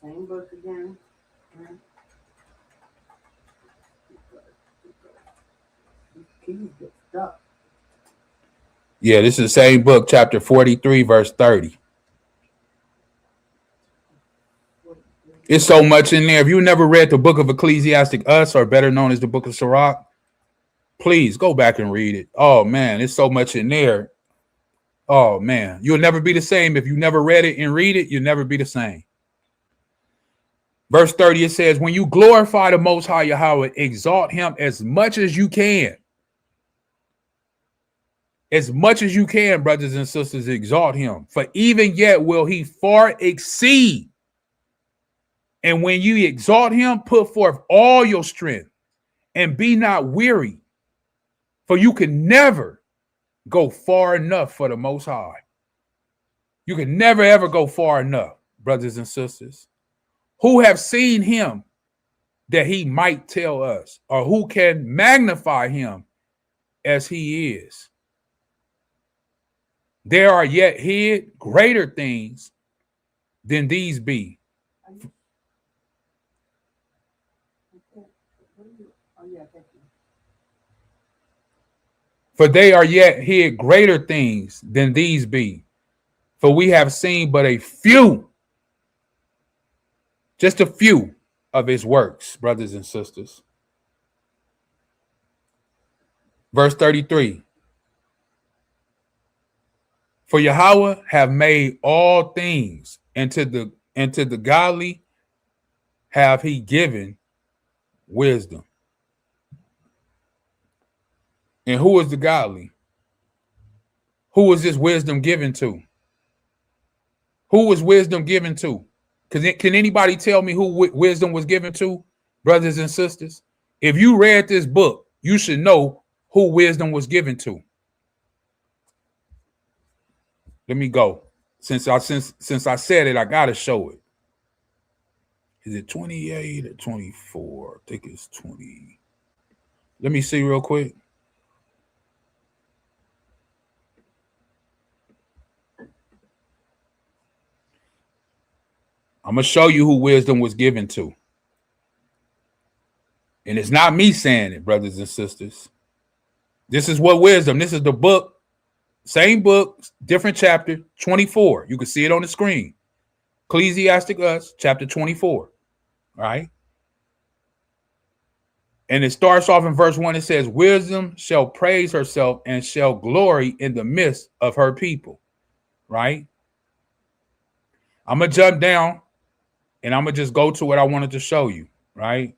Same book again. Yeah, this is the same book, chapter 43, verse 30. It's so much in there. If you never read the book of Ecclesiastic Us, or better known as the book of Sirach, please go back and read it. Oh, man, it's so much in there. Oh, man, you'll never be the same. If you never read it and read it, you'll never be the same. Verse 30, it says, when you glorify the Most High Yahweh, exalt him as much as you can. As much as you can, brothers and sisters, exalt him. For even yet will he far exceed. And when you exalt him, put forth all your strength and be not weary. For you can never go far enough for the Most High. You can never, ever go far enough, brothers and sisters. Who have seen him that he might tell us, or who can magnify him as he is? There are yet hid greater things than these be. For they are yet hid greater things than these be. For we have seen but a few, just a few of his works, brothers and sisters. Verse 33. For Yahweh have made all things, and to the godly have he given wisdom. And who is the godly? Who is this wisdom given to? Who was wisdom given to? Can anybody tell me who wisdom was given to, brothers and sisters? If you read this book, you should know who wisdom was given to. Let me go. Since I said it, I gotta show it. Is it 28 or 24? I think it's 20. Let me see real quick. I'm gonna show you who wisdom was given to. And it's not me saying it, brothers and sisters. This is what wisdom, this is the book, same book, different chapter, 24. You can see it on the screen. Ecclesiastic Us, chapter 24. Right? And it starts off in verse 1. It says, wisdom shall praise herself and shall glory in the midst of her people. Right? I'm going to jump down and I'm going to just go to what I wanted to show you. Right?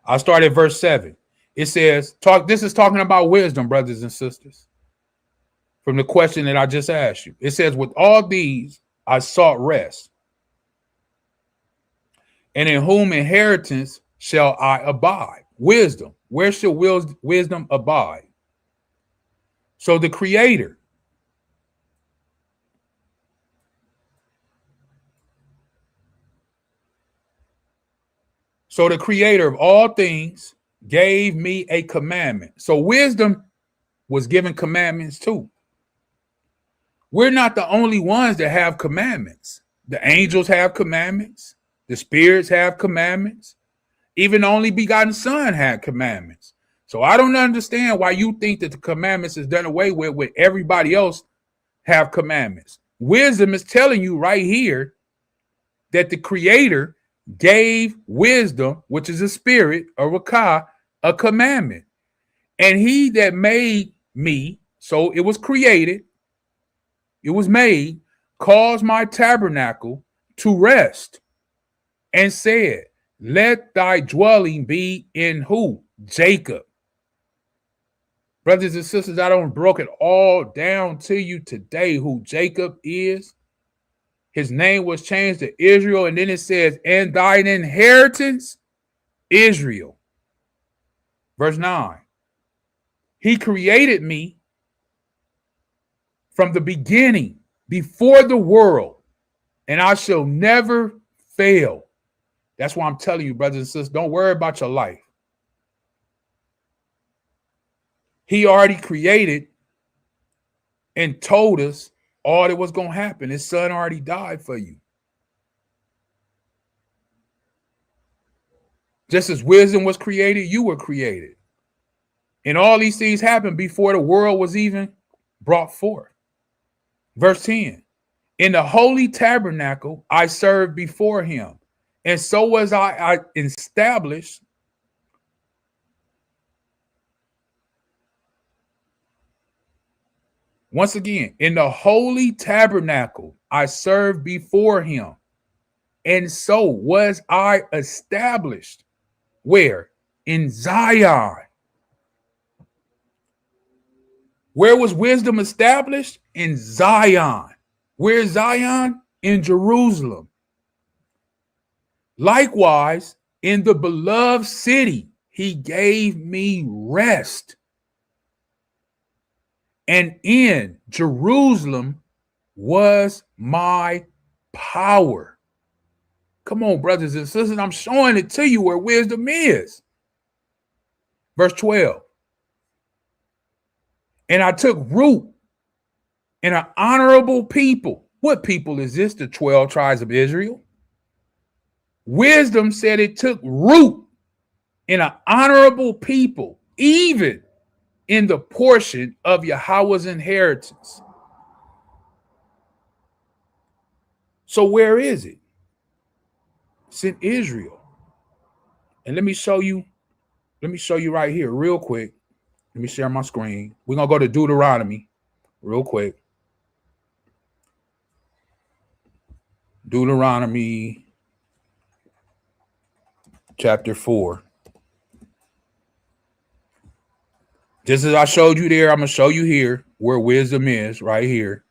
I'll start at verse 7. It says, this is talking about wisdom, brothers and sisters, from the question that I just asked you. It says, with all these I sought rest, and in whom inheritance shall I abide? Wisdom. Where shall wisdom abide? So the Creator. So the Creator of all things gave me a commandment. So wisdom was given commandments too. We're not the only ones that have commandments. The angels have commandments. The spirits have commandments. Even the only begotten Son had commandments. So I don't understand why you think that the commandments is done away with when everybody else have commandments. Wisdom is telling you right here that the Creator gave wisdom, which is a spirit, a rakah, a commandment. And he that made me, so it was created, it was made, caused my tabernacle to rest, and said, let thy dwelling be in who? Jacob. Brothers and sisters, I don't broke it all down to you today who Jacob is. His name was changed to Israel, and then it says, and thine inheritance, Israel. Verse 9. He created me from the beginning, before the world, and I shall never fail. That's why I'm telling you, brothers and sisters, don't worry about your life. He already created and told us all that was going to happen. His Son already died for you. Just as wisdom was created, you were created. And all these things happened before the world was even brought forth. Verse 10, in the holy tabernacle I served before him, and so was I established once again, in the holy tabernacle I served before him, and so was I established. Where? In Zion. Where was wisdom established? In Zion. Where is Zion? In Jerusalem. Likewise, in the beloved city, he gave me rest. And in Jerusalem was my power. Come on, brothers and sisters, I'm showing it to you where wisdom is. Verse 12. And I took root in an honorable people. What people is this? The 12 tribes of Israel. Wisdom said it took root in an honorable people, even in the portion of Yahweh's inheritance. So where is it? It's in Israel. And let me show you right here real quick. Let me share my screen. We're going to go to Deuteronomy real quick. Deuteronomy chapter 4. Just as I showed you there, I'm going to show you here where wisdom is right here.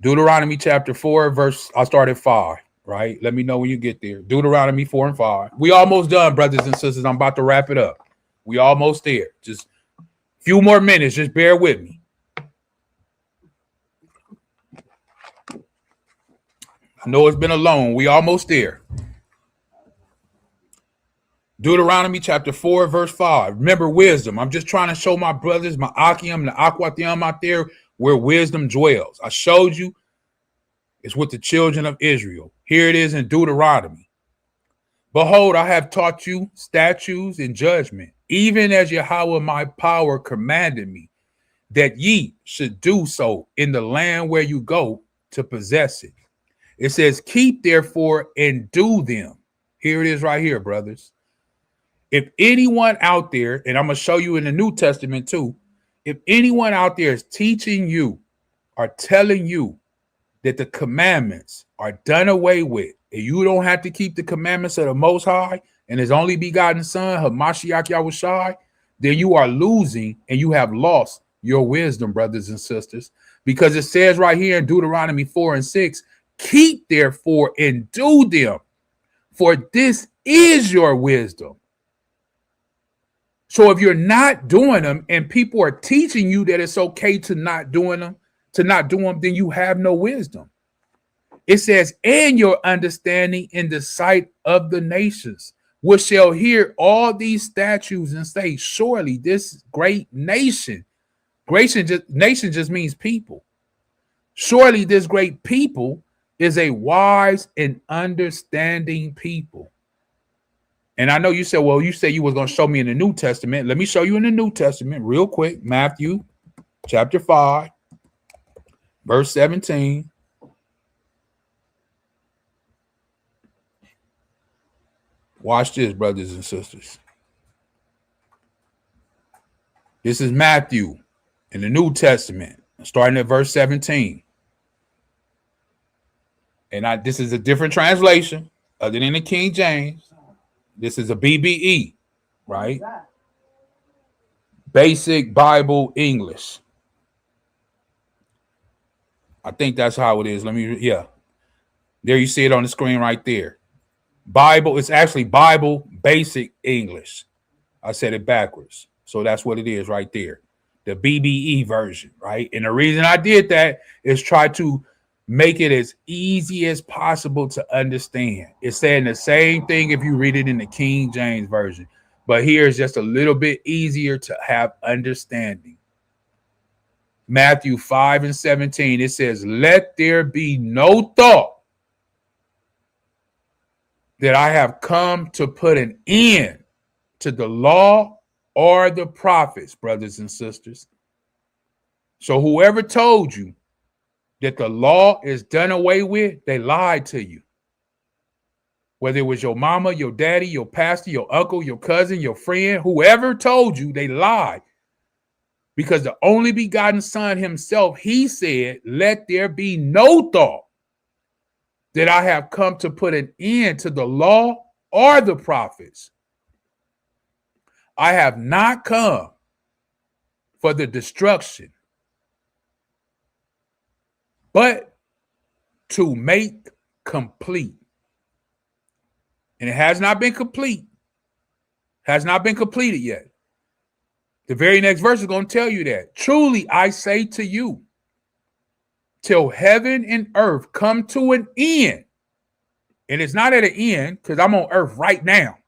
Deuteronomy chapter 4, verse, I'll start at 5, right? Let me know when you get there. Deuteronomy 4 and 5. We almost done, brothers and sisters. I'm about to wrap it up. We almost there. Just a few more minutes. Just bear with me. I know it's been a long. We almost there. Deuteronomy chapter 4, verse 5. Remember wisdom. I'm just trying to show my brothers, my Akim, the Akwatiam out there, where wisdom dwells. I showed you it's with the children of Israel. Here it is in Deuteronomy. Behold, I have taught you statutes and judgment, even as Yahweh my power commanded me, that ye should do so in the land where you go to possess it. It says, keep therefore and do them. Here it is right here, brothers. If anyone out there, and I'm going to show you in the New Testament too, if anyone out there is teaching you or telling you that the commandments are done away with, and you don't have to keep the commandments of the Most High and His only begotten Son, Hamashiach Yahushai, then you are losing and you have lost your wisdom, brothers and sisters, because it says right here in Deuteronomy 4 and 6, keep therefore and do them, for this is your wisdom. So if you're not doing them and people are teaching you that it's okay to not do them, then you have no wisdom. It says, and your understanding in the sight of the nations, which shall hear all these statutes and say, surely this great nation just means people. Surely this great people is a wise and understanding people. And I know you said, well, you said you was going to show me in the New Testament. Let me show you in the New Testament real quick. Matthew chapter 5, verse 17. Watch this, brothers and sisters. This is Matthew in the New Testament, starting at verse 17. And this is a different translation other than the King James. This is a BBE, right? Basic Bible English. I think that's how it is. Yeah. There you see it on the screen right there. Bible, it's actually Bible Basic English. I said it backwards. So that's what it is right there. The BBE version, right? And the reason I did that is try to make it as easy as possible to understand. It's saying the same thing if you read it in the King James version, but here is just a little bit easier to have understanding. Matthew 5 and 17, it says, let there be no thought that I have come to put an end to the law or the prophets, brothers and sisters. So whoever told you that the law is done away with, they lied to you. Whether it was your mama, your daddy, your pastor, your uncle, your cousin, your friend, whoever told you, they lied. Because the only begotten Son himself, he said, let there be no thought that I have come to put an end to the law or the prophets. I have not come for the destruction but to make complete. And it has not been complete. Has not been completed yet. The very next verse is going to tell you that. Truly, I say to you, till heaven and earth come to an end. And it's not at an end because I'm on earth right now.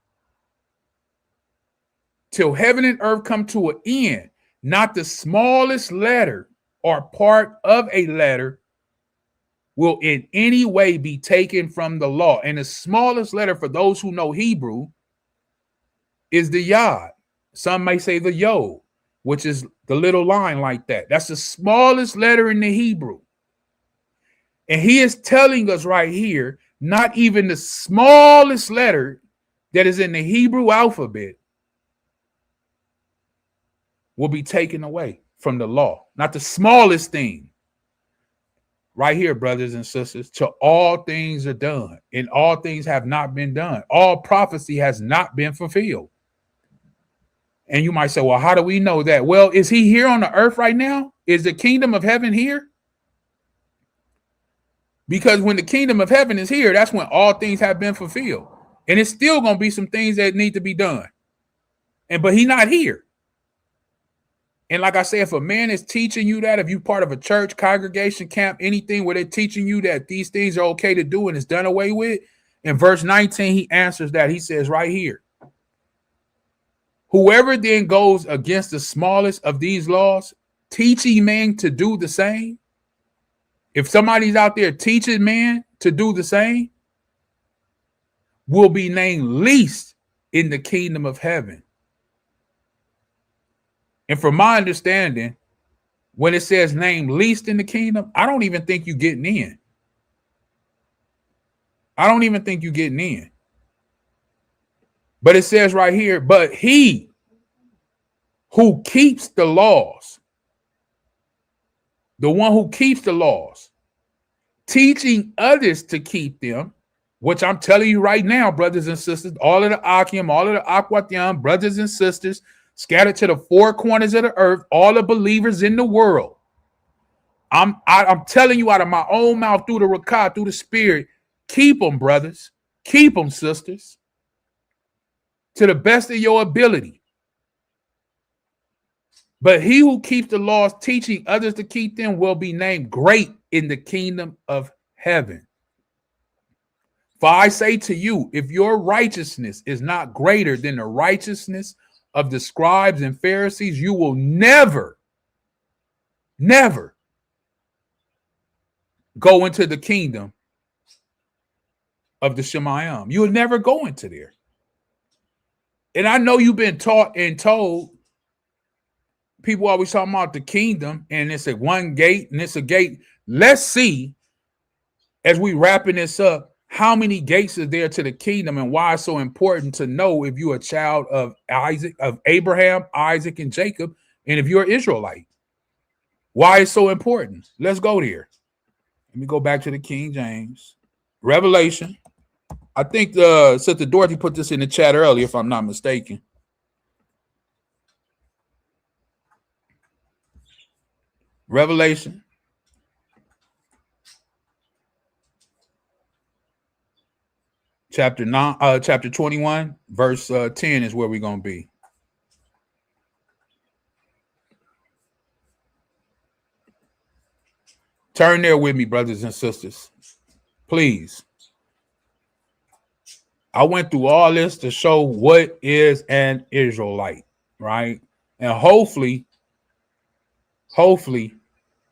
Till heaven and earth come to an end, not the smallest letter or part of a letter will in any way be taken from the law. And the smallest letter, for those who know Hebrew, is the yod. Some may say the yod, which is the little line like that. That's the smallest letter in the Hebrew. And he is telling us right here, not even the smallest letter that is in the Hebrew alphabet will be taken away from the law. Not the smallest thing. Right here, brothers and sisters, till all things are done, and all things have not been done. All prophecy has not been fulfilled. And you might say, well, how do we know that? Well, is he here on the earth right now? Is the kingdom of heaven here? Because when the kingdom of heaven is here, that's when all things have been fulfilled. And it's still going to be some things that need to be done. But he's not here. And like I said, if a man is teaching you that, if you're part of a church, congregation, camp, anything where they're teaching you that these things are okay to do and it's done away with, in verse 19, he answers that. He says right here, whoever then goes against the smallest of these laws, teaching men to do the same. If somebody's out there teaching man to do the same, will be named least in the kingdom of heaven. And from my understanding, when it says named least in the kingdom, I don't even think you're getting in. I don't even think you're getting in. But it says right here, but he who keeps the laws, the one who keeps the laws, teaching others to keep them, which I'm telling you right now, brothers and sisters, all of the Akim, all of the Akwatiam, brothers and sisters, scattered to the four corners of the earth, all the believers in the world. I'm telling you out of my own mouth through the Rakah, through the Spirit, keep them, brothers. Keep them, sisters, to the best of your ability. But he who keeps the laws, teaching others to keep them, will be named great in the kingdom of heaven. For I say to you, if your righteousness is not greater than the righteousness of the scribes and Pharisees, you will never go into the kingdom of the Shemayim. You will never go into there. And I know you've been taught and told, people always talking about the kingdom and it's a one gate and it's a gate. Let's see, as we wrapping this up, how many gates are there to the kingdom and why it's so important to know if you're a child of Isaac, of Abraham, Isaac, and Jacob, and if you're an Israelite. Why it's so important. Let's go there. Let me go back to the King James. Revelation. I think Sister Dorothy put this in the chat earlier, if I'm not mistaken. Revelation. Chapter 21, verse 10 is where we're going to be. Turn there with me, brothers and sisters. Please. I went through all this to show what is an Israelite, right? And hopefully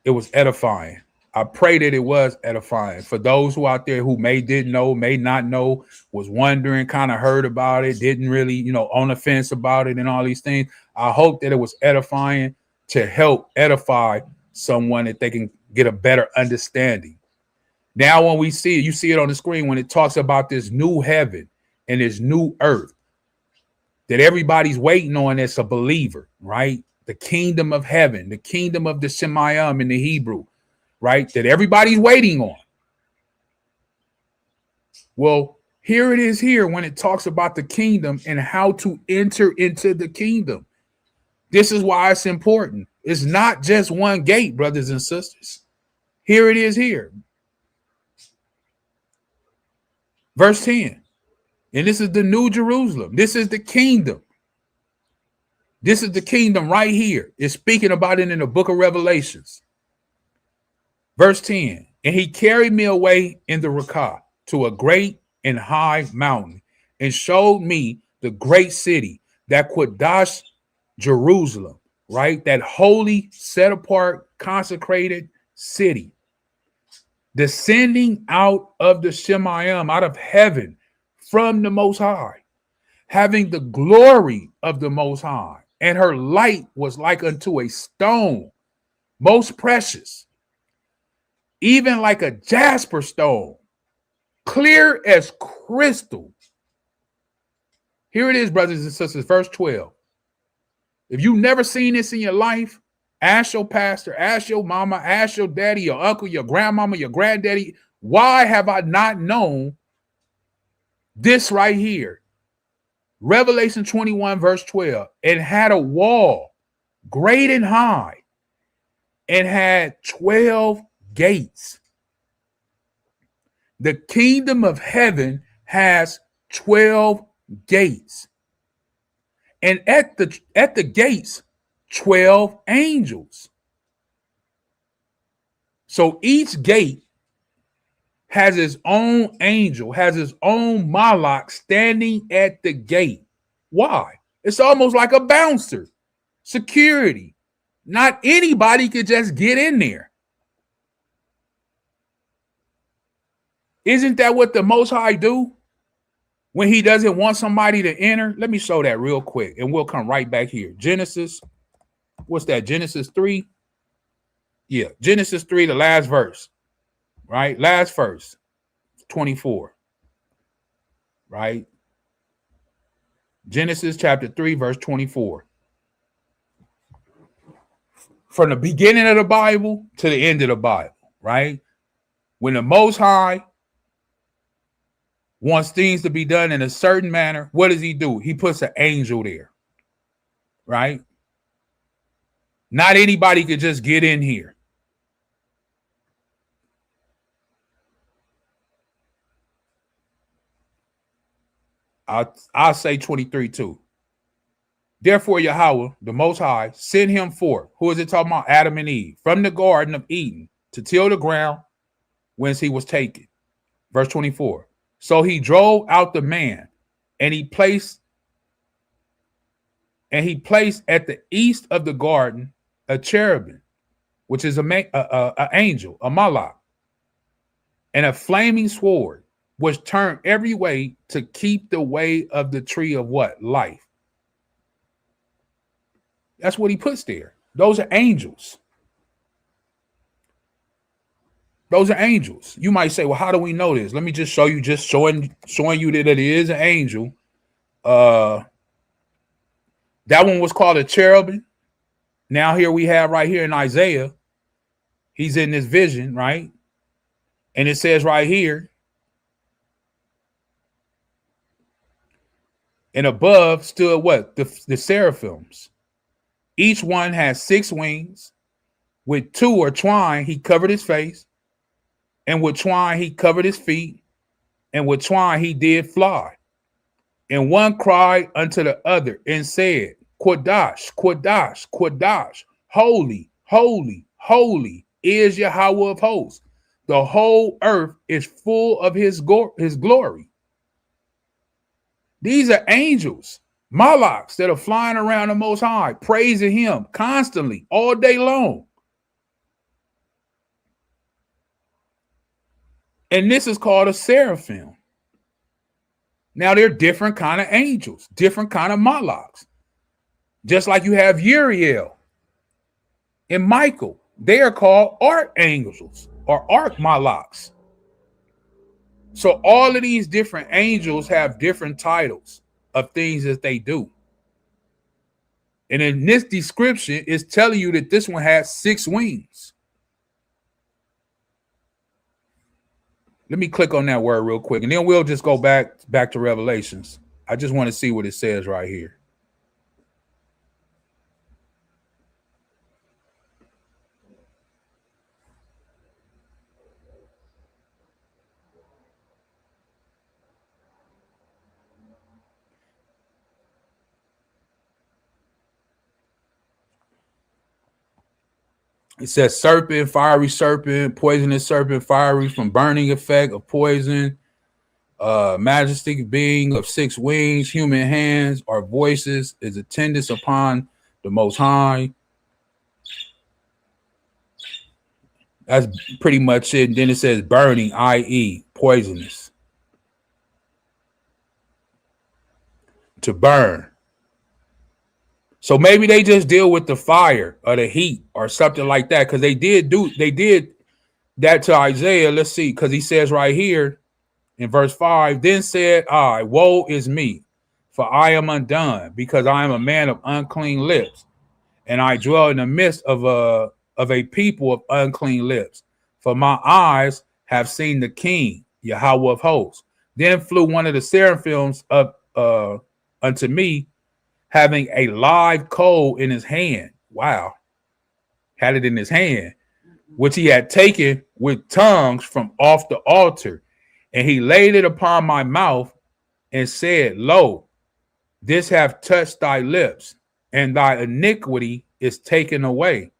it was edifying. I pray that it was edifying for those who out there who didn't know, may not know, was wondering, kind of heard about it, didn't really, on the fence about it and all these things. I hope that it was edifying to help edify someone that they can get a better understanding. Now, when we see it, you see it on the screen when it talks about this new heaven and this new earth that everybody's waiting on as a believer, right? The kingdom of heaven, the kingdom of the Shemayim in the Hebrew, right? That everybody's waiting on. Well, here it is here when it talks about the kingdom and how to enter into the kingdom. This is why it's important. It's not just one gate, brothers and sisters. Here it is here. Verse 10. And this is the New Jerusalem. This is the kingdom. This is the kingdom right here. It's speaking about it in the book of Revelations. Verse 10. And he carried me away in the Rakah to a great and high mountain and showed me the great city, that Quadash Jerusalem, right? That holy, set apart, consecrated city, descending out of the Shemayim, out of heaven from the Most High, having the glory of the Most High. And her light was like unto a stone, most precious, even like a jasper stone, clear as crystal. Here it is, brothers and sisters, verse 12. If you've never seen this in your life, ask your pastor, ask your mama, ask your daddy, your uncle, your grandmama, your granddaddy, why have I not known this right here? Revelation 21, verse 12, and had a wall great and high and had 12 gates. The kingdom of heaven has 12 gates. And at the gates, 12 angels. So each gate has its own angel, has its own malak standing at the gate. Why? It's almost like a bouncer, security. Not anybody could just get in there. Isn't that what the Most High do when he doesn't want somebody to enter? Let me show that real quick, and we'll come right back here. Genesis, what's that? Genesis 3? Yeah, Genesis 3, the last verse, right? Last verse, 24, right? Genesis chapter 3, verse 24. From the beginning of the Bible to the end of the Bible, right? When the Most High wants things to be done in a certain manner, what does he do? He puts an angel there, right? Not anybody could just get in here. I'll say 23 too. Therefore, Yahweh, the Most High, sent him forth. Who is it talking about? Adam and Eve, from the garden of Eden to till the ground whence he was taken. Verse 24. So he drove out the man, and he placed at the east of the garden a cherubim, which is an angel, a malach, and a flaming sword, which turned every way to keep the way of the tree of what? Life. That's what he puts there. Those are angels. Those are angels. You might say, well, how do we know this? Let me just show you, showing you that it is an angel. That one was called a cherubim. Now here we have right here in Isaiah, he's in this vision, right? And it says right here, and above stood what? The seraphims. Each one has 6 wings. With 2 are twine, he covered his face. And with twine, he covered his feet. And with twine, he did fly. And one cried unto the other and said, Quadash, Quadash, Quadash, holy, holy, holy is Yahweh of hosts. The whole earth is full of his glory. These are angels, malaks that are flying around the Most High, praising him constantly, all day long. And this is called a seraphim. Now, they're different kind of angels, different kind of malaks. Just like you have Uriel and Michael. They are called archangels or archmalaks. So all of these different angels have different titles of things that they do. And in this description, it's telling you that this one has 6 wings. Let me click on that word real quick, and then we'll just go back to Revelations. I just want to see what it says right here. It says serpent, poisonous serpent, fiery from burning effect of poison, majestic being of 6 wings, human hands or voices, is attendance upon the Most High. That's pretty much it. And then it says burning, i.e., poisonous. To burn. So maybe they just deal with the fire or the heat or something like that, because they did that to Isaiah. Let's see, because he says right here in verse 5, then said I, woe is me, for I am undone, because I am a man of unclean lips, and I dwell in the midst of a people of unclean lips. For my eyes have seen the King, Yahweh of hosts. Then flew one of the seraphims up unto me, having a live coal in his hand. Wow. Had it in his hand, which he had taken with tongues from off the altar. And he laid it upon my mouth and said, lo, this hath touched thy lips, and thy iniquity is taken away,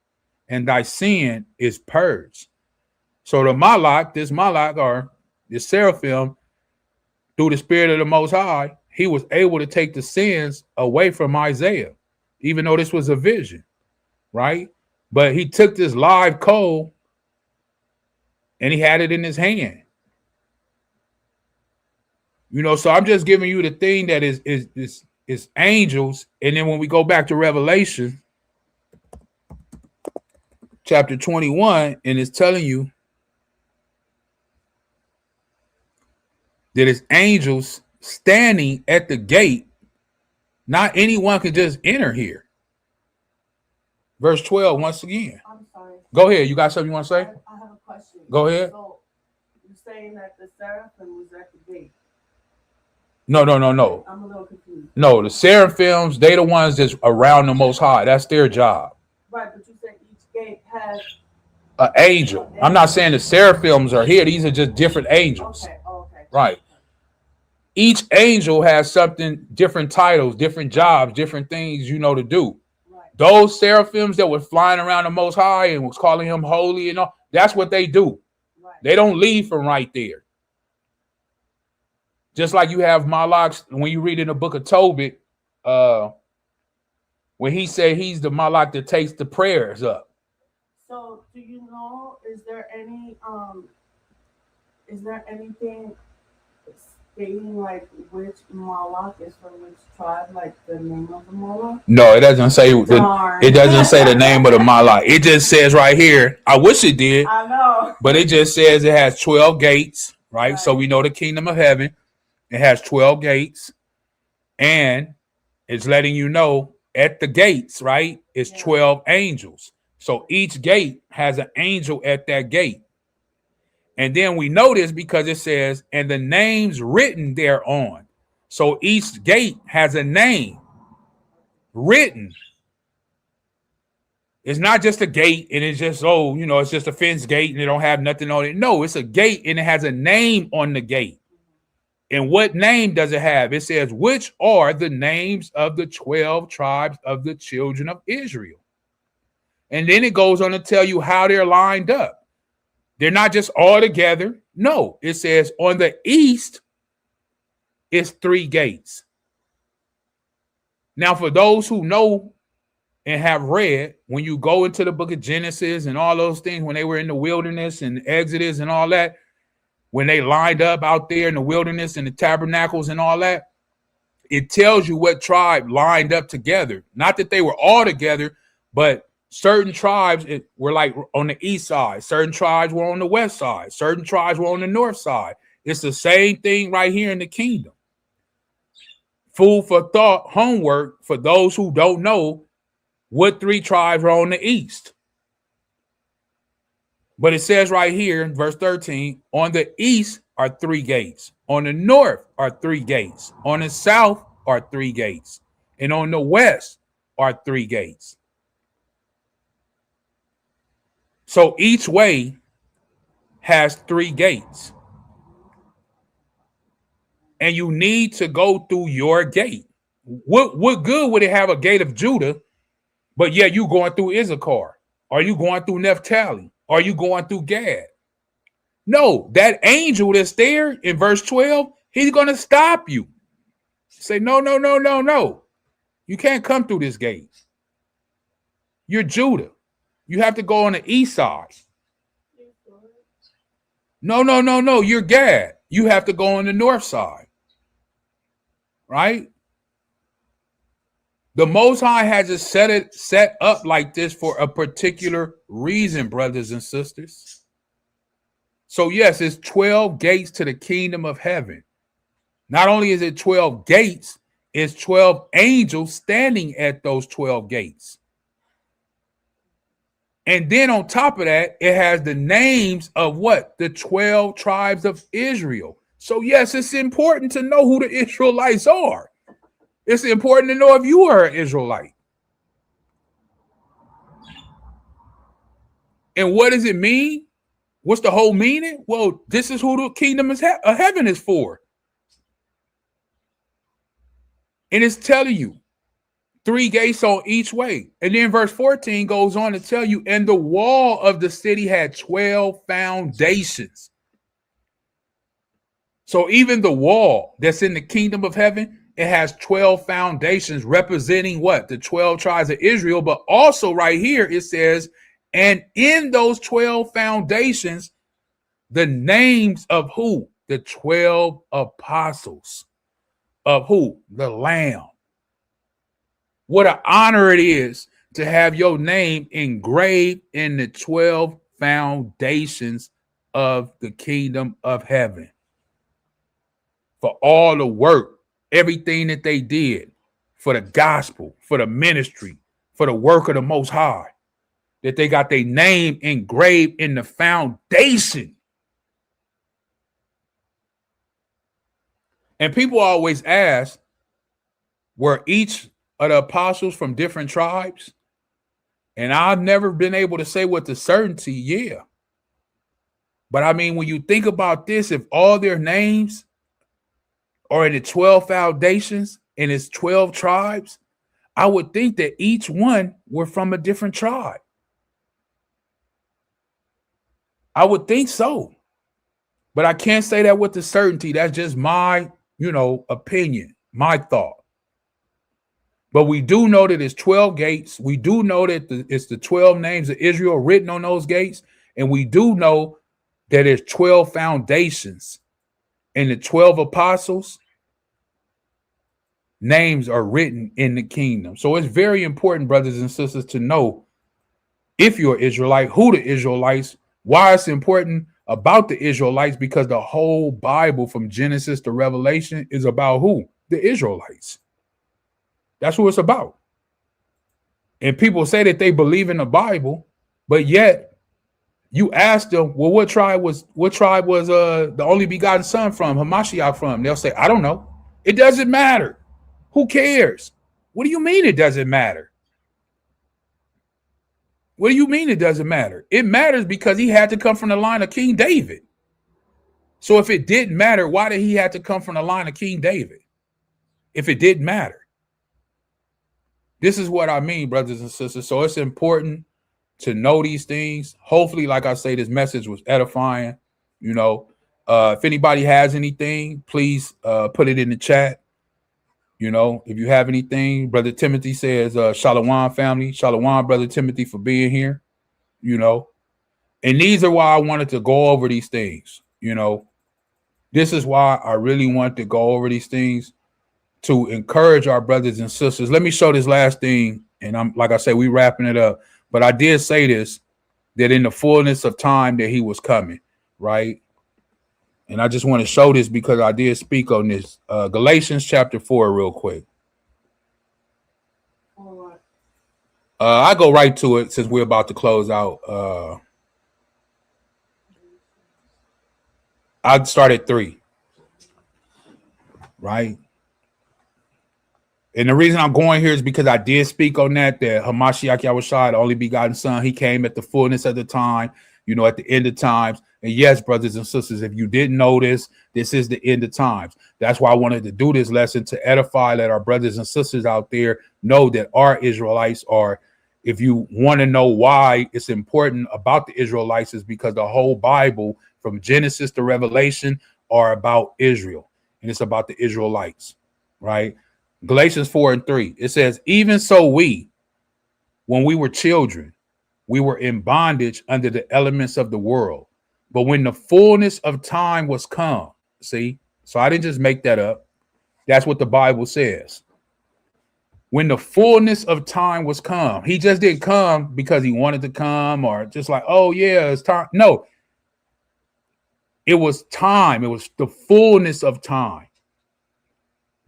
and thy sin is purged. So the Malak, or this seraphim, through the Spirit of the Most High, he was able to take the sins away from Isaiah, even though this was a vision, right? But he took this live coal and he had it in his hand. You know, so I'm just giving you the thing that is angels. And then when we go back to Revelation chapter 21, and it's telling you that it's angels standing at the gate. Not anyone can just enter here. Verse 12, once again. I'm sorry. Go ahead. You got something you want to say? I have a question. Go ahead. So you're saying that the seraphim was at the gate? No. I'm a little confused. No, the seraphims, they the ones that's around the Most High. That's their job. Right, but you said each gate has an angel. I'm not saying the seraphims are here. These are just different angels. Okay. Right. Each angel has something, different titles, different jobs, different things, to do. Right. Those seraphims that were flying around the Most High and was calling him holy and all, that's what they do. Right. They don't leave from right there. Just like you have Malak, when you read in the book of Tobit, when he said he's the Malak that takes the prayers up. So do you know, is there anything stating like which Malak is from which tribe, like the name of the Malak? No, it doesn't say it doesn't say the name of the Malak. It just says right here, I wish it did. I know. But it just says it has 12 gates, right? So we know the kingdom of heaven. It has 12 gates, and it's letting you know at the gates, right? It's 12 angels. So each gate has an angel at that gate. And then we know this because it says, and the names written thereon. So each gate has a name written. It's not just a gate and it's just, it's just a fence gate and it don't have nothing on it. No, it's a gate and it has a name on the gate. And what name does it have? It says, which are the names of the 12 tribes of the children of Israel. And then it goes on to tell you how they're lined up. They're not just all together. No, it says on the east, it's 3 gates. Now, for those who know and have read, when you go into the book of Genesis and all those things, when they were in the wilderness and Exodus and all that, when they lined up out there in the wilderness and the tabernacles and all that, it tells you what tribe lined up together. Not that they were all together, but certain tribes were like on the east side. Certain tribes were on the west side. Certain tribes were on the north side. It's the same thing right here in the kingdom. Food for thought, homework for those who don't know what 3 tribes are on the east. But it says right here in verse 13, on the east are 3 gates. On the north are 3 gates. On the south are 3 gates. And on the west are 3 gates. So each way has 3 gates. And you need to go through your gate. What good would it have a gate of Judah, but yeah, you going through Issachar? Are you going through Naphtali? Are you going through Gad? No, that angel that's there in verse 12, he's going to stop you. Say, no, no, no, no, no. You can't come through this gate. You're Judah. You have to go on the east side. No, no, no, no. You're Gad. You have to go on the north side. Right? The Most High has it set up like this for a particular reason, brothers and sisters. So yes, it's 12 gates to the kingdom of heaven. Not only is it 12 gates, it's 12 angels standing at those 12 gates. And then on top of that, it has the names of what? The 12 tribes of Israel. So yes, it's important to know who the Israelites are. It's important to know if you are an Israelite. And what does it mean? What's the whole meaning? Well, this is who the kingdom of heaven is for. And it's telling you 3 gates on each way. And then verse 14 goes on to tell you, and the wall of the city had 12 foundations. So even the wall that's in the kingdom of heaven, it has 12 foundations representing what? The 12 tribes of Israel. But also right here, it says, and in those 12 foundations, the names of who? The 12 apostles of who? The Lamb. What an honor it is to have your name engraved in the 12 foundations of the kingdom of heaven. For all the work, everything that they did for the gospel, for the ministry, for the work of the Most High, that they got their name engraved in the foundation. And people always ask, were each of the apostles from different tribes? And I've never been able to say with the certainty, yeah. But I mean, when you think about this, if all their names are in the 12 foundations and it's 12 tribes, I would think that each one were from a different tribe. I would think so. But I can't say that with the certainty. That's just my, opinion, my thought. But we do know that it's 12 gates. We do know that it's the 12 names of Israel written on those gates. And we do know that there's 12 foundations. And the 12 apostles' names are written in the kingdom. So it's very important, brothers and sisters, to know if you're an Israelite, who the Israelites, why it's important about the Israelites, because the whole Bible from Genesis to Revelation is about who? The Israelites. That's what it's about. And people say that they believe in the Bible, but yet you ask them, well, what tribe was the only begotten son from, Hamashiach from? They'll say, I don't know. It doesn't matter. Who cares? What do you mean it doesn't matter? What do you mean it doesn't matter? It matters because he had to come from the line of King David. So if it didn't matter, why did he have to come from the line of King David? If it didn't matter. This is what I mean, brothers and sisters. So it's important to know these things. Hopefully, like I say, this message was edifying. If anybody has anything, please put it in the chat. If you have anything, Brother Timothy says, Shalom family, Shalom, Brother Timothy, for being here, and these are why I wanted to go over these things. This is why I really want to go over these things, to encourage our brothers and sisters. Let me show this last thing. And like I said, we wrapping it up, but I did say this, that in the fullness of time that he was coming, right? And I just want to show this because I did speak on this. Galatians chapter 4 real quick. I go right to it since we're about to close out. I'd start at 3. Right? And the reason I'm going here is because I did speak on that Hamashiach Yahushua, the only begotten son, he came at the fullness of the time, at the end of times. And yes, brothers and sisters, if you didn't know this is the end of times. That's why I wanted to do this lesson, to edify, let our brothers and sisters out there know that our Israelites are If you want to know why it's important about the Israelites, is because the whole Bible from Genesis to Revelation are about Israel, and it's about the Israelites, right? Galatians 4:3, it says, even so we, when we were children, we were in bondage under the elements of the world. But when the fullness of time was come, see, so I didn't just make that up. That's what the Bible says. When the fullness of time was come, he just didn't come because he wanted to come or just like, oh yeah, it's time. No, it was time. It was the fullness of time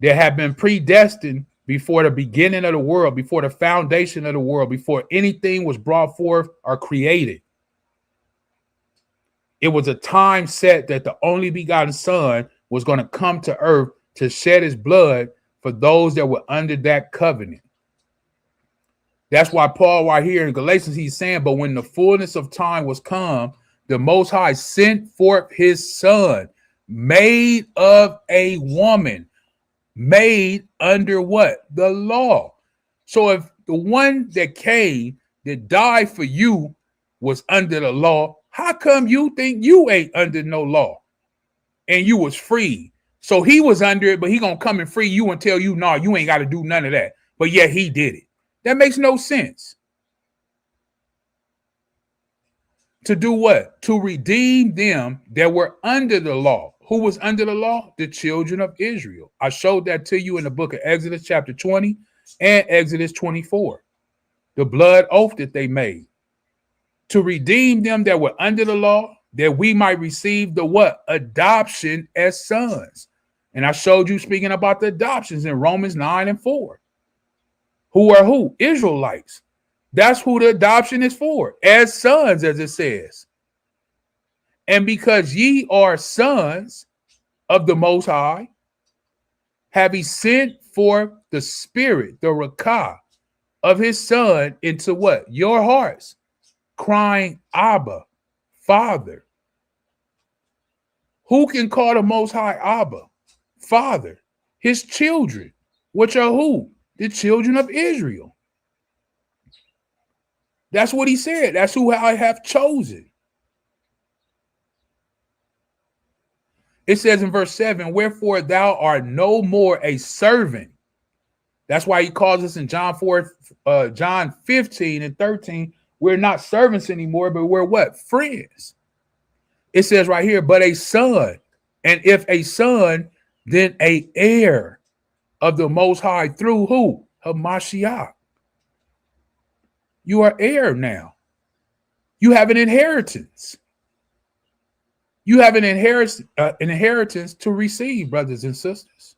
that had been predestined before the beginning of the world, before the foundation of the world, before anything was brought forth or created. It was a time set that the only begotten Son was going to come to earth to shed his blood for those that were under that covenant. That's why Paul, right here in Galatians, he's saying, but when the fullness of time was come, the Most High sent forth his Son, made of a woman, made under what? The law. So if the one that came, that died for you, was under the law, how come you think you ain't under no law and you was free? So he was under it, but he gonna come and free you and tell you, no, you ain't got to do none of that. But yet he did it. That makes no sense. To do what? To redeem them that were under the law. Who was under the law? The children of Israel. I showed that to you in the book of Exodus chapter 20 and Exodus 24. The blood oath that they made. To redeem them that were under the law, that we might receive the what? Adoption as sons. And I showed you speaking about the adoptions in Romans 9:4. Who are who? Israelites. That's who the adoption is for, as sons, as it says. And because ye are sons of the Most High, have he sent forth the Spirit, the Rakah, of his Son into what? Your hearts, crying, Abba, Father. Who can call the Most High Abba, Father? His children, which are who? The children of Israel. That's what he said. That's who I have chosen. It says in verse 7, wherefore thou art no more a servant. That's why he calls us in John 15 and 13. We're not servants anymore, but we're what? Friends. It says right here, but a son. And if a son, then a heir of the Most High through who? Hamashiach. You are heir now. You have an inheritance. You have an inheritance to receive, brothers and sisters.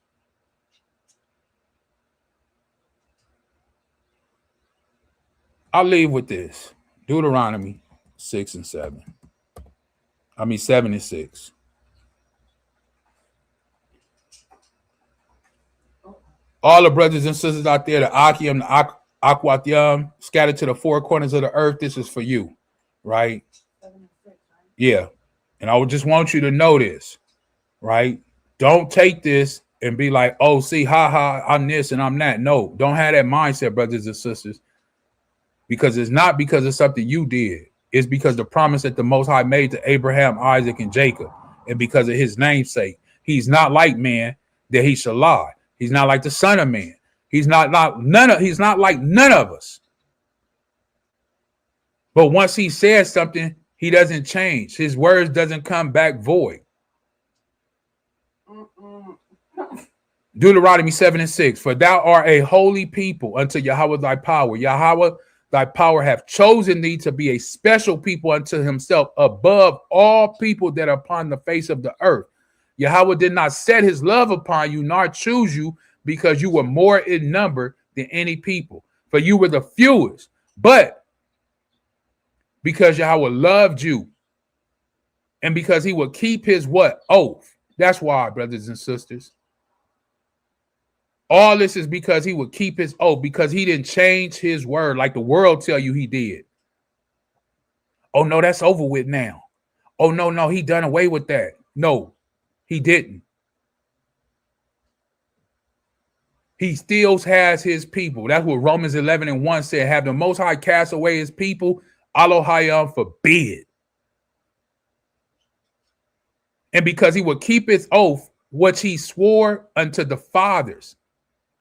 I'll leave with this. Deuteronomy 6 and 7. 7 and 6. All the brothers and sisters out there, the Akim, the Aquatyam, scattered to the four corners of the earth, this is for you, right? 7 and 6, right? Yeah. And I would just want you to know this, right? Don't take this and be like, oh, see, I'm this and I'm that. No, don't have that mindset, brothers and sisters, because it's not because it's something you did. It's because the promise that the Most High made to Abraham, Isaac, and Jacob, and because of his namesake. He's not like man that he shall lie. He's not like the son of man. He's not like none of us. But once he says something, he doesn't change. His words doesn't come back void. Deuteronomy 7 and 6. For thou art a holy people unto Yahweh thy power. Yahweh thy power hath chosen thee to be a special people unto himself above all people that are upon the face of the earth. Yahweh did not set his love upon you, nor choose you, because you were more in number than any people. For you were the fewest. But because Yahweh loved you, and because he will keep his what? Oath. That's why, brothers and sisters. All this is because he would keep his oath, because he didn't change his word like the world tell you he did. Oh, no, that's over with now. Oh, no, he done away with that. No, he didn't. He still has his people. That's what Romans 11:1 said. Have the Most High cast away his people? Elohim forbid. And because he would keep his oath, which he swore unto the fathers.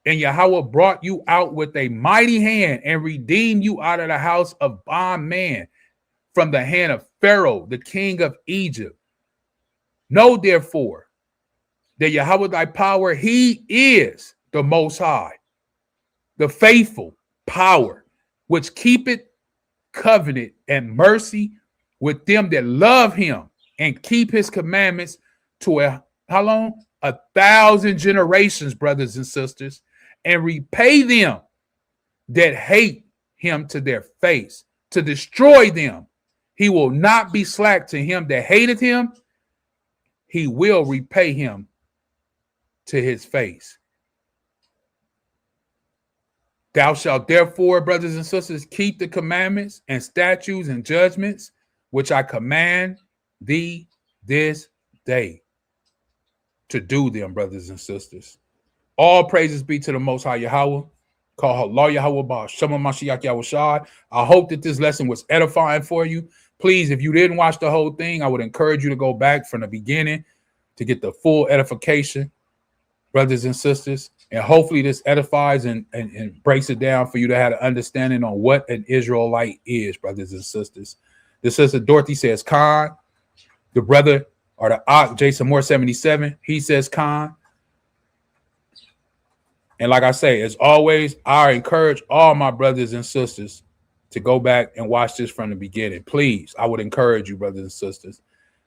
And Yahweh brought you out with a mighty hand and redeemed you out of the house of bondman, from the hand of Pharaoh, the king of Egypt. Know therefore that Yahweh thy power, he is the Most High, the faithful power, which keepeth covenant and mercy with them that love him and keep his commandments to how long? 1,000 generations, brothers and sisters, and repay them that hate him to their face, to destroy them. He will not be slack to him that hated him. He will repay him to his face. Thou shalt therefore, brothers and sisters, keep the commandments and statutes and judgments which I command thee this day to do them, brothers and sisters. All praises be to the Most High Yahweh. Call Allah Yahweh Ba Shema Mashiach Yahweh Shad. I hope that this lesson was edifying for you. Please, if you didn't watch the whole thing, I would encourage you to go back from the beginning to get the full edification, brothers and sisters. And hopefully this edifies and breaks it down for you to have an understanding on what an Israelite is, brothers and sisters. The sister Dorothy says Khan. The brother or the Ak, Jason Moore 77, he says Khan. And like I say, as always, I encourage all my brothers and sisters to go back and watch this from the beginning. Please, I would encourage you, brothers and sisters.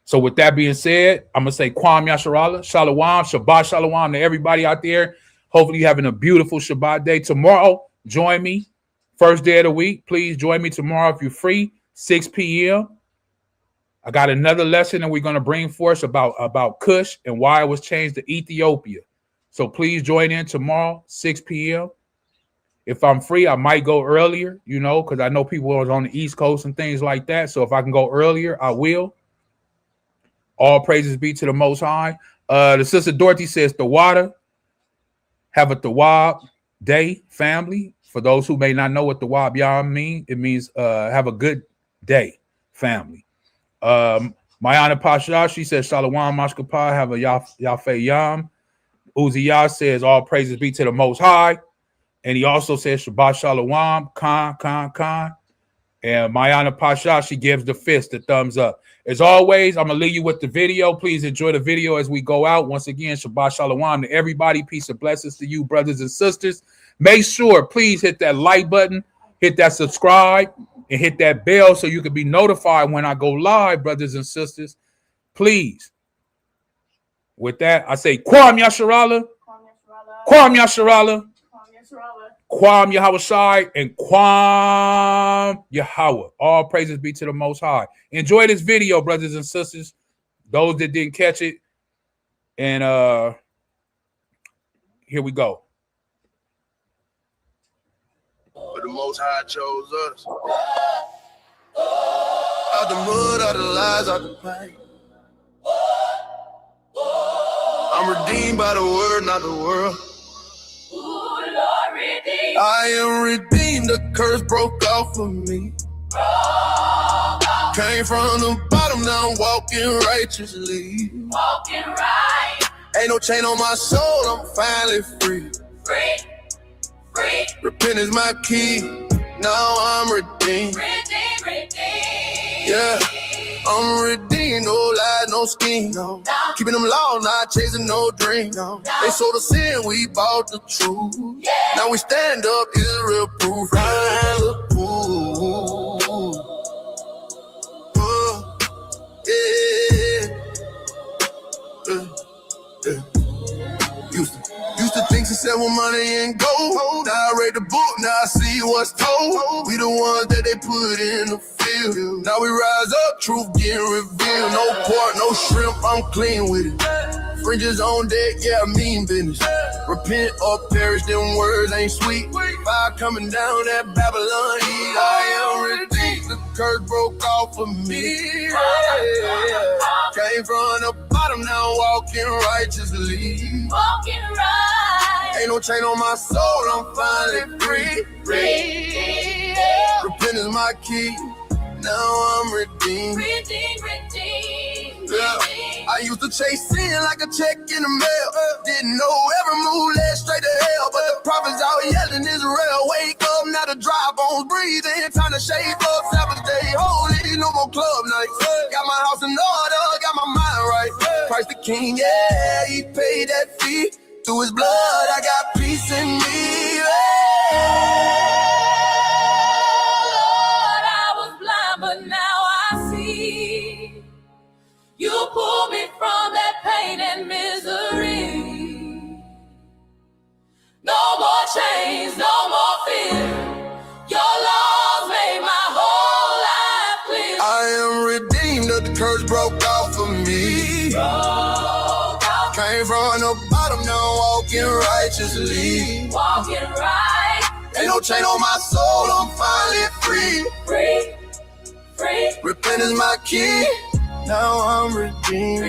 So with that being said, I'm going to say Kwam Yasharallah, Shalom, Shabbat Shalom to everybody out there. Hopefully you're having a beautiful Shabbat day. Tomorrow, join me. First day of the week. Please join me tomorrow if you're free, 6 p.m. I got another lesson that we're going to bring forth about Cush and why it was changed to Ethiopia. So please join in tomorrow, 6 p.m. If I'm free, I might go earlier, because I know people are on the East Coast and things like that. So if I can go earlier, I will. All praises be to the Most High. The sister Dorothy says the water. Have a Tawab day, family. For those who may not know what Tawab Yam mean, it means have a good day, family. Mayana Pasha, she says Shalom Mashkapa, have a Yafei Yam. Uziyah says all praises be to the Most High. And he also says Shabbat Shalom, Khan. And Mayana Pasha, she gives the fist, the thumbs up. As always, I'm going to leave you with the video. Please enjoy the video as we go out. Once again, Shabbat Shalom to everybody. Peace and blessings to you, brothers and sisters. Make sure, please hit that like button, hit that subscribe, and hit that bell so you can be notified when I go live, brothers and sisters. Please. With that, I say Kwam Yasharallah, Kwam Yasharallah, Kwam Yahweh Shai, and Kwam Yahweh. All praises be to the Most High. Enjoy this video, brothers and sisters. Those that didn't catch it. And here we go. But the Most High chose us. Out the mud, out the lies, out the pain. I'm redeemed by the word, not the world. Ooh, Lord, redeem. I am redeemed, the curse broke off of me. Came from the bottom, now I'm walking righteously. Walking right. Ain't no chain on my soul, I'm finally free. Free. Repent is my key, now I'm redeemed. Redeem. Yeah, I'm redeemed, no lie, no scheme. No. Keeping them law, not chasing no dream. No. They sold us in, we bought the truth. Yeah. Now we stand up, Israel proof. Used to think success with money and gold. Now I read the book, now I see what's told. We the ones that they put in the field. Now we rise up, truth getting revealed. No pork, no shrimp, I'm clean with it. Fringes on deck, yeah, I mean business. Repent or perish, them words ain't sweet. Fire coming down that Babylon heat. I am redeemed, the curse broke off of me. Came from the bottom, now walking righteously. Walking right. Ain't no chain on my soul, I'm finally free. Repentance my key, now I'm redeemed. Yeah. I used to chase sin like a check in the mail. Didn't know every move led straight to hell. But the prophets out yelling Israel, wake up, now the dry bones breathing. Time to shave up, Sabbath day holy, no more club nights. Got my house in order, got my mind right. Christ the King, yeah, he paid that fee. Through his blood, I got peace in me. Lord, I was blind, but now I see. You pulled me from that pain and misery. No more chains, no more fear. Your laws made my whole life clear. I am redeemed, the curse broke off of me. Came from the bottom, now walking righteously. Walking right. Ain't no chain on my soul, I'm finally free. Repentance my key, now I'm redeemed.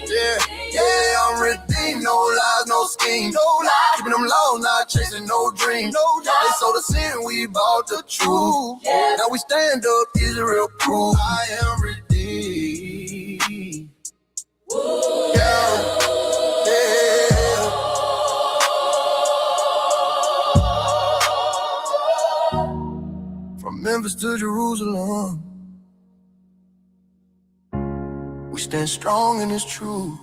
Yeah, I'm redeemed. No lies, no scheme. Keeping them laws, not chasing no dream. They sold the sin, we bought the truth. Now we stand up, Israel proof. I am redeemed. Yeah. From Memphis to Jerusalem, we stand strong in this truth.